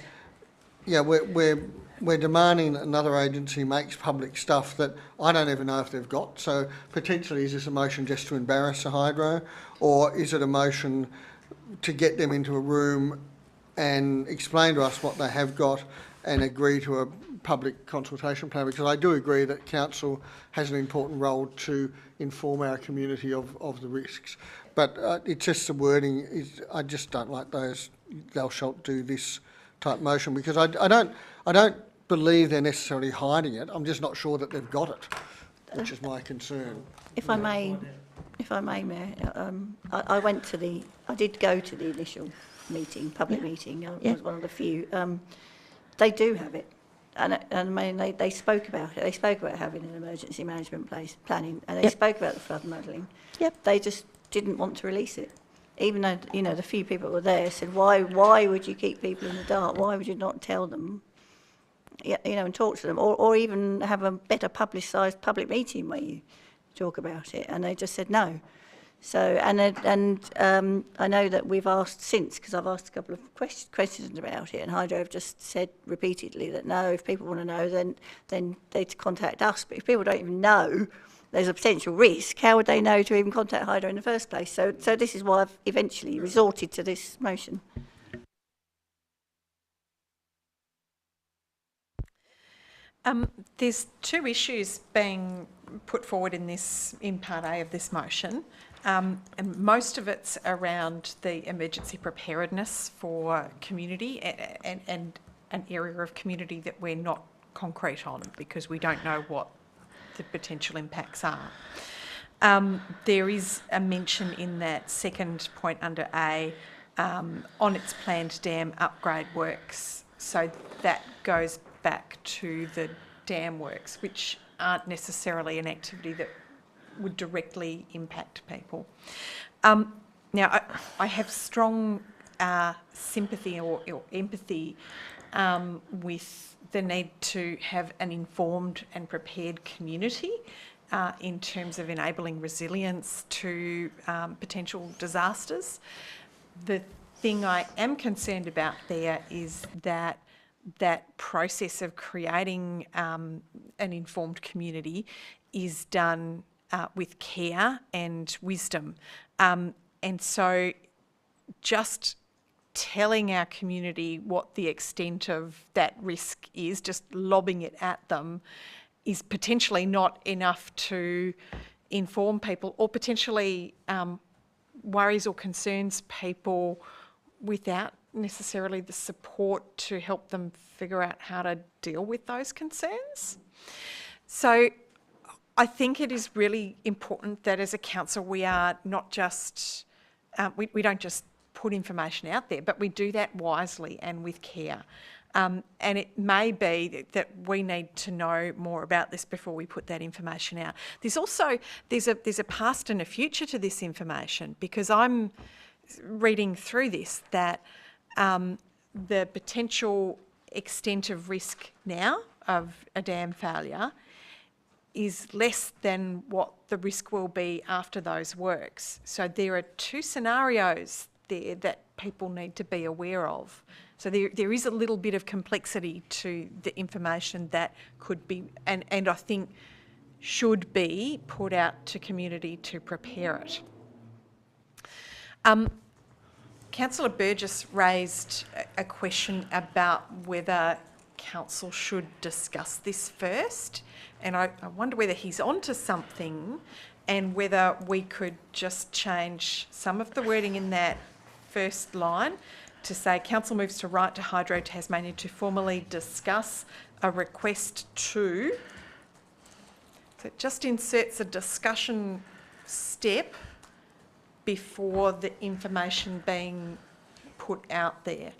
we're demanding that another agency makes public stuff that I don't even know if they've got. So potentially, is this a motion just to embarrass the hydro, or is it a motion to get them into a room and explain to us what they have got and agree to a public consultation plan? Because I do agree that council has an important role to inform our community of the risks. But it's just the wording I just don't like those "thou shalt do this" type motion, because I don't believe they're necessarily hiding it. I'm just not sure that they've got it, which is my concern. If I may, Mayor, I did go to the initial meeting, public meeting. I was one of the few. They do have it, and I mean they spoke about it. They spoke about having an emergency management planning, and they spoke about the flood modelling. Yep. They just didn't want to release it, even though the few people that were there said, why would you keep people in the dark? Why would you not tell them? And talk to them, or even have a better publicised public meeting where you talk about it. And they just said no. So, and I know that we've asked since, because I've asked a couple of questions about it, and Hydro have just said repeatedly that no, if people want to know, then they contact us. But if people don't even know there's a potential risk, how would they know to even contact Hydro in the first place? So this is why I've eventually resorted to this motion. There's two issues being put forward in Part A of this motion, and most of it's around the emergency preparedness for community and an area of community that we're not concrete on because we don't know what the potential impacts are. There is a mention in that second point under A on its planned dam upgrade works, so that goes back to the dam works, which aren't necessarily an activity that would directly impact people. Now, I have strong sympathy or empathy with the need to have an informed and prepared community in terms of enabling resilience to potential disasters. The thing I am concerned about there is that process of creating an informed community is done with care and wisdom. And so just telling our community what the extent of that risk is, just lobbing it at them, is potentially not enough to inform people, or potentially worries or concerns people without necessarily the support to help them figure out how to deal with those concerns. So I think it is really important that as a council we are not just, we don't just put information out there, but we do that wisely and with care. And it may be that we need to know more about this before we put that information out. There's also, there's a past and a future to this information, because I'm reading through this that the potential extent of risk now of a dam failure is less than what the risk will be after those works. So there are two scenarios there that people need to be aware of. So there is a little bit of complexity to the information that could be, and I think should be put out to community to prepare it. Councillor Burgess raised a question about whether council should discuss this first, and I wonder whether he's onto something and whether we could just change some of the wording in that first line to say council moves to write to Hydro Tasmania to formally discuss a request to. So it just inserts a discussion step before the information being put out there.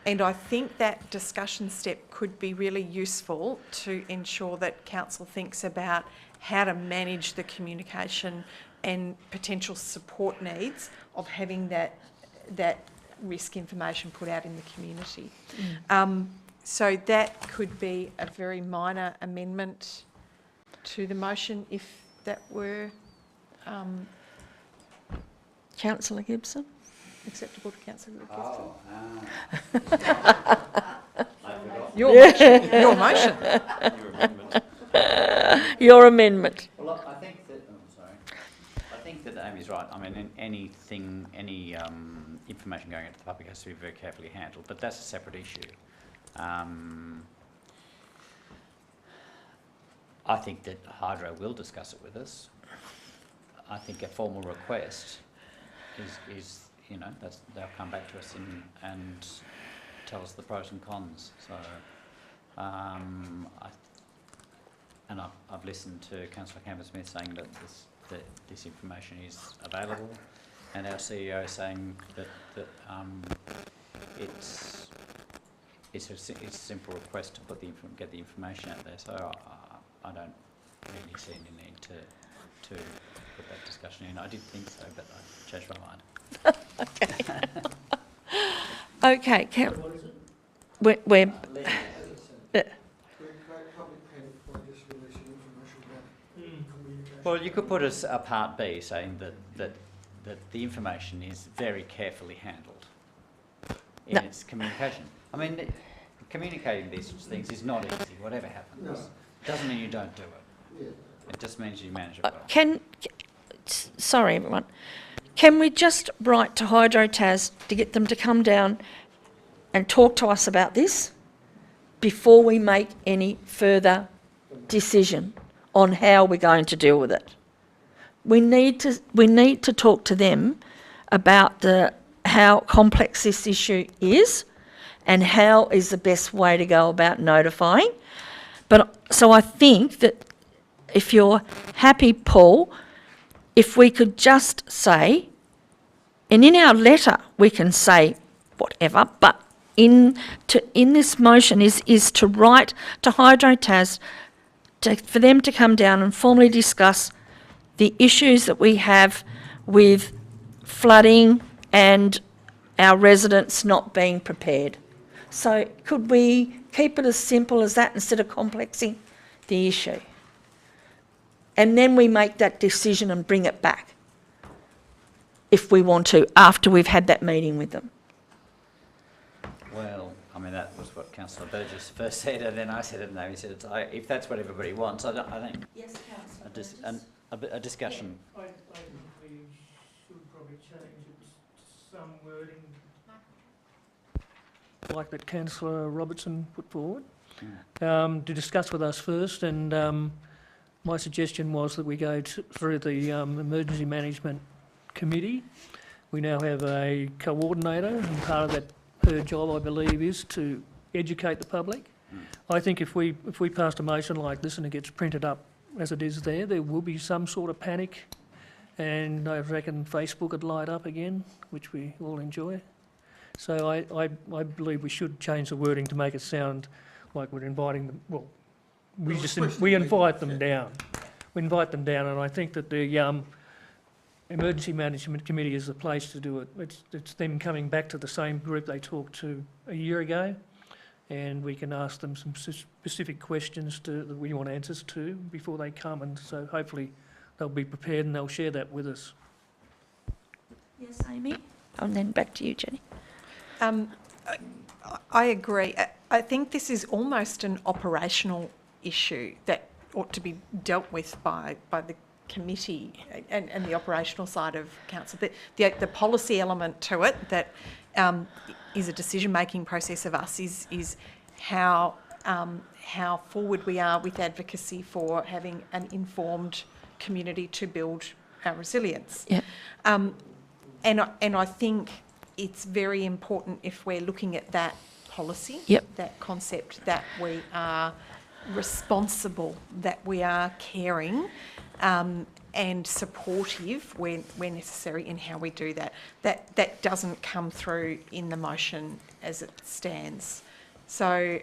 And I think that discussion step could be really useful to ensure that council thinks about how to manage the communication and potential support needs of having that risk information put out in the community. So that could be a very minor amendment to the motion if that were Councillor Gibson? Acceptable to Councillor Oh, Gibson? Your motion. Your motion. Your amendment. Well, I think that. I think that Amy's right. I mean, any information going out to the public has to be very carefully handled, but that's a separate issue. I think that Hydro will discuss it with us. I think a formal request is they'll come back to us and tell us the pros and cons. So, I've listened to Councillor Campbell-Smith saying that this information is available, and our CEO saying that it's a simple request to get the information out there. So I don't really see any need to put that discussion in. I did think so, but I changed my mind. Okay, we're Well, you could put a part B saying that the information is very carefully handled in its communication. I mean, communicating these sorts of things is not easy, whatever happens. It doesn't mean you don't do it. It just means you manage it well. Sorry everyone, can we just write to Hydro Tas to get them to come down and talk to us about this before we make any further decision on how we're going to deal with it? We need to talk to them about how complex this issue is and how is the best way to go about notifying. But so I think that if you're happy, Paul, if we could just say, and in our letter we can say whatever, but in this motion is to write to Hydro Tas for them to come down and formally discuss the issues that we have with flooding and our residents not being prepared. So could we keep it as simple as that instead of complexing the issue? And then we make that decision and bring it back if we want to, after we've had that meeting with them. Well, I mean, that was what Councillor Burgess first said, and then I said it, and Amy said it. If that's what everybody wants, I think yes, a discussion. I think we should probably change it to some wording like that Councillor Robertson put forward, to discuss with us first, and my suggestion was that we go through the Emergency Management Committee. We now have a coordinator, and part of that, her job, I believe, is to educate the public. I think if we passed a motion like this and it gets printed up as it is there will be some sort of panic, and I reckon Facebook would light up again, which we all enjoy. So I believe we should change the wording to make it sound like we're inviting them. Well, we invite them down. We invite them down, and I think that the Emergency Management Committee is the place to do it. It's them coming back to the same group they talked to a year ago, and we can ask them some specific questions that we want answers to before they come, and so hopefully they'll be prepared and they'll share that with us. Yes, Amy? And then back to you, Jenny. I agree. I think this is almost an operational issue that ought to be dealt with by the committee and the operational side of council. The policy element to it that is a decision-making process of us is how forward we are with advocacy for having an informed community to build our resilience. Yeah. And I think it's very important if we're looking at that policy, that concept, that we are responsible, that we are caring and supportive where necessary in how we do that. That doesn't come through in the motion as it stands. So,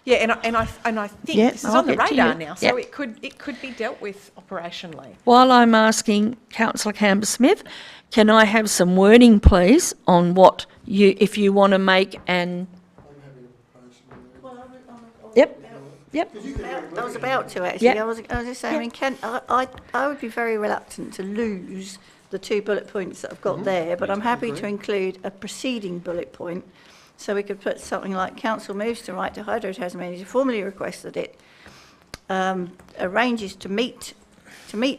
yeah, and I think this is on the radar now, so it could be dealt with operationally. While I'm asking Councillor Camber-Smith, can I have some wording, please, on what if you want to make an... Yep. I was about to actually. Yep. I was just saying. I mean, I would be very reluctant to lose the 2 bullet points that I've got there, but I'm happy to include a preceding bullet point. So we could put something like Council moves to write to Hydro Tasmania to formally request that it arranges to meet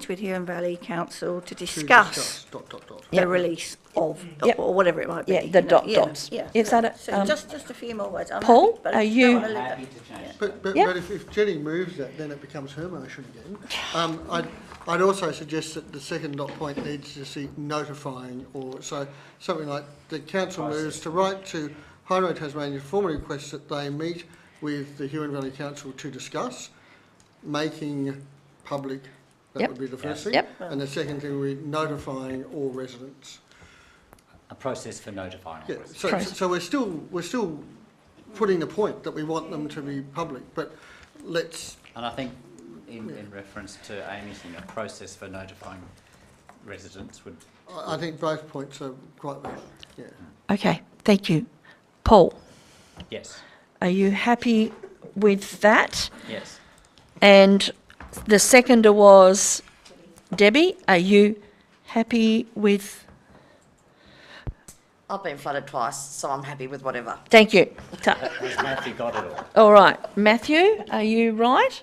with Huon Valley Council to discuss the release of, or whatever it might be. Yeah, the dots. Yeah. Is that it? So just a few more words. I'm Paul, happy, are you... But if Jenny moves that, then it becomes her motion again. I'd also suggest that the second dot point needs to see notifying, or so something like the council moves to write to Hydro Tasmania to formally request that they meet with the Huon Valley Council to discuss making public. That would be the first thing. And the second thing would be notifying all residents. A process for notifying all residents. So we're still putting the point that we want them to be public, but let's... And I think in reference to Amy's thing, a process for notifying residents would... I think both points are quite valid, Okay, thank you. Paul? Yes. Are you happy with that? Yes. And the seconder was Debbie. Are you happy with... I've been flooded twice, so I'm happy with whatever. Thank you. Has Matthew got it all? All right. Matthew, are you right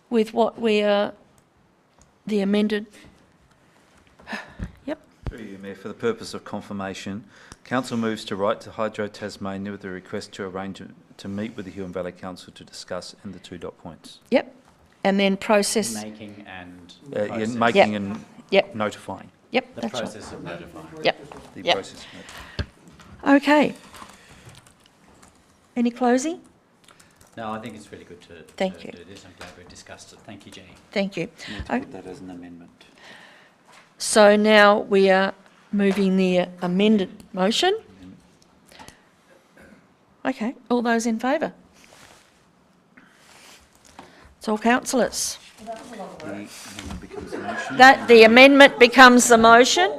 with what we are... the amended... Yep. Through you, Mayor, for the purpose of confirmation, Council moves to write to Hydro Tasmania with a request to arrange to meet with the Huon Valley Council to discuss and the 2 dot points. Yep. And then process... Making and... making and notifying. Yep, the that's process of notifying. Yep. The process of notifying. Okay. Any closing? No, I think it's really good to Thank you. do this. I'm glad we discussed it. Thank you, Jenny. Thank you. Put that as an amendment. So now we are moving the amended motion. Okay, all those in favour? It's all councillors. That the amendment becomes the motion.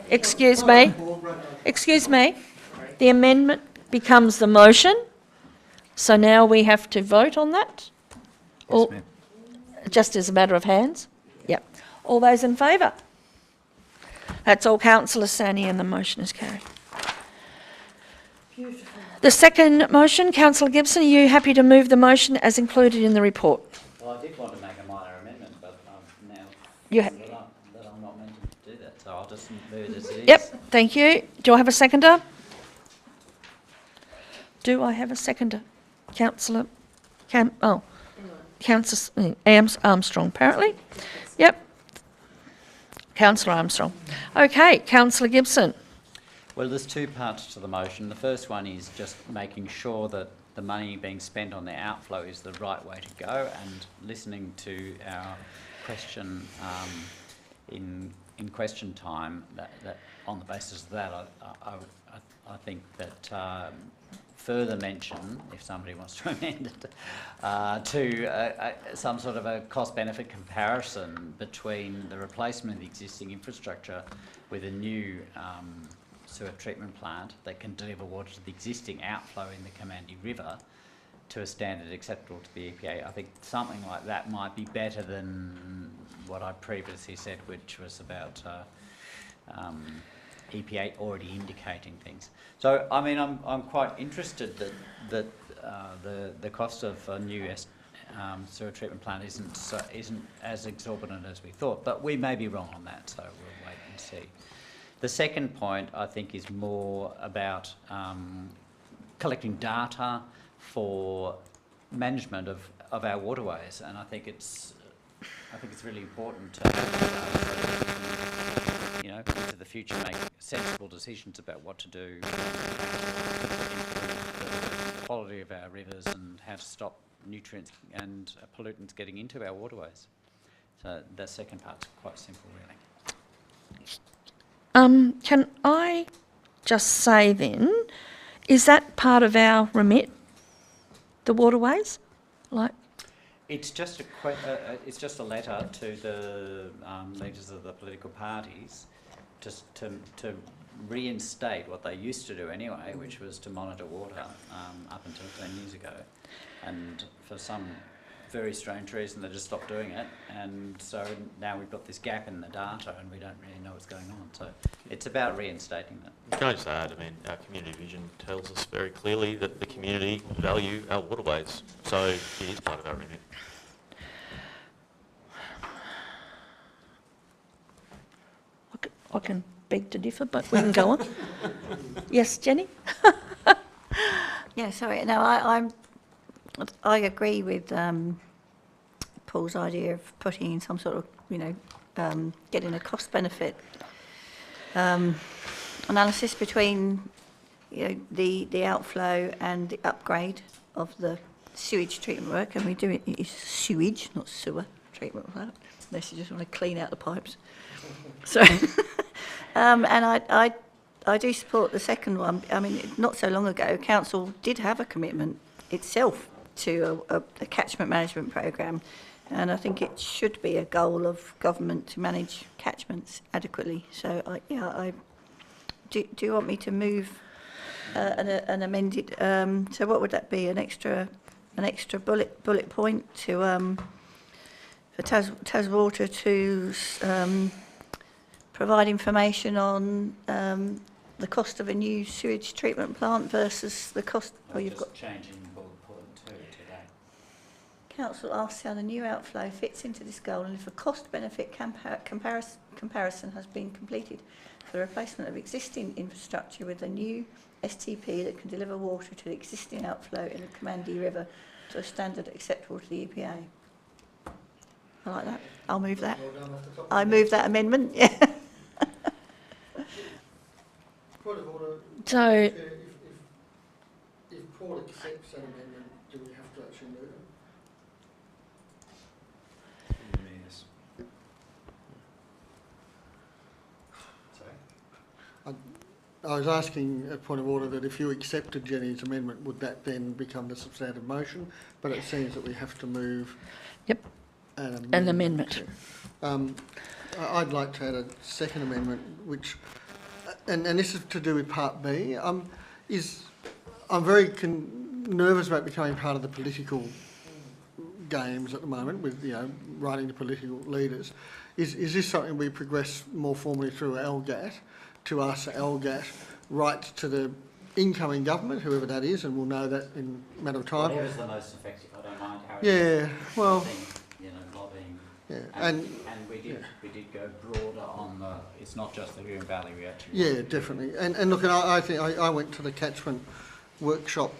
Excuse me. Excuse me. The amendment becomes the motion. So now we have to vote on that? Yes, ma'am. Just as a matter of hands? Yep. All those in favour? That's all councillors Sani, and the motion is carried. The second motion, Councillor Gibson, are you happy to move the motion as included in the report? Well, I did want to make a minor amendment, but now that I'm not meant to do that, so I'll just move it as it is. Yep, thank you. Do I have a seconder? Do I have a seconder? Councillor Councillor Armstrong, apparently. Yep. Councillor Armstrong. Okay, Councillor Gibson. Well, there's 2 parts to the motion. The first one is just making sure that the money being spent on the outflow is the right way to go, and listening to our question in question time, that on the basis of that, I think that further mention, if somebody wants to amend it, to some sort of a cost-benefit comparison between the replacement of the existing infrastructure with a new sewer treatment plant that can deliver water to the existing outflow in the Kamandi River to a standard acceptable to the EPA. I think something like that might be better than what I previously said, which was about EPA already indicating things. So, I mean, I'm quite interested that the cost of a new sewer treatment plant isn't as exorbitant as we thought, but we may be wrong on that, so we'll wait and see. The second point, I think, is more about collecting data for management of our waterways, and I think it's really important to have, you know, into the future make sensible decisions about what to do, improve the quality of our rivers and how to stop nutrients and pollutants getting into our waterways. So the second part's quite simple, really. Can I just say then, is that part of our remit, the waterways? Like, it's just a letter to the leaders of the political parties, just to reinstate what they used to do anyway, which was to monitor water up until 10 years ago, and for some very strange reason they just stopped doing it, and so now we've got this gap in the data and we don't really know what's going on. So it's about reinstating that. Can I just add, I mean, our community vision tells us very clearly that the community value our waterways, so it is part of our remit. I can beg to differ, but we can go on. Yes, Jenny? Yeah, sorry. No, I agree with Paul's idea of putting in some sort of, you know, getting a cost-benefit analysis between, you know, the outflow and the upgrade of the sewage treatment work, and we do it. It's sewage, not sewer treatment work, unless you just want to clean out the pipes. So, and I do support the second one. I mean, not so long ago, council did have a commitment itself to a catchment management programme, and I think it should be a goal of government to manage catchments adequately. So, do you want me to move an amended? So, what would that be? An extra bullet point to for Taswater to provide information on the cost of a new sewage treatment plant versus the cost. Oh, you've got changing bullet point 2 today. Council asks how the new outflow fits into this goal and if a cost-benefit comparison has been completed for the replacement of existing infrastructure with a new STP that can deliver water to the existing outflow in the Commandee River to a standard acceptable to the EPA. I like that. I'll move that. I move that amendment. Yeah. Point of order. So, If Paul accepts that amendment, do we have to actually move it? Yes. Sorry? I was asking a point of order that if you accepted Jenny's amendment, would that then become the substantive motion? But it seems that we have to move. Yep. An amendment. I'd like to add a second amendment, which, and this is to do with Part B. I'm very nervous about becoming part of the political games at the moment with, you know, writing to political leaders. Is this something we progress more formally through LGAT, to ask LGAT write to the incoming government, whoever that is, and we'll know that in a matter of time. Whatever's the most effective, I don't mind how yeah, well, you know, lobbying. Yeah, and we did go broader on the. It's not just the Huon Valley. We actually. Yeah, definitely. And look, I think I went to the catchment workshop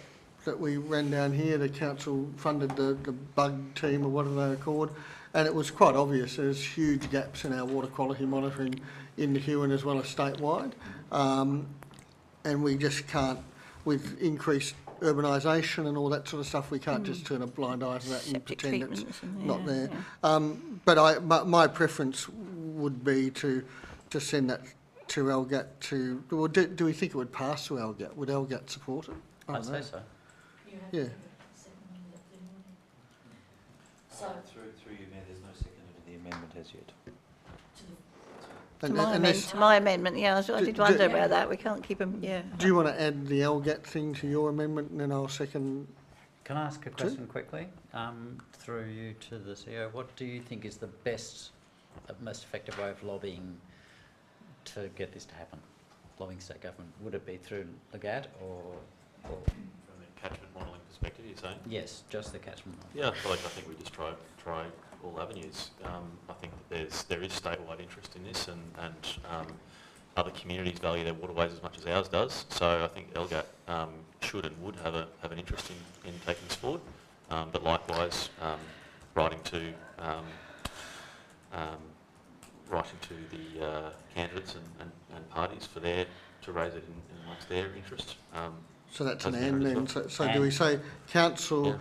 that we ran down here. The council funded the bug team or whatever they were called, and it was quite obvious there's huge gaps in our water quality monitoring in the Huon as well as statewide, and we just can't, with increased urbanisation and all that sort of stuff, we can't just turn a blind eye to that and pretend it's not there. Yeah. But my preference would be to send that to LGAT to. Or do we think it would pass to LGAT? Would LGAT support it? I'd say so. Yeah. So through you, Mayor, there's no second to the amendment as yet. To my amendment, yeah, I did wonder about that. We can't keep them, yeah. Do you want to add the LGAT thing to your amendment, and then I'll second? Can I ask a question quickly, through you to the CEO? What do you think is the best, most effective way of lobbying to get this to happen? following state government? Would it be through Legat or From a catchment modelling perspective, you're saying? yes, just the catchment model? Yeah, I feel like I think we just try all avenues. I think that there is statewide interest in this, and other communities value their waterways as much as ours does. So I think LGAT should and would have an interest in taking this forward. But likewise, writing to the candidates and parties for to raise it in amongst their interest. So that's an as and well. then. So do we say council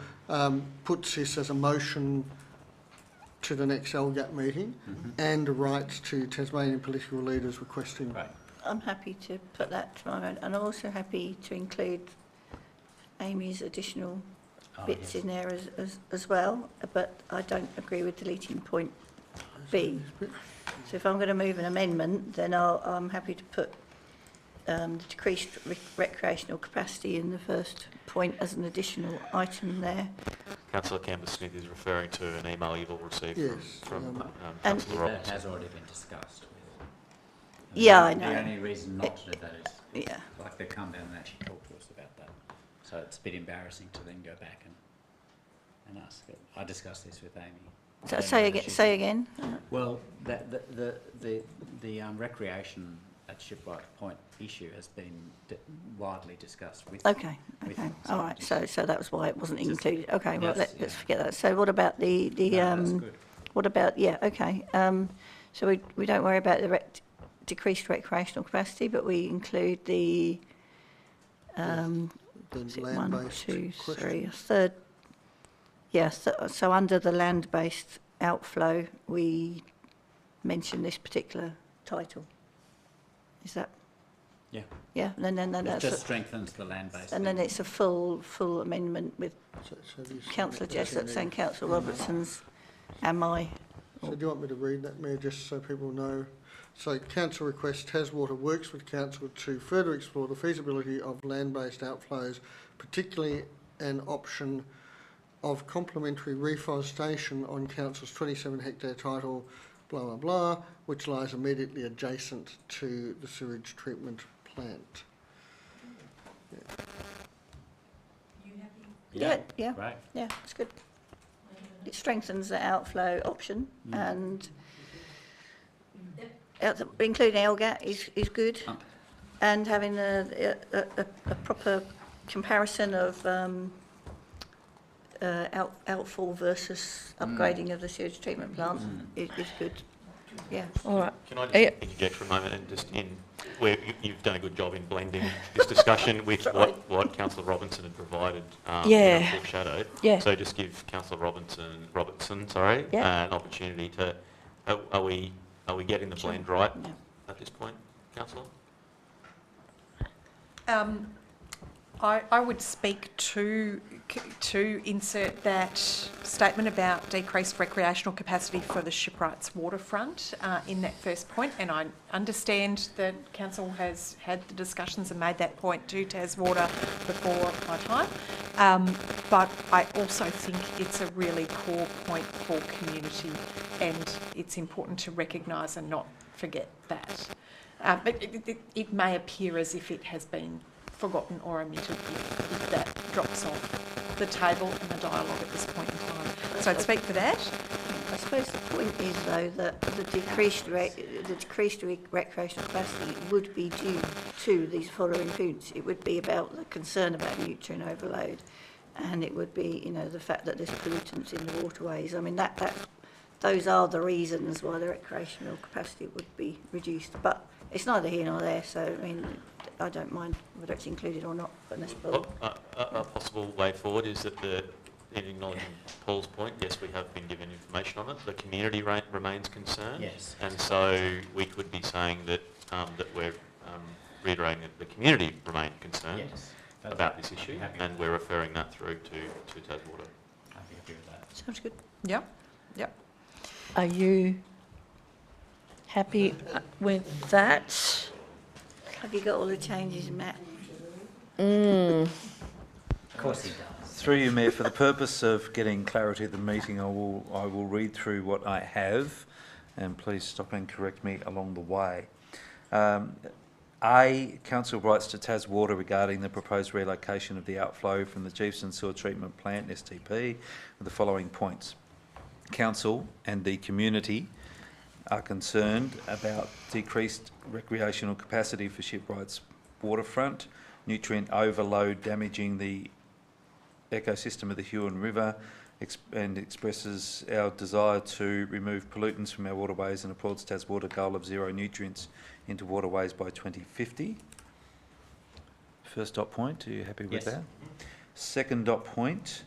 puts this as a motion to the next LGAT meeting and writes to Tasmanian political leaders requesting? Right. I'm happy to put that tomorrow, and I'm also happy to include Amy's additional bits in there as well, but I don't agree with deleting point B. So if I'm going to move an amendment, then I'm happy to put the decreased recreational capacity in the first point as an additional item there. Councillor Campbell-Smith is referring to an email you've all received from and Councillor Robertson. That has already been discussed. Yeah, I know. The only reason not to do that is, yeah, they come down and actually talk to us about that. So it's a bit embarrassing to then go back and ask. I discussed this with Amy. So say again. Well, the recreation at Shipwright Point issue has been widely discussed with. Okay. All right. So that was why it wasn't included. Okay. Well, let's forget that. So what about the that's good. What about okay. So we don't worry about the decreased recreational capacity, but we include the land-based a third. Yes. So under the land-based outflow, we mention this particular title. Is that? Yeah. Yeah. And then it that's just strengthens the land-based. And then it's a full amendment with Councillor Jessop's and Councillor Robertson's and my. So do you want me to read that, Mayor, just so people know? So council requests Taswater works with council to further explore the feasibility of land-based outflows, particularly an option of complementary reforestation on council's 27-hectare title, blah, blah, blah, which lies immediately adjacent to the sewage treatment plant. Yeah. Right. Yeah, it's good. It strengthens the outflow option, and including LGAT is good, and having a proper comparison of outfall versus upgrading of the sewage treatment plant is good. Yeah. All right. Can I just interject for a moment and just where you've done a good job in blending this discussion with what Councillor Robinson had provided foreshadowed. Yeah. So just give Councillor Robertson, an opportunity to. Are we getting the blend right at this point, Councillor? I would speak to insert that statement about decreased recreational capacity for the Shipwrights waterfront in that first point, and I understand that council has had the discussions and made that point to Taswater before my time, but I also think it's a really core point for community, and it's important to recognise and not forget that. But it may appear as if it has been forgotten or omitted if that drops off the table in the dialogue at this point in time. So I'd speak for that. I suppose the point is, though, that the decreased recreational capacity would be due to these following points. It would be about the concern about nutrient overload, and it would be, the fact that there's pollutants in the waterways. I mean, those are the reasons why the recreational capacity would be reduced. But it's neither here nor there, so, I mean, I don't mind whether it's included or not. But A possible way forward is that in acknowledging Paul's point, yes, we have been given information on it. The community remains concerned. Yes. And so we could be saying that we're reiterating that the community remain concerned about this issue, and we're referring that through to Taswater. Happy with that. Sounds good. Yep. Are you happy with that? Have you got all the changes, Matt? Of course he does. Through you, Mayor, for the purpose of getting clarity at the meeting, I will read through what I have, and please stop and correct me along the way. A, council writes to Tas Water regarding the proposed relocation of the outflow from the Chiefson Sewer Treatment Plant, STP, with the following points. Council and the community are concerned about decreased recreational capacity for Shipwright's waterfront, nutrient overload damaging the ecosystem of the Huon River, and expresses our desire to remove pollutants from our waterways and applauds Tas Water goal of zero nutrients into waterways by 2050. First dot point, are you happy with that? Second dot point,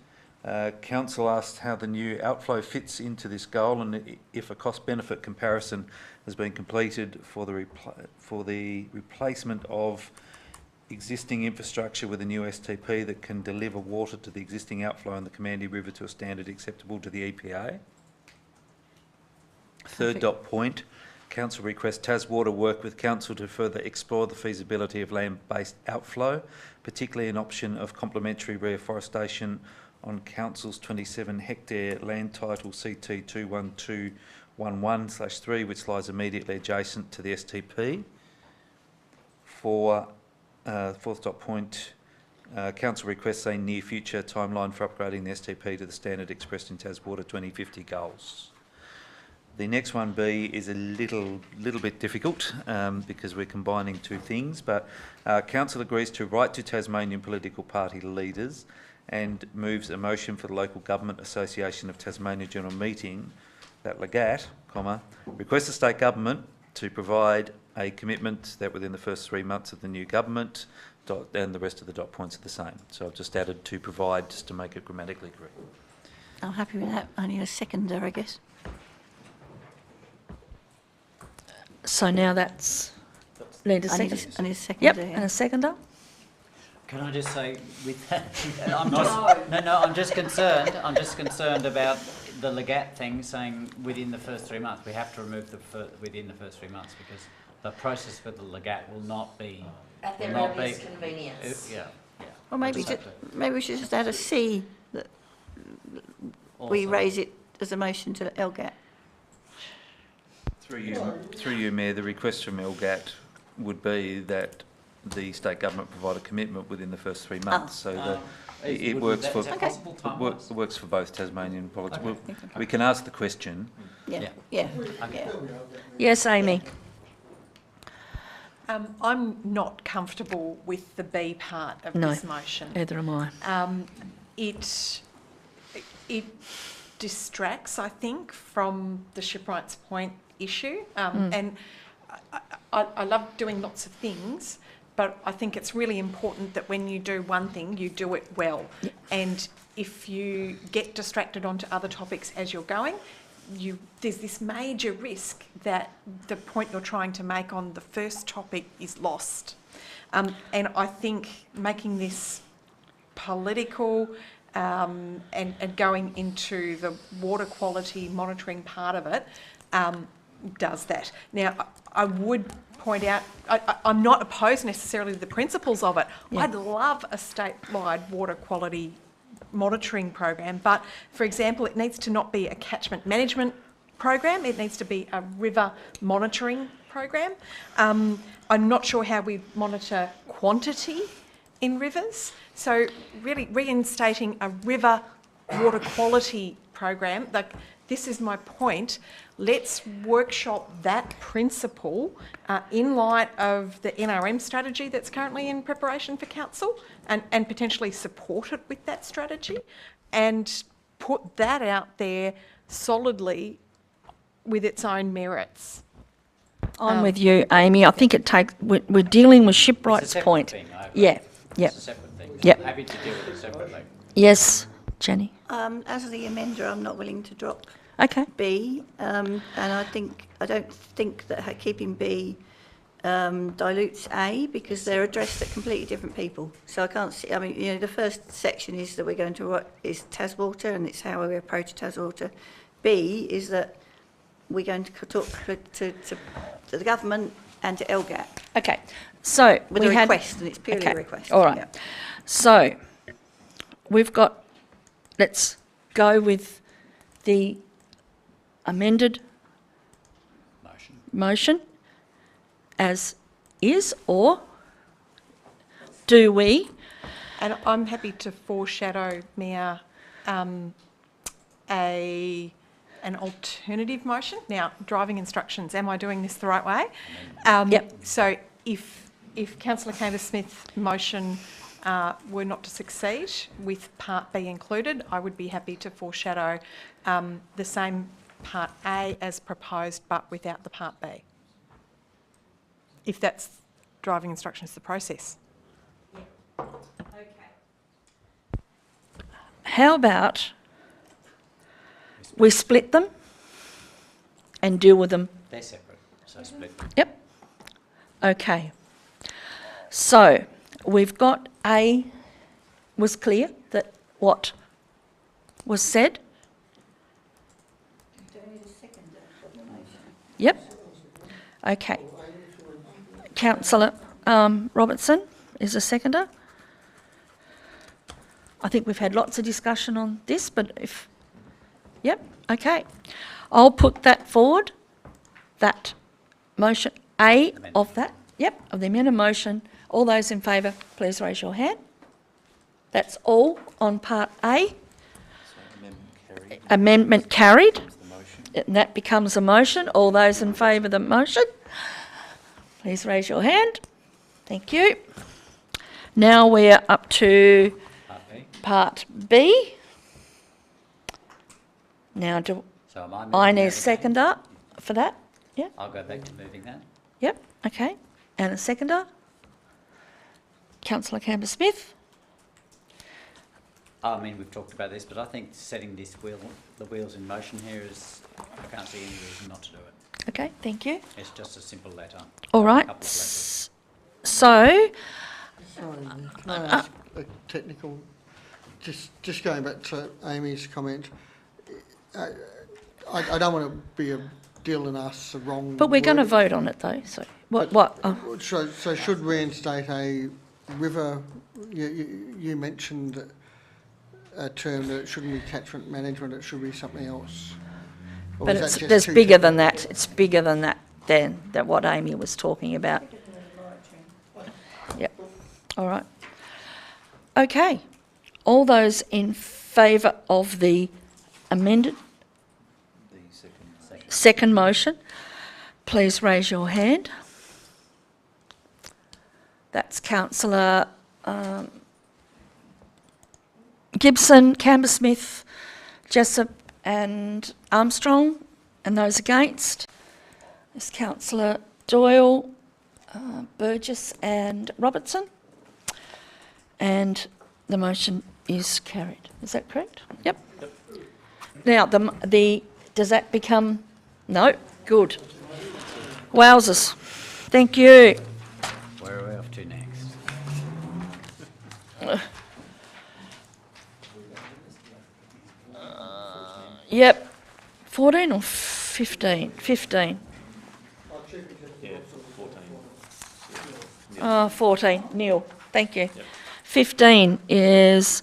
council asked how the new outflow fits into this goal and if a cost-benefit comparison has been completed for the replacement of existing infrastructure with a new STP that can deliver water to the existing outflow in the Commandy River to a standard acceptable to the EPA. Third dot point, council requests Tas Water work with council to further explore the feasibility of land-based outflow, particularly an option of complementary reforestation on council's 27-hectare land title CT 21211/3, which lies immediately adjacent to the STP. Fourth dot point, council requests a near future timeline for upgrading the STP to the standard expressed in Tas Water 2050 goals. The next one, B, is a little bit difficult because we're combining two things, but council agrees to write to Tasmanian political party leaders and moves a motion for the Local Government Association of Tasmania General Meeting that Legat, requests the state government to provide a commitment that within the first 3 months of the new government, and the rest of the dot points are the same. So I've just added to provide just to make it grammatically correct. I'm happy with that. I need a seconder, I guess. So now that's... Need a second? I need a seconder. Yep, yeah. and a seconder. Can I just say with that, I'm just concerned about the Legat thing saying within the first 3 months. We have to remove within the first 3 months because the process for the Legat will not be... At their earliest convenience. Yeah. Well, maybe we should just add a C that we raise it as a motion to LGAT. Through you, Mayor, the request from LGAT would be that the state government provide a commitment within the first 3 months, so it works for works for both Tasmanian politics. Okay. We can ask the question. Yeah. Yes, Amy. I'm not comfortable with the B part of this motion. Neither am I. It distracts, I think, from the Shipwrights Point issue. And I love doing lots of things, but I think it's really important that when you do one thing, you do it well. Yep. And if you get distracted onto other topics as you're going, there's this major risk that the point you're trying to make on the first topic is lost. And I think making this political and going into the water quality monitoring part of it does that. Now, I would point out, I'm not opposed necessarily to the principles of it. Yeah. I'd love a statewide water quality monitoring program, but for example, it needs to not be a catchment management program, it needs to be a river monitoring program. I'm not sure how we monitor quantity in rivers, so really reinstating a river water quality program, like this is my point, let's workshop that principle in light of the NRM strategy that's currently in preparation for council and potentially support it with that strategy and put that out there solidly with its own merits. I'm with you, Amy. I think it takes, we're dealing with Shipwright's Point. Yeah. It's a separate thing. Yep. I'm happy to deal with it separately. Yes, Jenny. As the amender, I'm not willing to drop Okay. B, and I don't think that keeping B dilutes A because they're addressed at completely different people. So I can't see. I mean, the first section is that we're going to what is Tas Water, and it's how we approach Tas Water. B is that we're going to talk to the government and to LGAT. Okay. So with a request, and it's purely a request. All right. Yeah. So we've got. Let's go with the amended motion as is, or do we? And I'm happy to foreshadow, Mayor, an alternative motion. Now, driving instructions, am I doing this the right way? Yep. So if Councillor Chambers-Smith's motion were not to succeed with Part B included, I would be happy to foreshadow the same Part A as proposed but without the Part B. If that's driving instructions, the process. How about we split them and deal with them? They're separate, so split. Yep. Okay. So we've got A was clear that what was said. Yep. Okay. Councillor Robertson is a seconder. I think we've had lots of discussion on this, but if... Yep, okay. I'll put that forward, that motion, A of that, yep, of the amended motion. All those in favour, please raise your hand. That's all on Part A. Amendment carried. And that becomes a motion. All those in favour of the motion, please raise your hand. Thank you. Now we're up to Part B. Now, do So am I moving need a that again? seconder for that? Yeah. I'll go back to moving that. Yep. Okay. And a seconder. Councillor Chambers-Smith. I mean, we've talked about this, but I think setting the wheels in motion here is, I can't see any reason not to do it. Okay. Thank you. It's just a simple letter. All right. A couple of letters. So. Sorry, can I ask a technical, just going back to Amy's comment, I don't want to be a deal and ask the wrong But we're going to word. vote on it though. So what? Oh. So should reinstate a river, you mentioned a term that it shouldn't be catchment management, it should be something else. Or But is that it's, just there's too bigger technical? than that. It's bigger than that then, that what Amy was talking about. Yep. All right. Okay. All those in favour of the amended second motion, please raise your hand. That's Councillor Gibson, Chambers-Smith, Jessup and Armstrong, and those against is Councillor Doyle, Burgess and Robertson, and the motion is carried. Is that correct? Yep. Now, does that become... No? Good. Wowzers. Thank you. Where are we off to next? Yep. 14 or 15? 15. Yeah, 14. 14. Neil, thank you. 15 is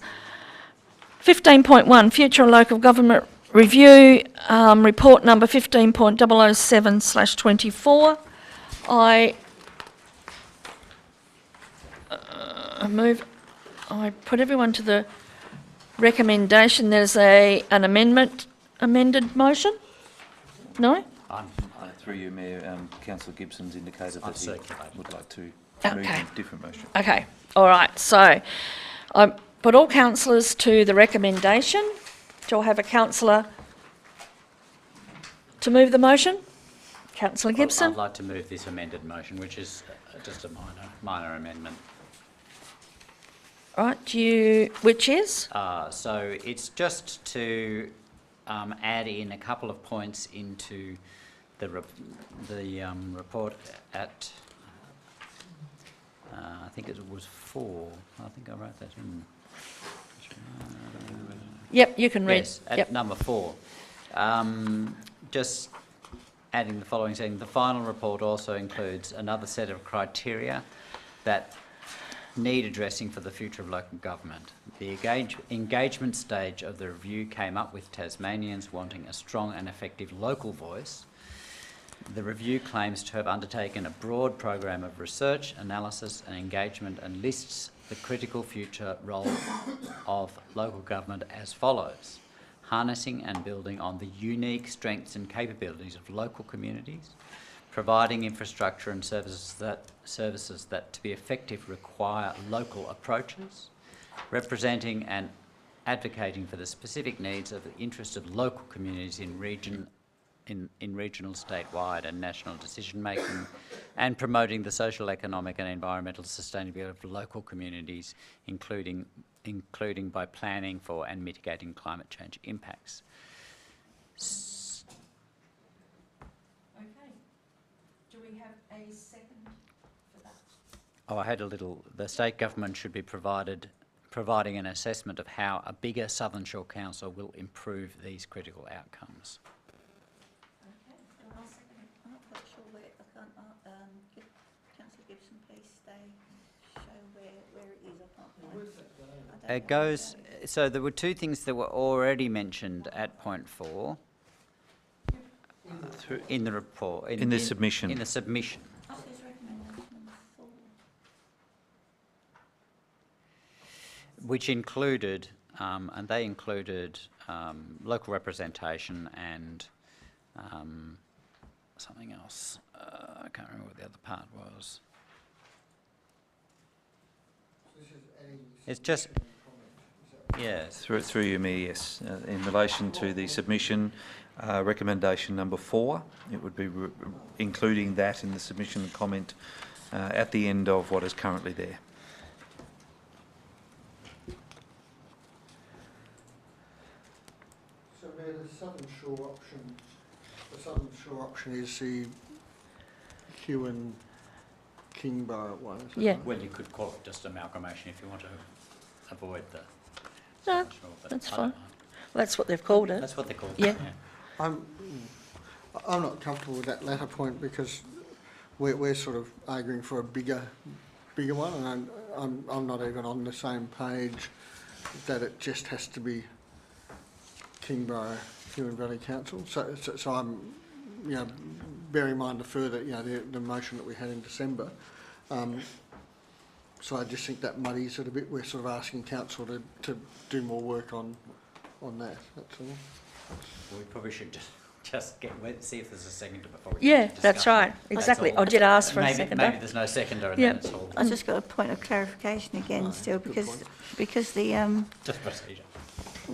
15.1, Future Local Government Review, report number 15.007/24. I put everyone to the recommendation. There's an amended motion? No? Through you, Mayor, Councillor Gibson's indicated that he would like to move Okay. a different motion. Okay, all right. So I put all councillors to the recommendation. Do I have a councillor to move the motion? Councillor Gibson? I'd like to move this amended motion, which is just a minor amendment. Right, which is? So it's just to add in a couple of points into the report at, I think it was 4. I think I wrote that in. Yep, you can read. Yes, at yep. number 4. Just adding the following saying, the final report also includes another set of criteria that need addressing for the future of local government. The engagement stage of the review came up with Tasmanians wanting a strong and effective local voice The review claims to have undertaken a broad program of research, analysis and engagement and lists the critical future role of local government as follows: harnessing and building on the unique strengths and capabilities of local communities, providing infrastructure and services that to be effective require local approaches, representing and advocating for the specific needs of the interest of local communities in regional, statewide and national decision making, and promoting the social, economic and environmental sustainability of local communities, including by planning for and mitigating climate change impacts. Okay. Do we have a second for that? Oh, I had a little. The state government should be providing an assessment of how a bigger Southern Shore Council will improve these critical outcomes. I'm not quite sure where, I can't, Councillor Gibson, please show where it is, I can't find it. It goes, so there were two things that were already mentioned at point 4 in the report. In the submission. In the submission. Which included, and they included local representation and something else. I can't remember what the other part was. It's just, yes. Through you, Mayor, yes. In relation to the submission, recommendation number 4, it would be including that in the submission comment at the end of what is currently there. So, Mayor, the Southern Shore option is the Hugh and Kingborough one, is that Yeah. right? Well, you could call it just amalgamation if you want to avoid the... No, that's fine. Well, that's what they've called it. That's what they called yeah. it, yeah. I'm not comfortable with that latter point because we're sort of arguing for a bigger one, and I'm not even on the same page that it just has to be Kingborough Huon Valley Council. So I'm, bear in mind the further, the motion that we had in December. So I just think that muddies it a bit. We're sort of asking council to do more work on that. That's all. We probably should just see if there's a seconder before we Yeah, discuss that's right. Exactly. I did ask for a seconder. Maybe there's no seconder and then it's all... I just got a point of clarification again still because the Just procedure.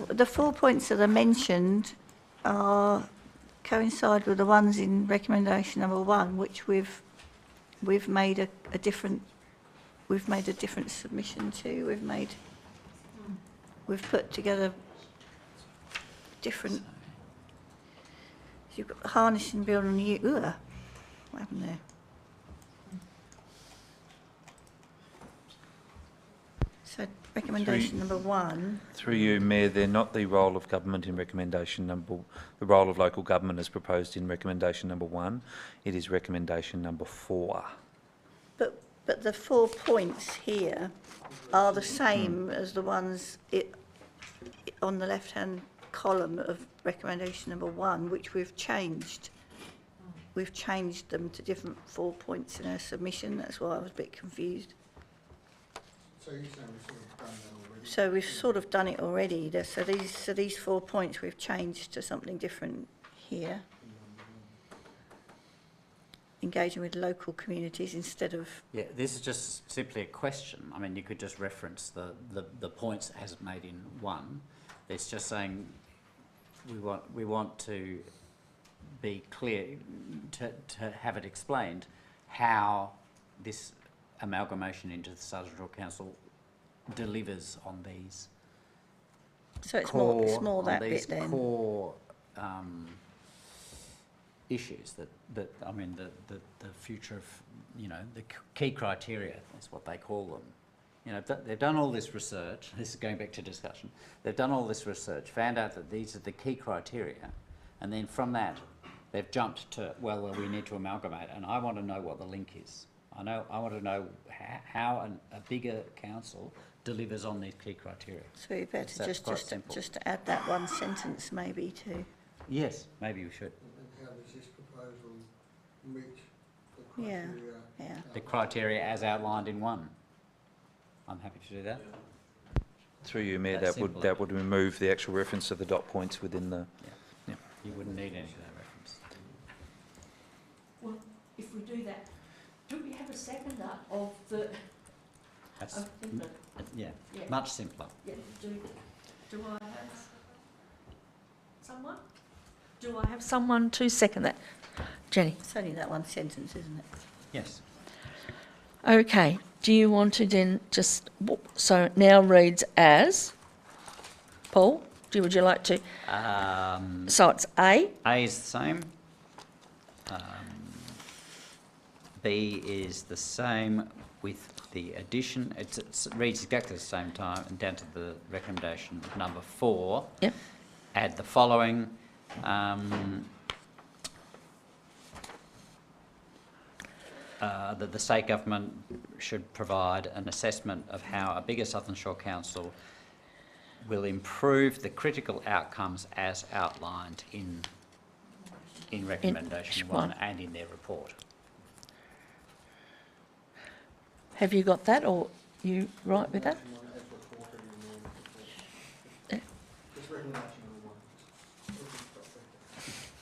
the 4 points that are mentioned coincide with the ones in recommendation number 1, which we've made a different submission to. We've put together different. You've got harnessing, building, what happened there? So recommendation number 1. Through you, Mayor, they're not the role of government in recommendation number... The role of local government is proposed in recommendation number 1. It is recommendation number 4. But the 4 points here are the same as the ones on the left-hand column of recommendation number 1, which we've changed. We've changed them to different 4 points in our submission. That's why I was a bit confused. So you're saying we've sort of done that already? So we've sort of done it already. So these 4 points we've changed to something different here. Engaging with local communities instead of... Yeah, this is just simply a question. I mean, you could just reference the points as made in 1. It's just saying we want to be clear, to have it explained how this amalgamation into the Southern Shore Council delivers on these. So it's more that bit then. Core issues that I mean the future of the key criteria is what they call them. They've done all this research. This is going back to discussion. They've done all this research, found out that these are the key criteria, and then from that they've jumped to well we need to amalgamate. And I want to know what the link is. I want to know how a bigger council delivers on these key criteria. So you better just to add that one sentence maybe to... Yes, maybe we should. And how does this proposal meet the Yeah, criteria. yeah. The criteria as outlined in 1. I'm happy to do that. Through you, Mayor, That's that would remove the actual reference to the dot points within the... Yeah. You wouldn't need any of that reference. Well, if we do that, do we have a seconder of the... That's, of the- yeah, Yeah. much simpler. Yeah, do I have someone? Do I have someone to second that? Jenny? It's only that one sentence, isn't it? Yes. Okay, do you want to then just, so it now reads as, Paul, would you like to? So it's A? A is the same. B is the same with the addition. It reads exactly the same time and down to the recommendation of number 4. Yep. Add the following. That the state government should provide an assessment of how a bigger Southern Shore Council will improve the critical outcomes as outlined in recommendation 1 and in their report. Have you got that, or you right with that? Yeah.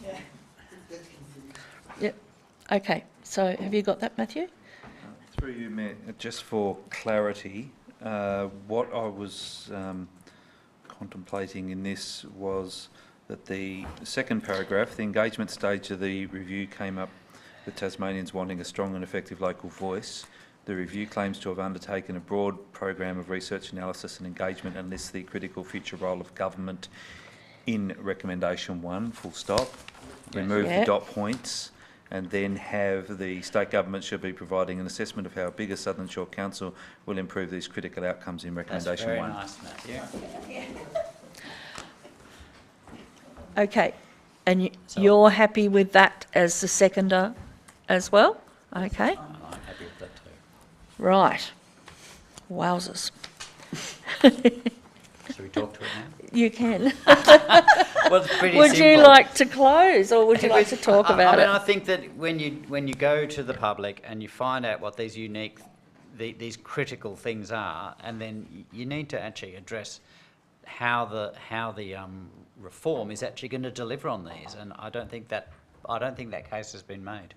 Yeah. Yep. Okay, so have you got that, Matthew? Through you, Mayor, just for clarity, what I was contemplating in this was that the second paragraph, the engagement stage of the review came up with Tasmanians wanting a strong and effective local voice. The review claims to have undertaken a broad program of research, analysis and engagement and lists the critical future role of government in recommendation 1, full stop. Remove the dot points and then have the state government should be providing an assessment of how a bigger Southern Shore Council will improve these critical outcomes in recommendation 1. That's very nice, Matthew. Okay, and you're happy with that as the seconder as well? Okay. I'm happy with that too. Right. Wowzers. Should we talk to it now? You can. Well, it's pretty would simple. you like to close, or would you like to talk about I it? mean, I think that when you go to the public and you find out what these unique, these critical things are, and then you need to actually address how the reform is actually going to deliver on these. And I don't think that case has been made.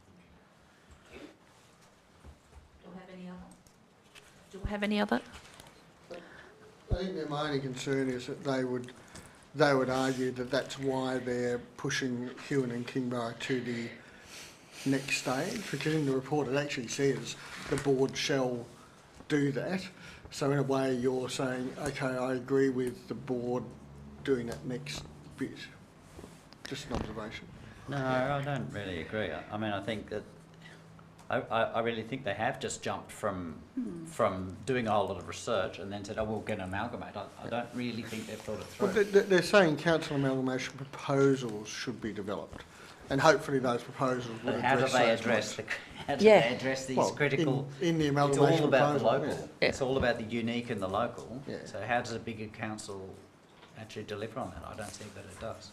Do I have any other? Do I have any other? I think my only concern is that they would argue that that's why they're pushing Huon and Kingborough to the next stage, because in the report it actually says the board shall do that. So in a way you're saying, okay, I agree with the board doing that next bit. Just an observation. No, I don't really agree. I mean, I think that I really think they have just jumped from doing a whole lot of research and then said, oh, we're going to amalgamate. I don't really think they've thought it through. Well, they're saying council amalgamation proposals should be developed, and hopefully those proposals will How do they address these critical? In the amalgamation It's all about the proposal, local. yeah. It's all about the unique and the local. Yeah. So how does a bigger council actually deliver on that? I don't think that it does.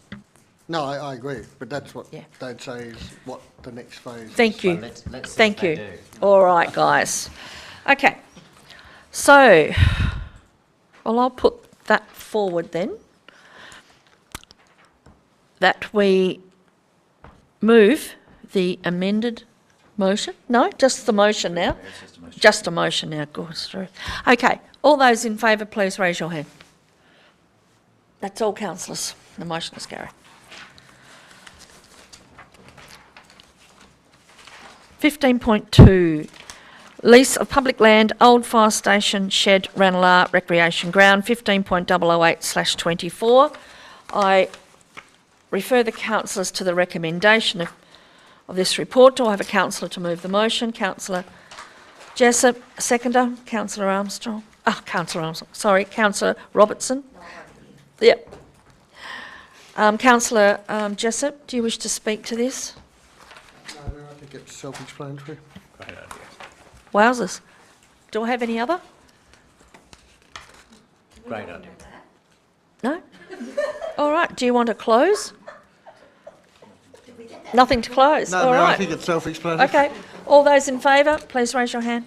No, I agree, but that's what they'd say is what the next phase is. Thank you. Well, let's see Thank what they you. do. All right, guys. Okay. So, well, I'll put that forward then. That we move the amended motion. No, just the motion now. Just a motion now. Goes through. Okay. All those in favour, please raise your hand. That's all, councillors. The motion is carried. 15.2, lease of public land, old fire station, shed, Ranelagh recreation ground, 15.008/24. I refer the councillors to the recommendation of this report. Do I have a councillor to move the motion? Councillor Jessup, seconder. Councillor Armstrong. Councillor Armstrong. Sorry, Councillor Robertson. Yep. Councillor Jessup, do you wish to speak to this? No, I think it's self-explanatory. Great idea. Wowzers. Do I have any other? Great idea. No? All right, do you want to close? Did we get that? Nothing to close? No, All Mayor, I right. think it's self-explanatory. Okay. All those in favour, please raise your hand.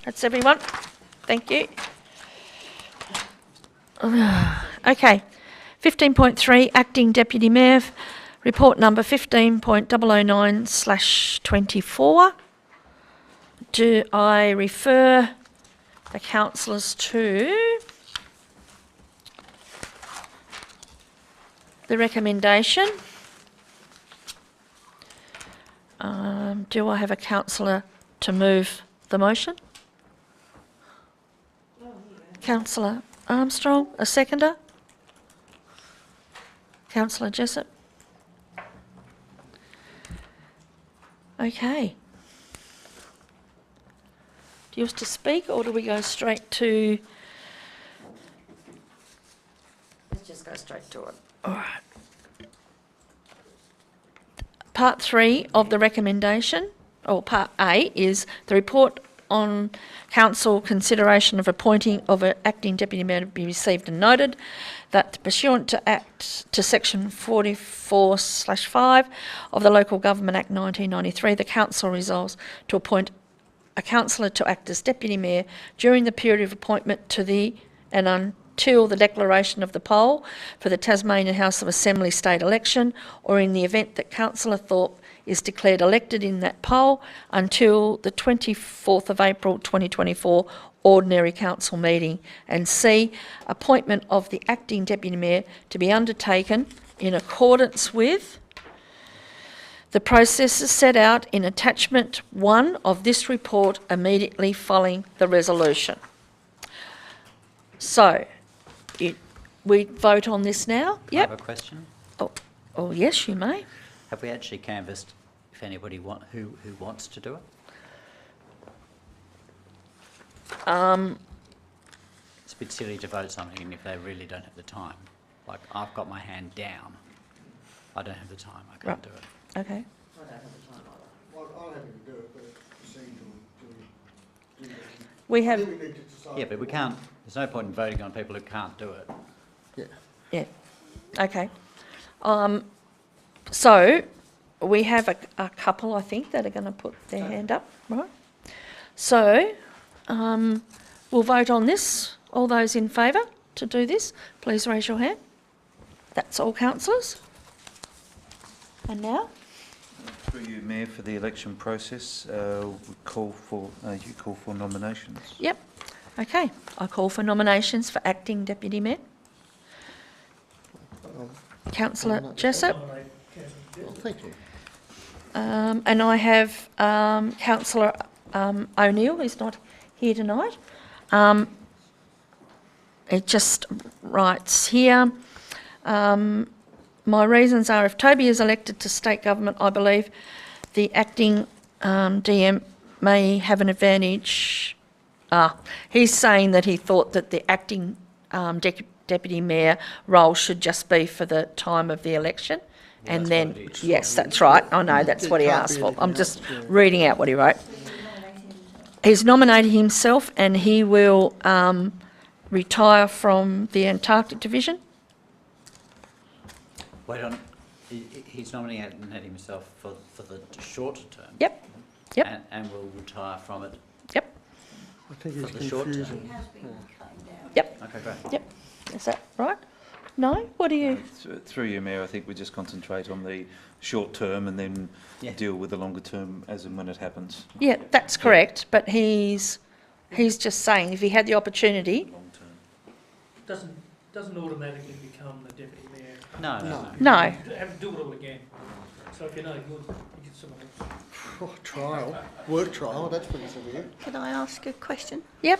That's everyone. Thank you. Okay. 15.3, Acting Deputy Mayor, report number 15.009/24. Do I refer the councillors to the recommendation? Do I have a councillor to move the motion? Councillor Armstrong, a seconder? Councillor Jessup? Okay. Do you wish to speak, or do we go straight to... Let's just go straight to it. All right. Part 3 of the recommendation, or Part A, is the report on council consideration of appointing of an acting deputy mayor to be received and noted that pursuant to section 44/5 of the Local Government Act 1993, the council resolves to appoint a councillor to act as deputy mayor during the period of appointment to the and until the declaration of the poll for the Tasmanian House of Assembly state election, or in the event that Councillor Thorpe is declared elected in that poll, until the 24th of April 2024 ordinary council meeting. And C, appointment of the acting deputy mayor to be undertaken in accordance with the processes set out in attachment 1 of this report immediately following the resolution. So, we vote on this now? I Yep. have a question. Oh, yes, you may. Have we actually canvassed if anybody who wants to do it? It's a bit silly to vote something if they really don't have the time. Like, I've got my hand down. I don't have the time. I can't do it. Okay. Well, I'm happy to do it, but procedural, do We have... Yeah, but we can't. There's no point in voting on people who can't do it. Yeah. Okay. So, we have a couple, I think, that are going to put their hand up, right? So, we'll vote on this. All those in favour to do this, please raise your hand. That's all councillors. And now? Through you, Mayor, for the election process, you call for nominations. Yep. Okay. I call for nominations for acting deputy mayor. Councillor Jessup. Thank you. And I have Councillor O'Neill, who's not here tonight. It just writes here, my reasons are if Toby is elected to state government, I believe the acting DM may have an advantage. He's saying that he thought that the acting deputy mayor role should just be for the time of the election. Well, and that's then, what it is. yes, that's right. I know, that's what he asked for. I'm just reading out what he wrote. He's nominated himself and he will retire from the Antarctic Division. Wait on. He's nominated himself for the shorter term. Yep. Yep. And will retire from it. Yep. I think for he's the short term. confusing. Yep. Okay, great. Yep. Is that right? No? What do you... Through you, Mayor, I think we just concentrate on the short term and then deal with the longer term as and when it happens. Yeah, that's correct, but he's just saying if he had the opportunity... Doesn't automatically become the deputy mayor. No. No. You have to do it all again. So if you're no good, you get someone else. Trial. Work trial, that's pretty severe. Can I ask a question? Yep.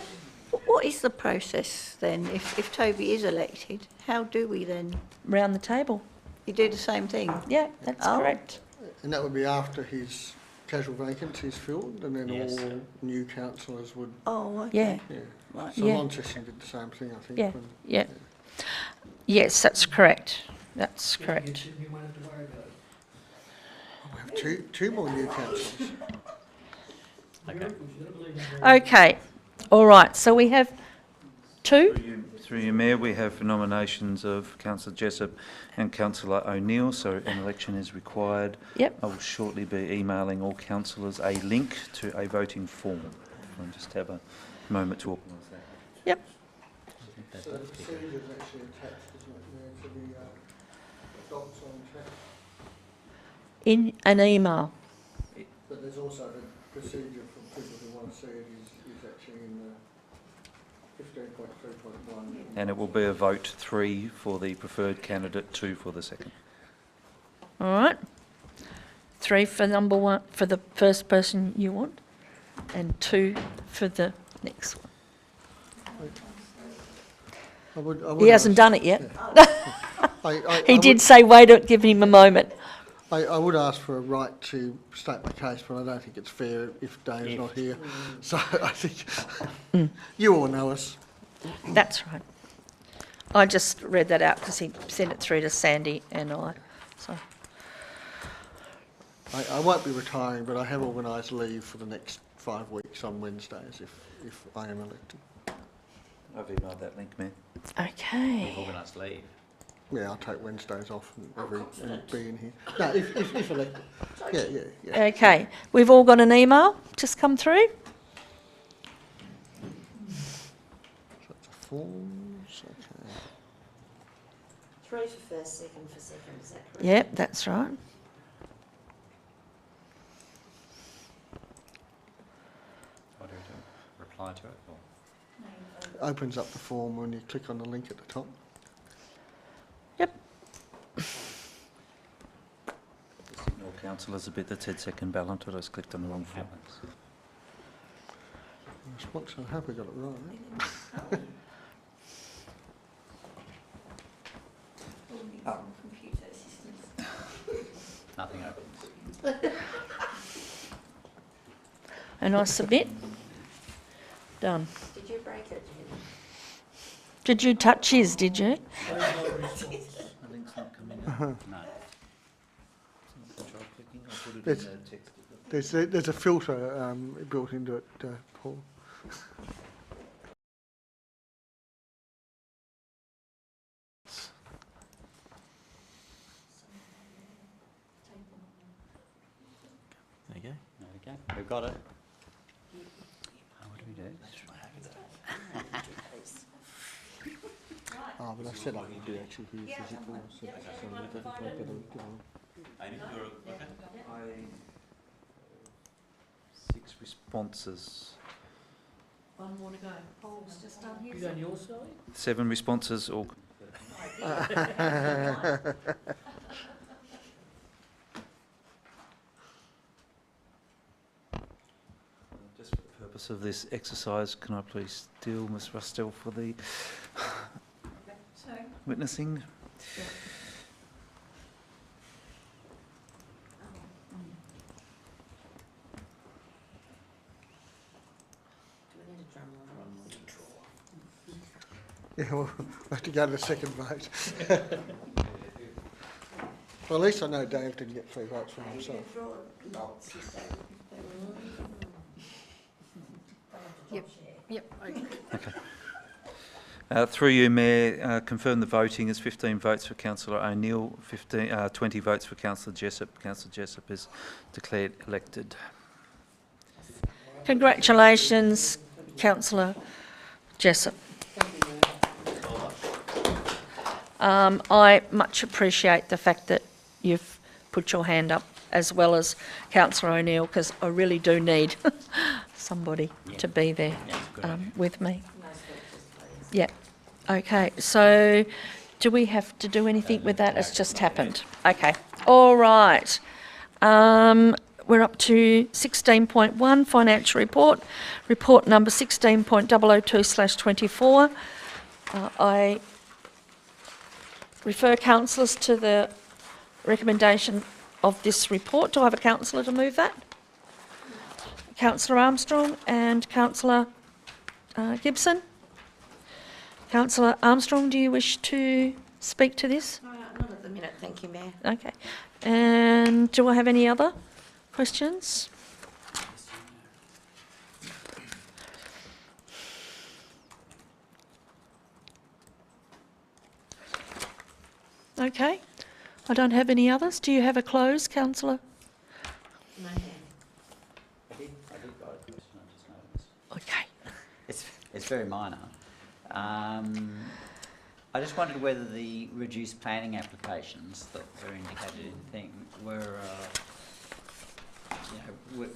What is the process then? If Toby is elected, how do we then? Round the table. You do the same thing? Yeah, that's correct. And that would be after his casual vacancy is filled, and then all new councillors would... Oh, okay. Yeah. Right. So Yeah. Launceston did the same thing, I think. Yeah, when- yeah. Yes, that's correct. That's correct. You won't have to worry about it. We have two more new councillors. Okay. Okay. All right. So we have 2? Through you, Mayor, we have nominations of Councillor Jessup and Councillor O'Neill, so an election is required. Yep. I will shortly be emailing all councillors a link to a voting form. I'll just have a moment to organise that. Yep. So the procedure is actually attached, isn't it, Mayor, to the docs on track? In an email. But there's also the procedure for people who want to see it is actually in the 15.3.1. And it will be a vote 3 for the preferred candidate, 2 for the second. All right. 3 for number 1, for the first person you want, and 2 for the next one. I would He hasn't done it yet. Yeah. He did say, wait, give him a moment. I would ask for a right to state my case, but I don't think it's fair if Dave's not here. So I think you all know us. That's right. I just read that out because he sent it through to Sandy and I. So I won't be retiring, but I have organised leave for the next 5 weeks on Wednesdays if I am elected. I've emailed that link, Mayor. Okay. We've organised leave. Yeah, I'll take Wednesdays off and be in here. No, if elected. Yeah. Okay. We've all got an email just come through. So it's a forms, okay. 3 for first, second for second, is that correct? Yep, that's right. What do we do? Reply to it? Or? Opens up the form when you click on the link at the top. Yep. Signal councillors a bit that said second ballot, but I just clicked on the wrong form. Response, I hope we got it right. Nothing opens. And I submit. Done. Did you break it, Jen? Did you touch his, did you? The link's not coming up. No. Try clicking, I'll put it in the text. There's a filter built into it, Paul. There you go. There we go. We've got it. What do we do? Oh, but I said I could do actually here physically. So I better get on. Okay. 6 responses. One more to go. Paul's just done his. You on your side? 7 responses, all. Just for the purpose of this exercise, can I please steal Ms Rustel for the witnessing? Yeah. Yeah, we'll have to go to the second vote. Well, at least I know Dave didn't get 3 votes from himself. Yep. Okay. Through you, Mayor, confirm the voting is 15 votes for Councillor O'Neill, 20 votes for Councillor Jessup. Councillor Jessup is declared elected. Congratulations, Councillor Jessup. I much appreciate the fact that you've put your hand up, as well as Councillor O'Neill, because I really do need somebody to be there with me. Yeah. Okay. So, do we have to do anything with that? It's just happened. Okay. All right. We're up to 16.1, financial report. Report number 16.002/24. I refer councillors to the recommendation of this report. Do I have a councillor to move that? Councillor Armstrong and Councillor Gibson. Councillor Armstrong, do you wish to speak to this? Not at the minute, thank you, Mayor. Okay. And do I have any other questions? Okay. I don't have any others. Do you have a close, councillor? No. I did vote, I just noticed. Okay. It's very minor. I just wondered whether the reduced planning applications that were indicated in the thing were,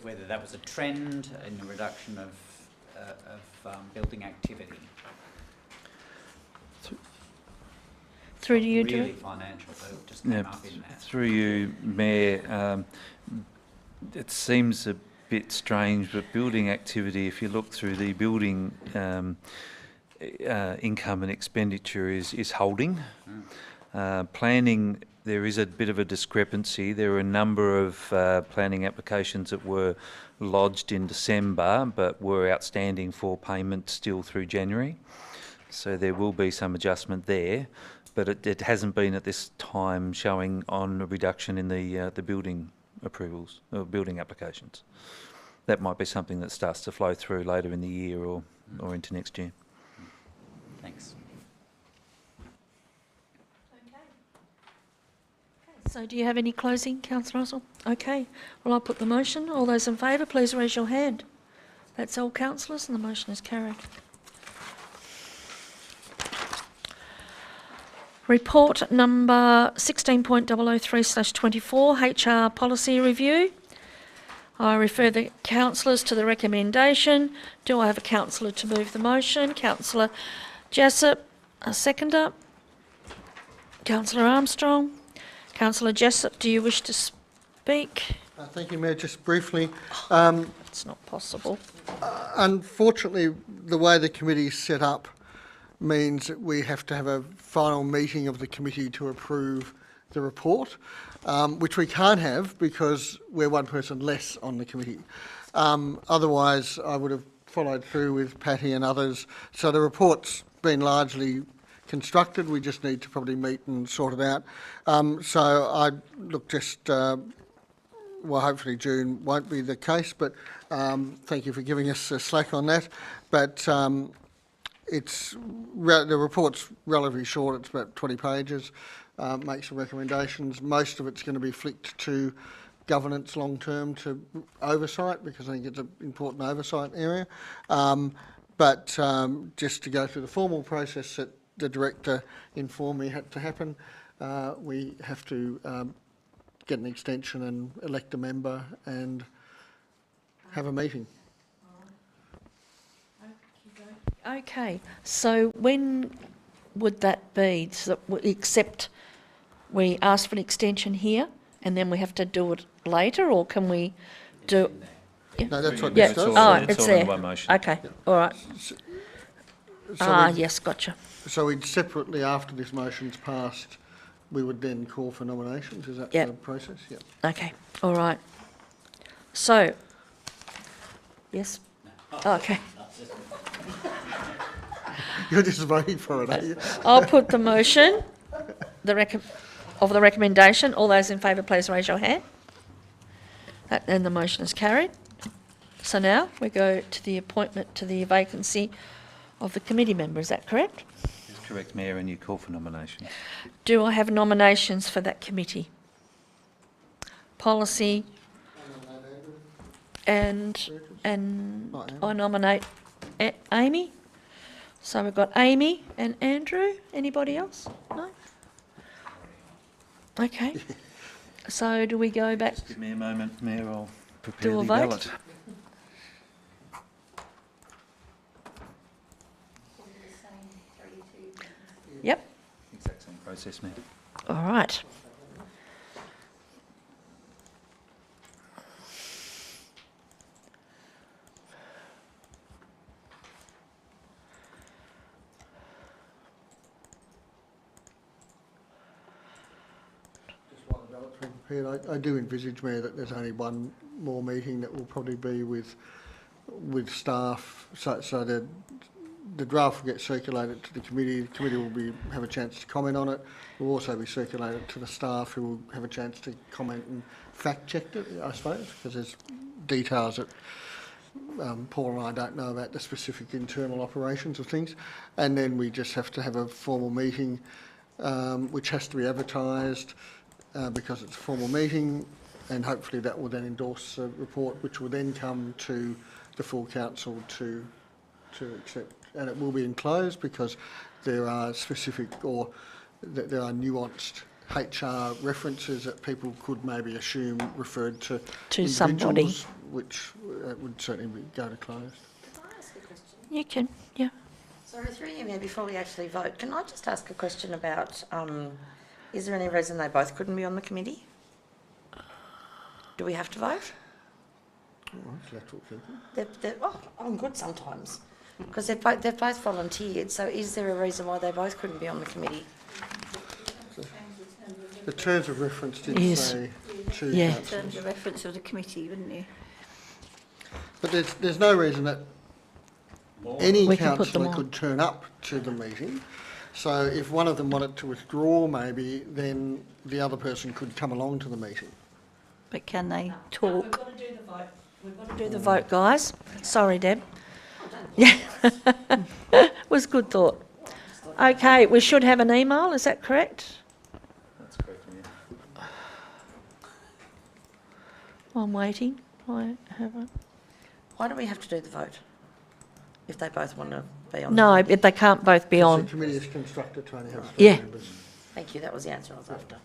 whether that was a trend in the reduction of building activity. Through to you, really Drew. financial, but it just came up in that. Through you, Mayor, it seems a bit strange, but building activity, if you look through the building income and expenditure is holding. Planning, there is a bit of a discrepancy. There are a number of planning applications that were lodged in December but were outstanding for payment still through January. So there will be some adjustment there, but it hasn't been at this time showing on a reduction in the building approvals or building applications. That might be something that starts to flow through later in the year or into next year. Thanks. So do you have any closing, Councillor Russell? Okay. Well, I'll put the motion. All those in favour, please raise your hand. That's all councillors, and the motion is carried. Report number 16.003/24, HR Policy Review. I refer the councillors to the recommendation. Do I have a councillor to move the motion? Councillor Jessup, a seconder. Councillor Armstrong. Councillor Jessup, do you wish to speak? Thank you, Mayor. Just briefly. It's not possible. Unfortunately, the way the committee is set up means that we have to have a final meeting of the committee to approve the report, which we can't have because we're one person less on the committee. Otherwise, I would have followed through with Patty and others. So the report's been largely constructed. We just need to probably meet and sort it out. So I look just, well, hopefully June won't be the case, but thank you for giving us a slack on that. But the report's relatively short. It's about 20 pages. Makes some recommendations. Most of it's going to be flicked to governance long term to oversight because I think it's an important oversight area. But just to go through the formal process that the director informed me had to happen, we have to get an extension and elect a member and have a meeting. Okay, so when would that be? So, except we ask for an extension here and then we have to do it later, or can we do... Yeah. No, that's what yeah. this does. It's there. One motion. Okay, all right. Yes, gotcha. So we'd separately, after this motion's passed, we would then call for nominations. Is that the process? Yeah. Okay, all right. So, yes? Okay. You're just waiting for it, are you? I'll put the motion of the recommendation. All those in favour, please raise your hand. And the motion is carried. So now we go to the appointment to the vacancy of the committee member. Is that correct? That's correct, Mayor, and you call for nominations. Do I have nominations for that committee? Policy and I nominate Amy. So we've got Amy and Andrew. Anybody else? No? Okay. So do we go back? Just give me a moment, Mayor. I'll prepare Do a the vote? ballot. Yep. Exact same process, Mayor. All right. I do envisage, Mayor, that there's only one more meeting that will probably be with staff, so the draft will get circulated to the committee. The committee will have a chance to comment on it. It will also be circulated to the staff, who will have a chance to comment and fact check it, I suppose, because there's details that Paul and I don't know about the specific internal operations of things. And then we just have to have a formal meeting which has to be advertised because it's a formal meeting, and hopefully that will then endorse a report which will then come to the full council to accept. And it will be enclosed because there are specific or there are nuanced HR references that people could maybe assume referred to somebody, individuals, which would certainly go to closed. Can I ask a question? You can, yeah. Sorry, through you, Mayor, before we actually vote, can I just ask a question about, is there any reason they both couldn't be on the committee? Do we have to vote? I'm good sometimes, because they've both volunteered, so is there a reason why they both couldn't be on the committee? The terms of reference did say two councillors. Terms of reference of the committee, wouldn't you? But there's no reason that any councillor could turn up to the meeting. So if one of them wanted to withdraw maybe, then the other person could come along to the meeting. But can they talk? We've got to do the vote. We've got to do the vote, guys. Sorry, Deb. Yeah. Was good thought. Okay, we should have an email, is that correct? That's correct, yeah. I'm waiting. I haven't. Why do we have to do the vote if they both want to be on? No, but they can't both be on. The committee is constructed to only have 3 members. Thank you, that was the answer I was after.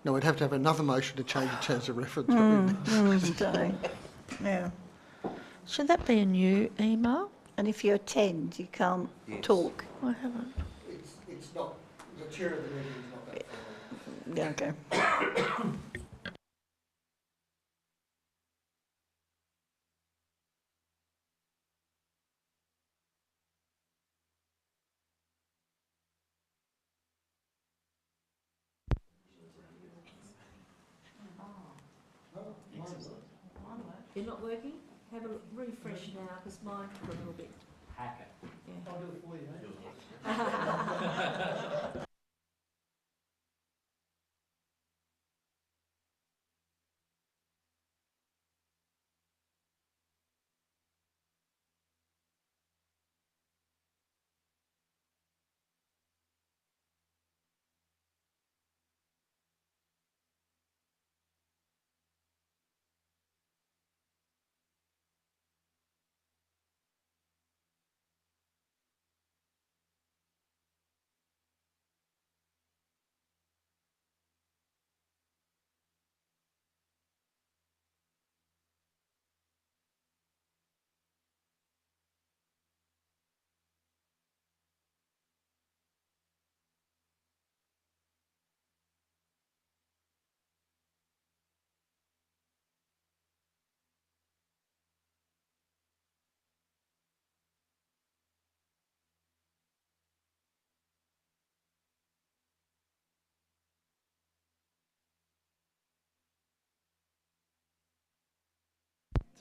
No, we'd have to have another motion to change the terms of reference. Yeah. Should that be a new email? And if you attend, you can't talk. I haven't. It's not, the chair of the meeting is not that formal. Yeah, okay. You're not working? Have a refresh now, because mine's a little bit. Hack it. Yeah. I'll do it for you, mate.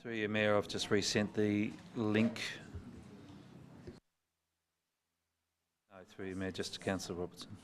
Through you, Mayor, I've just resent the link. No, through you, Mayor, just to Councillor Robertson.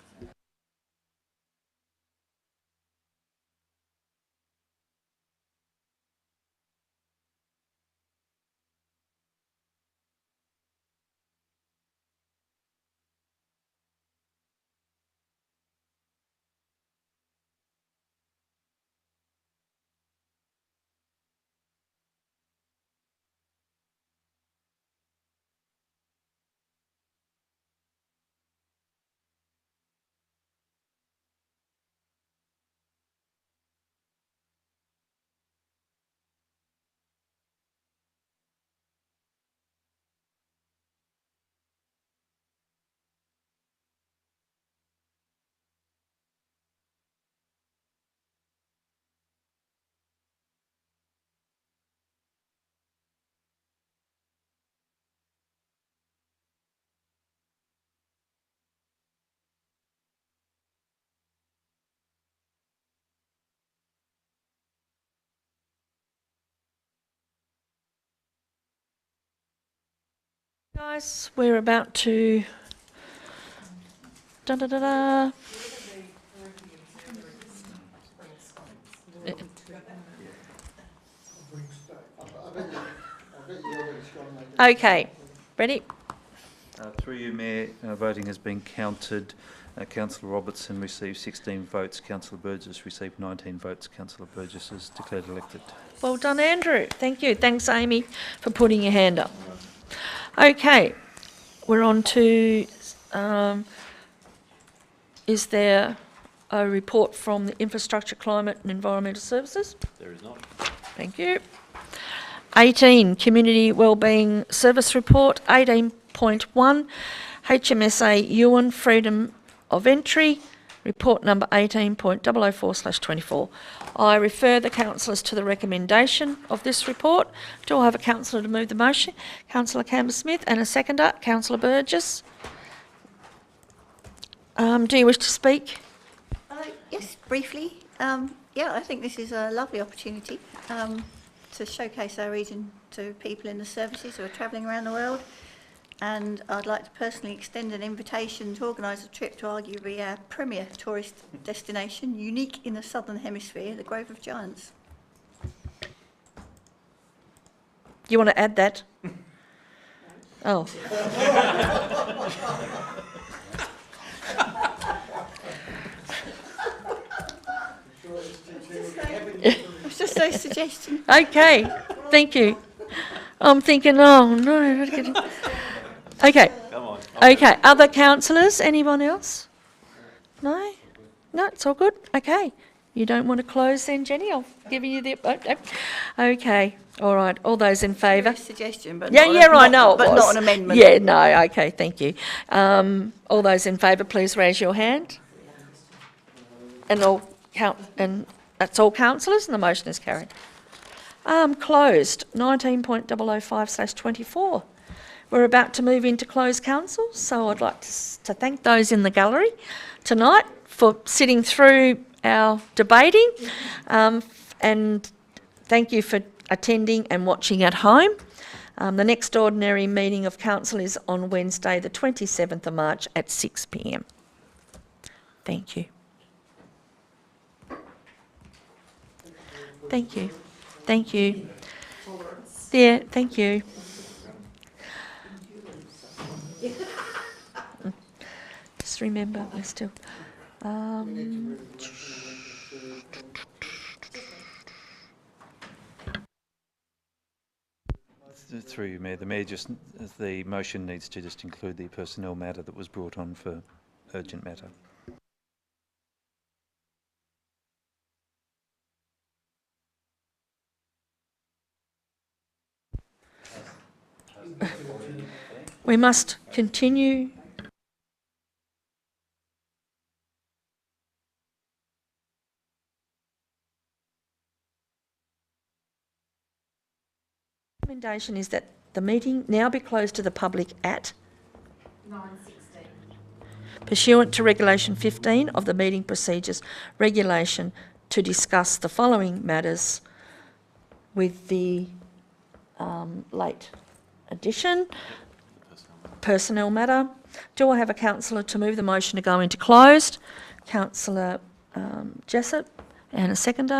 Guys, we're about to... Da-da-da-da. Okay, ready? Through you, Mayor, voting has been counted. Councillor Robertson received 16 votes. Councillor Burgess received 19 votes. Councillor Burgess is declared elected. Well done, Andrew. Thank you. Thanks, Amy, for putting your hand up. Okay, we're on to, is there a report from the Infrastructure, Climate and Environmental Services? There is not. Thank you. 18, Community Wellbeing Service Report. 18.1, HMSA Ewan Freedom of Entry, report number 18.004/24. I refer the councillors to the recommendation of this report. Do I have a councillor to move the motion? Councillor Campbell-Smith, and a seconder, Councillor Burgess. Do you wish to speak? Yes, briefly. Yeah, I think this is a lovely opportunity to showcase our region to people in the services who are travelling around the world. And I'd like to personally extend an invitation to organise a trip to arguably our premier tourist destination, unique in the Southern Hemisphere, the Grove of Giants. You want to add that? Oh. It's just a suggestion. Okay, thank you. I'm thinking, oh no. Okay. Come on. Okay, other councillors, anyone else? No? No, it's all good? Okay. You don't want to close then, Jenny? I've given you the... Okay, all right. All those in favour? Suggestion, but yeah, not, I know it but was. not an amendment. Yeah, no, okay, thank you. All those in favour, please raise your hand. And all count, and that's all councillors, and the motion is carried. Closed, 19.005/24. We're about to move into closed council, so I'd like to thank those in the gallery tonight for sitting through our debating, and thank you for attending and watching at home. The next ordinary meeting of council is on Wednesday the 27th of March at 6 p.m. Thank you. Thank you. Thank you. Yeah, thank you. Just remember, we're still... Through you, Mayor. The Mayor the motion needs to just include the personnel matter that was brought on for urgent matter. We must continue. The recommendation is that the meeting now be closed to the public at 9:16. Pursuant to Regulation 15 of the Meeting Procedures Regulation, to discuss the following matters with the late addition. Personnel matter. Do I have a councillor to move the motion to go into closed? Councillor Jessup, and a seconder.